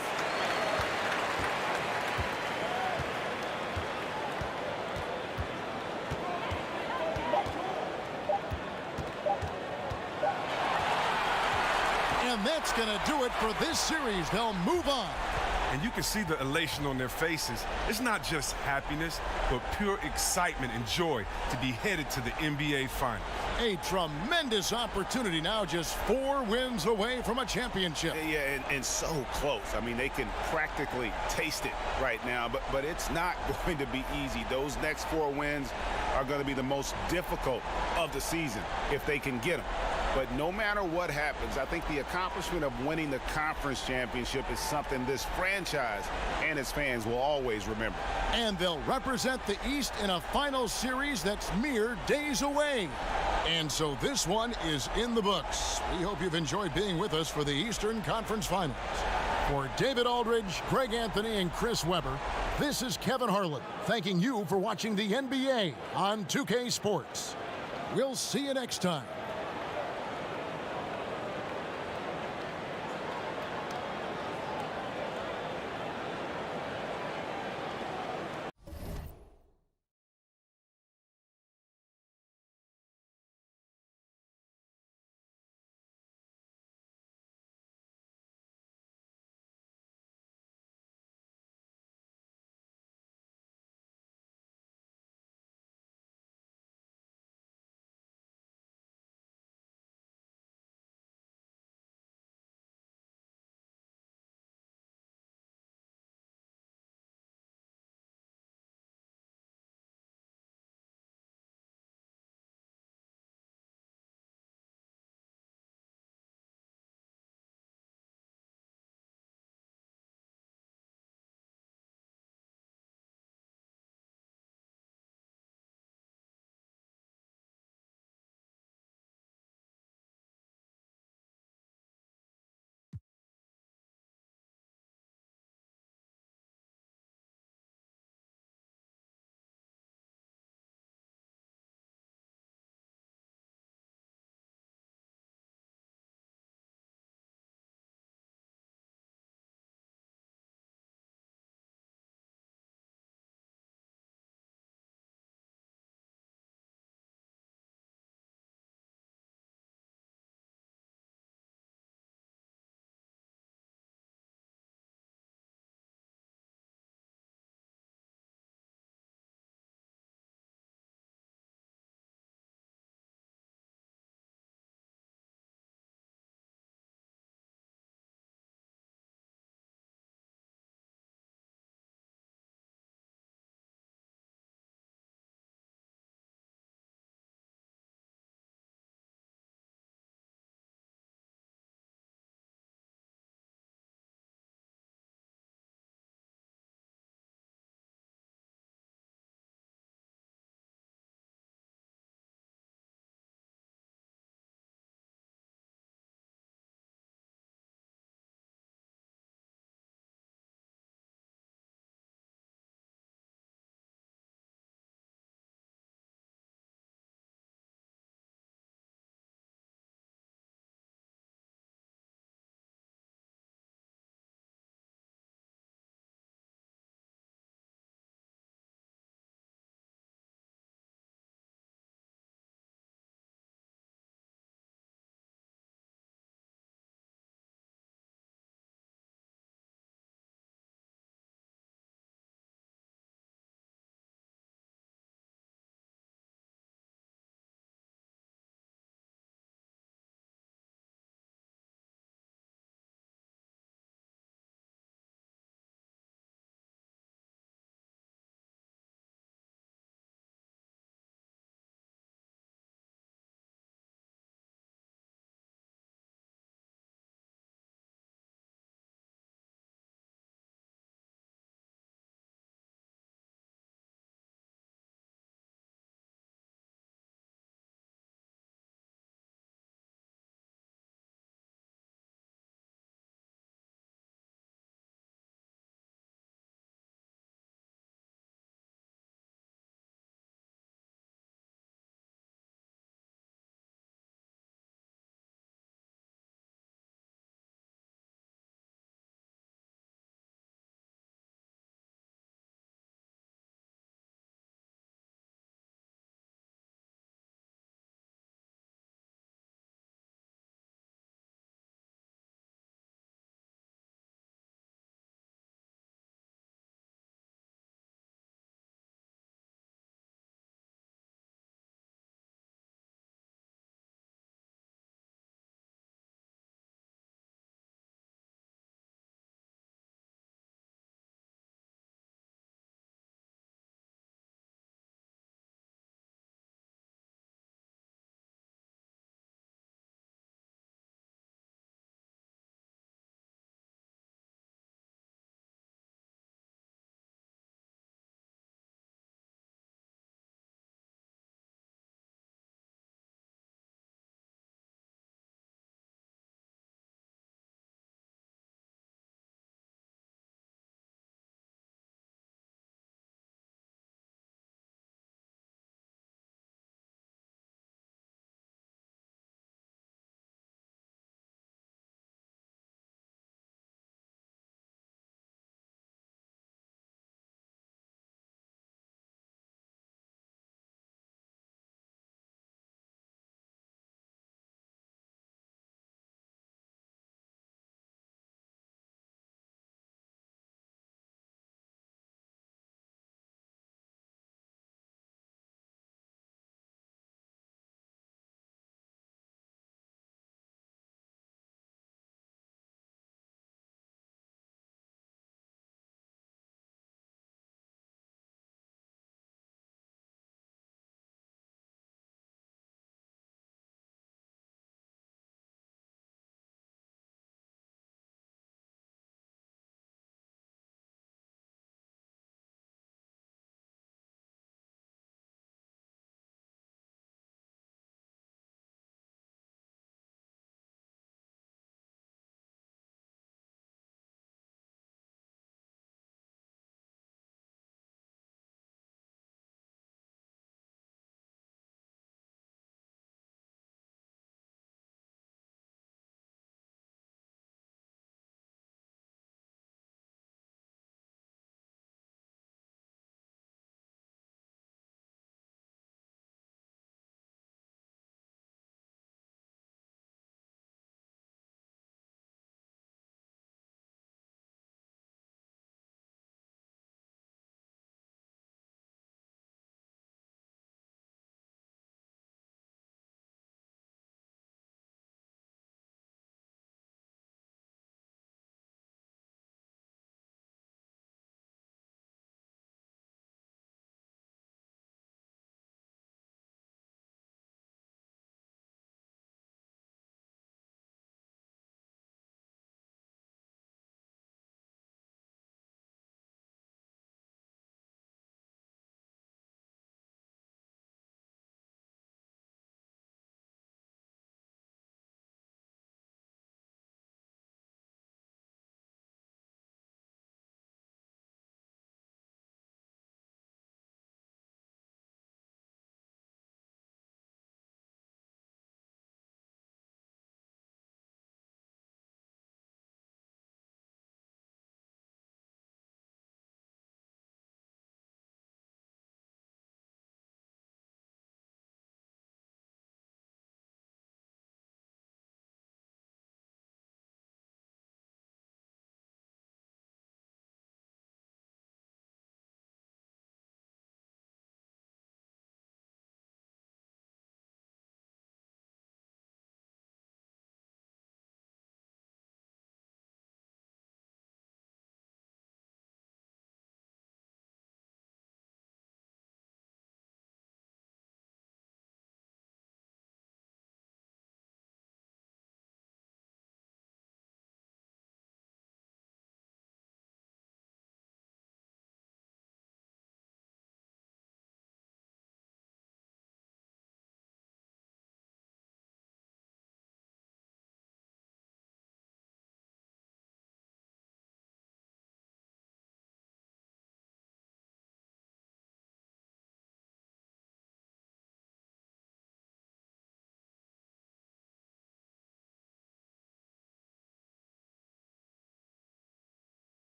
And that's going to do it for this series. They'll move on. And you can see the elation on their faces. It's not just happiness, but pure excitement and joy to be headed to the NBA Finals. A tremendous opportunity now, just 4 wins away from a championship. Yeah, and so close. I mean, they can practically taste it right now, but it's not going to be easy. Those next 4 wins are going to be the most difficult of the season if they can get them. But no matter what happens, I think the accomplishment of winning the conference championship is something this franchise and its fans will always remember. And they'll represent the East in a final series that's mere days away. And so this one is in the books. We hope you've enjoyed being with us for the Eastern Conference Finals. For David Aldridge, Greg Anthony, and Chris Webber, this is Kevin Harlan thanking you for watching the NBA on 2K Sports. We'll see you next time.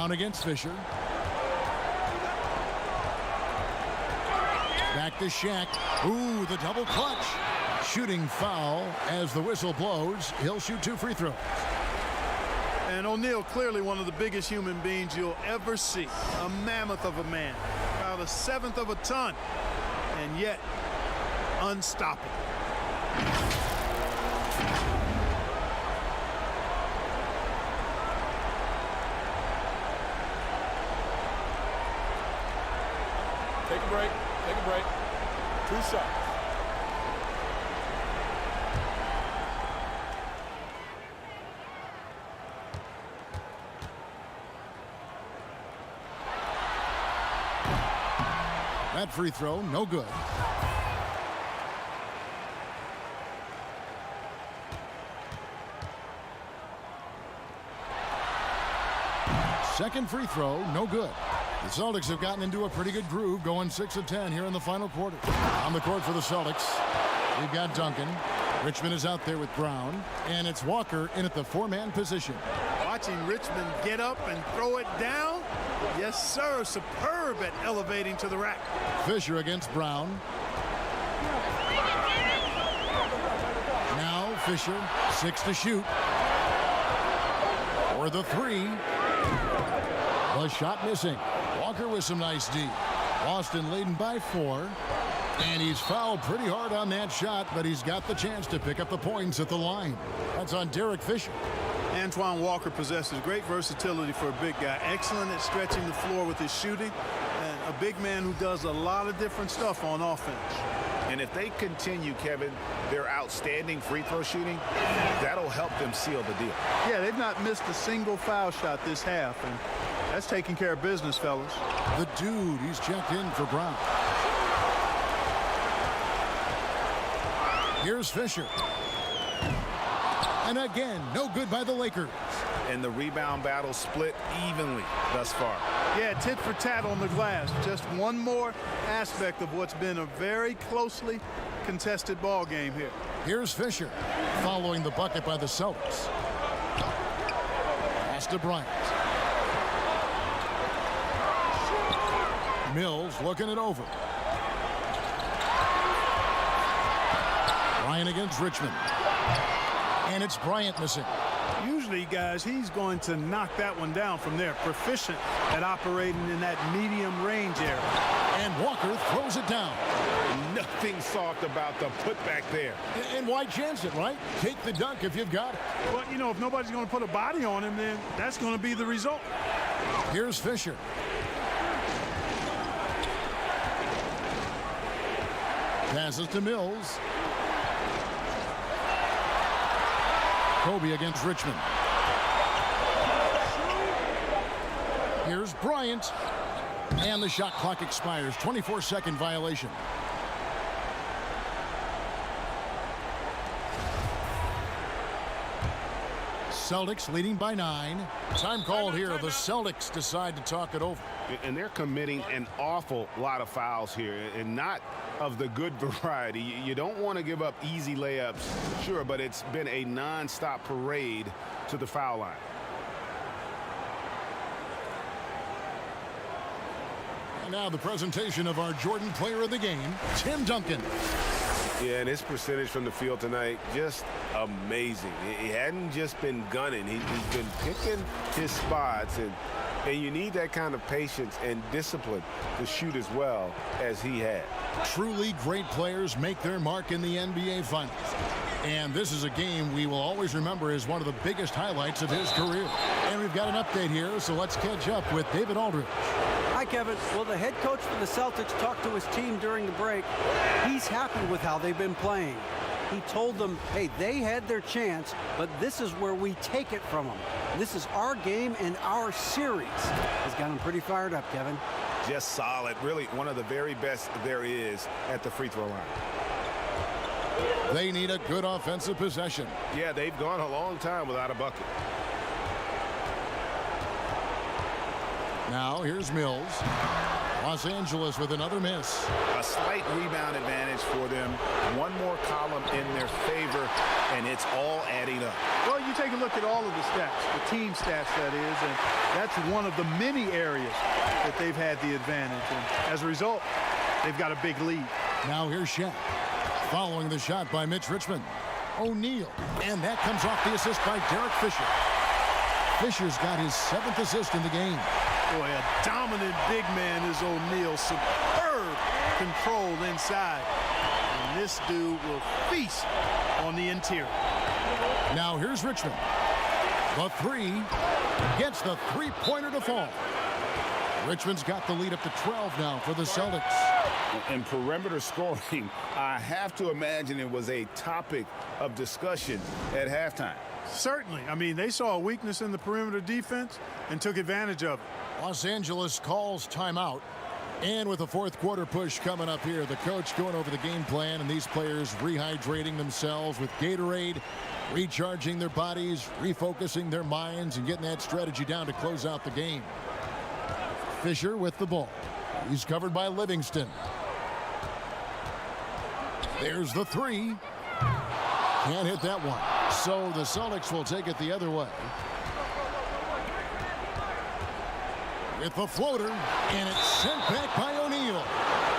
Brown against Fisher. Back to Shaq. Ooh, the double clutch. Shooting foul as the whistle blows. He'll shoot 2 free throws. And O'Neal, clearly one of the biggest human beings you'll ever see. A mammoth of a man. About 1/7 of a ton. And yet, unstoppable. Take a break. Take a break. 2 shots. That free throw, no good. Second free throw, no good. The Celtics have gotten into a pretty good groove, going 6 of 10 here in the final quarter. On the court for the Celtics, we've got Duncan. Richmond is out there with Brown, and it's Walker in at the 4-man position. Watching Richmond get up and throw it down. Yes, sir. Superb at elevating to the rack. Fisher against Brown. Now Fisher, 6 to shoot. For the 3. The shot missing. Walker with some nice D. Boston leading by 4. And he's fouled pretty hard on that shot, but he's got the chance to pick up the points at the line. That's on Derek Fisher. Antoine Walker possesses great versatility for a big guy. Excellent at stretching the floor with his shooting. And a big man who does a lot of different stuff on offense. And if they continue, Kevin, their outstanding free throw shooting, that'll help them seal the deal. Yeah, they've not missed a single foul shot this half. And that's taking care of business, fellas. The dude, he's checked in for Brown. Here's Fisher. And again, no good by the Lakers. And the rebound battle split evenly thus far. Yeah, tit for tat on the glass. Just one more aspect of what's been a very closely contested ball game here. Here's Fisher following the bucket by the Celtics. Pass to Bryant. Mills looking it over. Bryant against Richmond. And it's Bryant missing. Usually, guys, he's going to knock that one down from there. Proficient at operating in that medium range area. And Walker throws it down. Nothing soft about the putback there. And why chance it, right? Take the dunk if you've got it. Well, you know, if nobody's going to put a body on him, then that's going to be the result. Here's Fisher. Passes to Mills. Kobe against Richmond. Here's Bryant. And the shot clock expires. 24-second violation. Celtics leading by 9. Time called here. The Celtics decide to talk it over. And they're committing an awful lot of fouls here, and not of the good variety. You don't want to give up easy layups, sure, but it's been a non-stop parade to the foul line. And now the presentation of our Jordan Player of the Game, Tim Duncan. Yeah, and his percentage from the field tonight, just amazing. He hadn't just been gunning. He's been picking his spots, and you need that kind of patience and discipline to shoot as well as he had. Truly great players make their mark in the NBA Finals. And this is a game we will always remember as one of the biggest highlights of his career. And we've got an update here, so let's catch up with David Aldridge. Hi, Kevin. Well, the head coach for the Celtics talked to his team during the break. He's happy with how they've been playing. He told them, hey, they had their chance, but this is where we take it from them. This is our game and our series. Has got him pretty fired up, Kevin. Just solid. Really one of the very best there is at the free throw line. They need a good offensive possession. Yeah, they've gone a long time without a bucket. Now here's Mills. Los Angeles with another miss. A slight rebound advantage for them. One more column in their favor, and it's all adding up. Well, you take a look at all of the stats, the team stats, that is, and that's one of the many areas that they've had the advantage. And as a result, they've got a big lead. Now here's Shaq. Following the shot by Mitch Richmond. O'Neal. And that comes off the assist by Derek Fisher. Fisher's got his 7th assist in the game. Boy, a dominant big man is O'Neal. Superb control inside. And this dude will feast on the interior. Now here's Richmond. The 3 gets the 3-pointer to fall. Richmond's got the lead up to 12 now for the Celtics. In perimeter scoring, I have to imagine it was a topic of discussion at halftime. Certainly. I mean, they saw a weakness in the perimeter defense and took advantage of it. Los Angeles calls timeout. And with the 4th quarter push coming up here, the coach going over the game plan and these players rehydrating themselves with Gatorade, recharging their bodies, refocusing their minds, and getting that strategy down to close out the game. Fisher with the ball. He's covered by Livingston. There's the 3. Can't hit that one. So the Celtics will take it the other way. With the floater, and it's sent back by O'Neal.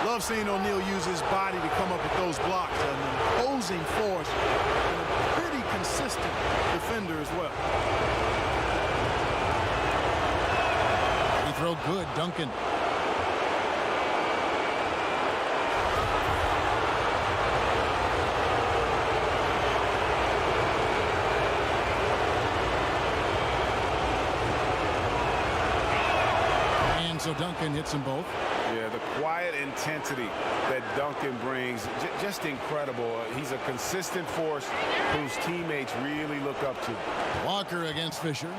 Love seeing O'Neal use his body to come up with those blocks. An imposing force and a pretty consistent defender as well. Free throw good, Duncan. So Duncan hits them both. Yeah, the quiet intensity that Duncan brings, just incredible. He's a consistent force whose teammates really look up to. Walker against Fisher.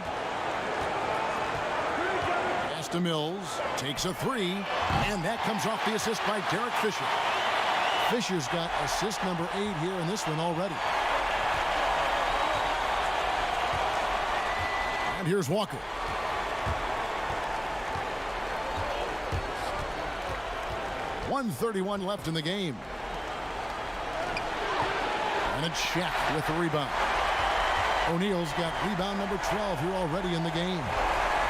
Pass to Mills. Takes a 3. And that comes off the assist by Derek Fisher. Fisher's got assist number 8 here in this one already. And here's Walker. .131 left in the game. And it's Shaq with the rebound. O'Neal's got rebound number 12 here already in the game.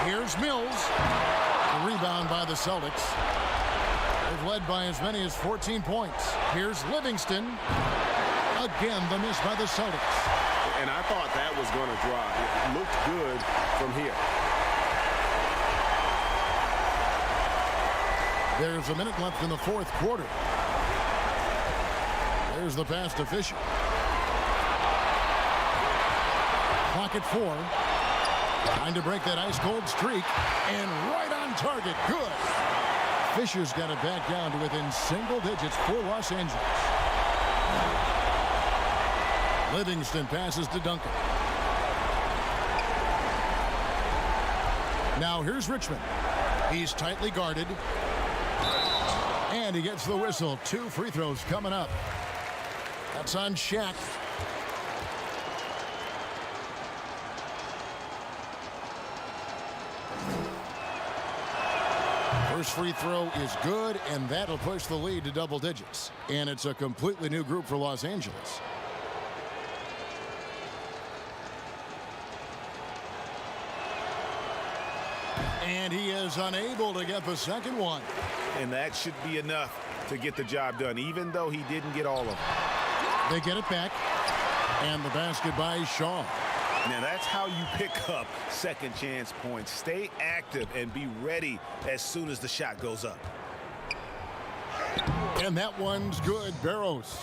Here's Mills. The rebound by the Celtics. They've led by as many as 14 points. Here's Livingston. Again, the miss by the Celtics. And I thought that was going to drop. It looked good from here. There's a minute left in the 4th quarter. There's the pass to Fisher. Clock at 4. Trying to break that ice-cold streak. And right on target. Good. Fisher's got it back down to within single digits for Los Angeles. Livingston passes to Duncan. Now here's Richmond. He's tightly guarded. And he gets the whistle. 2 free throws coming up. That's on Shaq. First free throw is good, and that'll push the lead to double digits. And it's a completely new group for Los Angeles. And he is unable to get the second one. And that should be enough to get the job done, even though he didn't get all of it. They get it back. And the basket by Shaw. Now that's how you pick up second chance points. Stay active and be ready as soon as the shot goes up. And that one's good. Barros.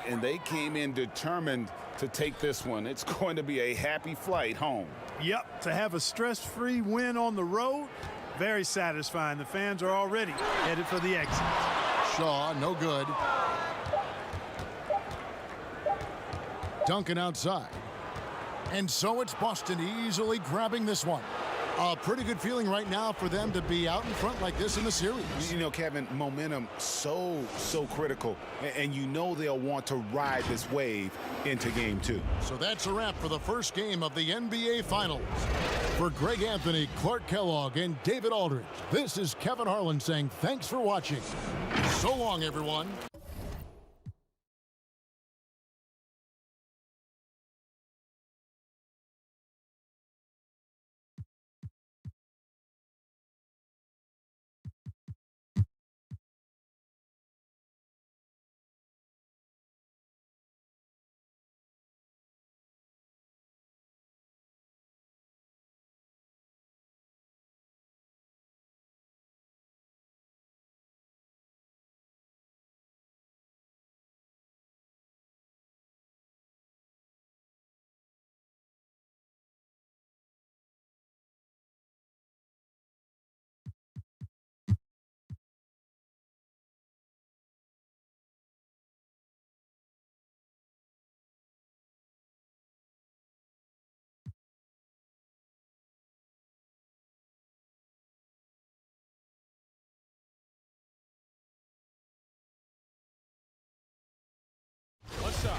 And they came in determined to take this one. It's going to be a happy flight home. Yep, to have a stress-free win on the road, very satisfying. The fans are already headed for the exit. Shaw, no good. Duncan outside. And so it's Boston easily grabbing this one. A pretty good feeling right now for them to be out in front like this in the series. You know, Kevin, momentum so critical, and you know they'll want to ride this wave into game 2. So that's a wrap for the first game of the NBA Finals. For Greg Anthony, Clark Kellogg, and David Aldridge, this is Kevin Harlan saying thanks for watching. So long, everyone. One shot.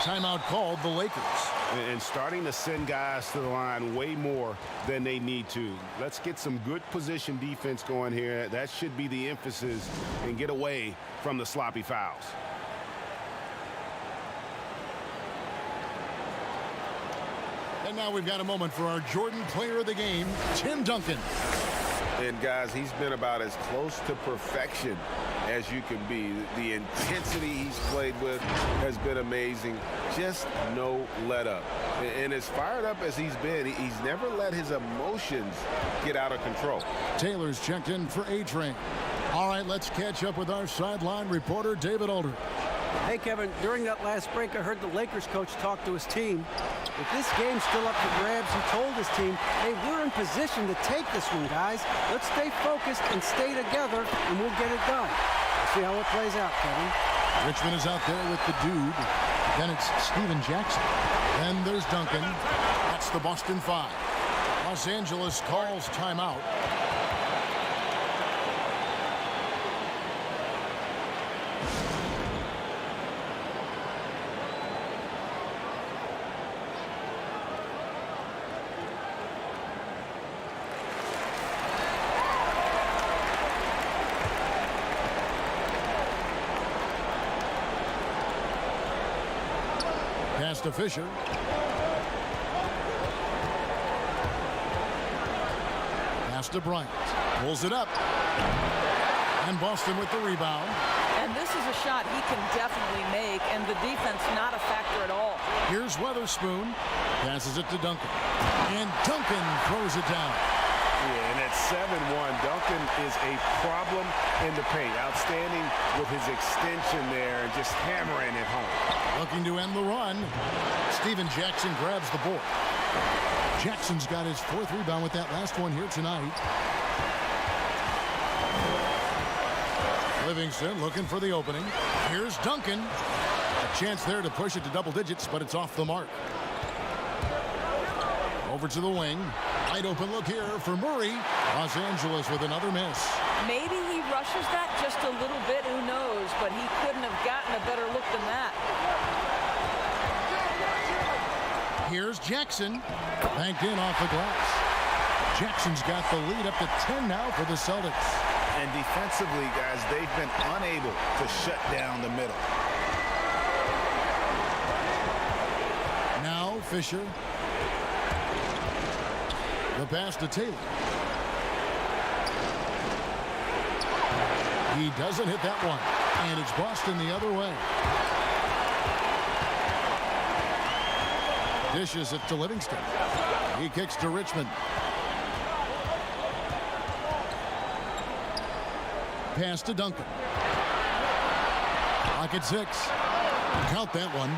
Timeout called the Lakers. And starting to send guys to the line way more than they need to. Let's get some good position defense going here. That should be the emphasis, and get away from the sloppy fouls. And now we've got a moment for our Jordan Player of the Game, Tim Duncan. And guys, he's been about as close to perfection as you can be. The intensity he's played with has been amazing. Just no let up. And as fired up as he's been, he's never let his emotions get out of control. Taylor's checked in for A-Train. All right, let's catch up with our sideline reporter, David Aldridge. Hey, Kevin, during that last break, I heard the Lakers coach talk to his team. With this game still up for grabs, he told his team, hey, we're in position to take this one, guys. Let's stay focused and stay together, and we'll get it done. We'll see how it plays out, Kevin. Richmond is out there with the dude. Then it's Steven Jackson. Then there's Duncan. That's the Boston Five. Los Angeles calls timeout. Pass to Fisher. Pass to Bryant. Pulls it up. And Boston with the rebound. And this is a shot he can definitely make, and the defense not a factor at all. Here's Weatherspoon. Passes it to Duncan. And Duncan throws it down. Yeah, and at 7-1, Duncan is a problem in the paint. Outstanding with his extension there and just hammering it home. Looking to end the run. Steven Jackson grabs the board. Jackson's got his 4th rebound with that last one here tonight. Livingston looking for the opening. Here's Duncan. A chance there to push it to double digits, but it's off the mark. Over to the wing. Wide open look here for Murray. Los Angeles with another miss. Maybe he rushes that just a little bit, who knows, but he couldn't have gotten a better look than that. Here's Jackson. Banked in off the glass. Jackson's got the lead up to 10 now for the Celtics. And defensively, guys, they've been unable to shut down the middle. Now Fisher. The pass to Taylor. He doesn't hit that one. And it's Boston the other way. Dishes it to Livingston. He kicks to Richmond. Pass to Duncan. Clock at 6. Count that one.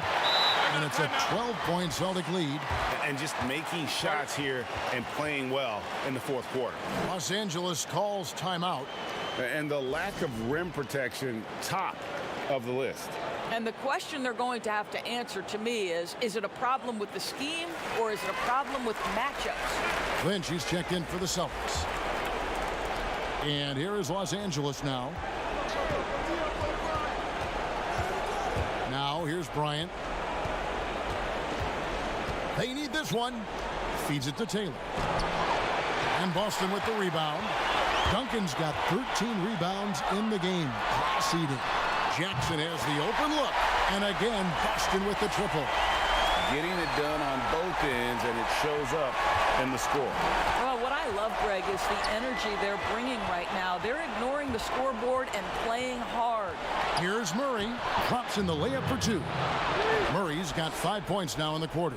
And it's a 12-point Celtic lead. And just making shots here and playing well in the fourth quarter. Los Angeles calls timeout. And the lack of rim protection, top of the list. And the question they're going to have to answer to me is it a problem with the scheme or is it a problem with matchups? Lynch, he's checked in for the Celtics. And here is Los Angeles now. Now here's Bryant. They need this one. Feeds it to Taylor. And Boston with the rebound. Duncan's got 13 rebounds in the game. Class-eating. Jackson has the open look. And again, Boston with the triple. Getting it done on both ends, and it shows up in the score. Well, what I love, Greg, is the energy they're bringing right now. They're ignoring the scoreboard and playing hard. Here's Murray. Drops in the layup for two. Murray's got 5 points now in the quarter.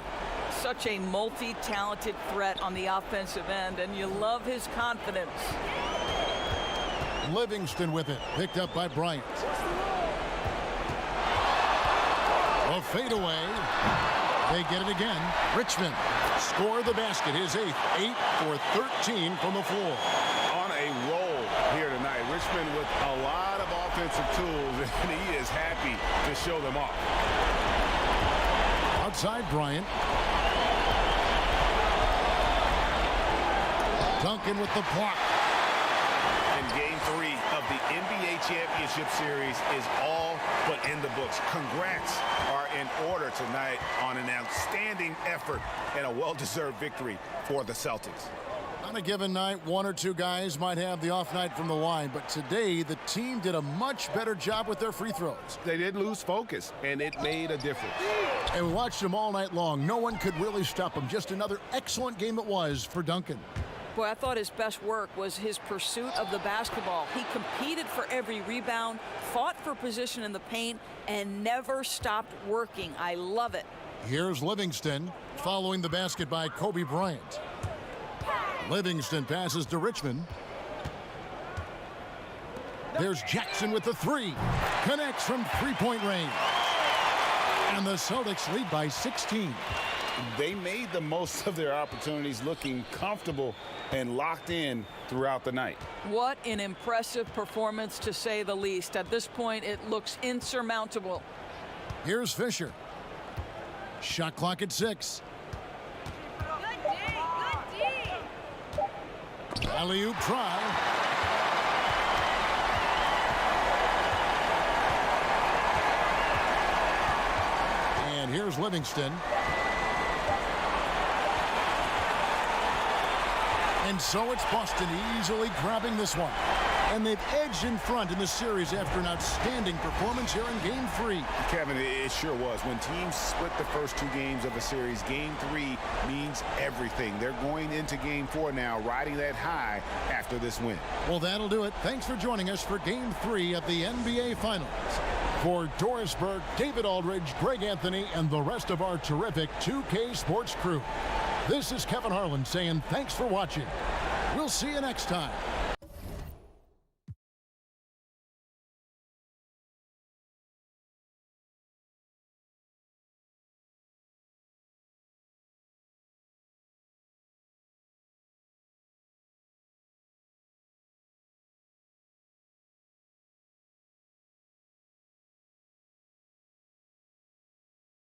Such a multi-talented threat on the offensive end, and you love his confidence. Livingston with it. Picked up by Bryant. A fadeaway. They get it again. Richmond score the basket. His eighth. 8 for 13 from the floor. On a roll here tonight. Richmond with a lot of offensive tools, and he is happy to show them off. Outside Bryant. Duncan with the block. And game 3 of the NBA Championship Series is all but in the books. Congrats are in order tonight on an outstanding effort and a well-deserved victory for the Celtics. On a given night, one or two guys might have the off night from the line, but today the team did a much better job with their free throws. They did lose focus, and it made a difference. And we watched them all night long. No one could really stop them. Just another excellent game it was for Duncan. Boy, I thought his best work was his pursuit of the basketball. He competed for every rebound, fought for position in the paint, and never stopped working. I love it. Here's Livingston following the basket by Kobe Bryant. Livingston passes to Richmond. There's Jackson with the three. Connects from three-point range. And the Celtics lead by 16. They made the most of their opportunities, looking comfortable and locked in throughout the night. What an impressive performance, to say the least. At this point, it looks insurmountable. Here's Fisher. Shot clock at 6. Alley-oop try. And here's Livingston. And so it's Boston easily grabbing this one. And they've edged in front in the series after an outstanding performance here in Game 3. Kevin, it sure was. When teams split the first 2 games of a series, Game 3 means everything. They're going into Game 4 now, riding that high after this win. Well, that'll do it. Thanks for joining us for Game 3 of the NBA Finals. For Doris Burke, David Aldridge, Greg Anthony, and the rest of our terrific 2K Sports crew, this is Kevin Harlan saying thanks for watching. We'll see you next time.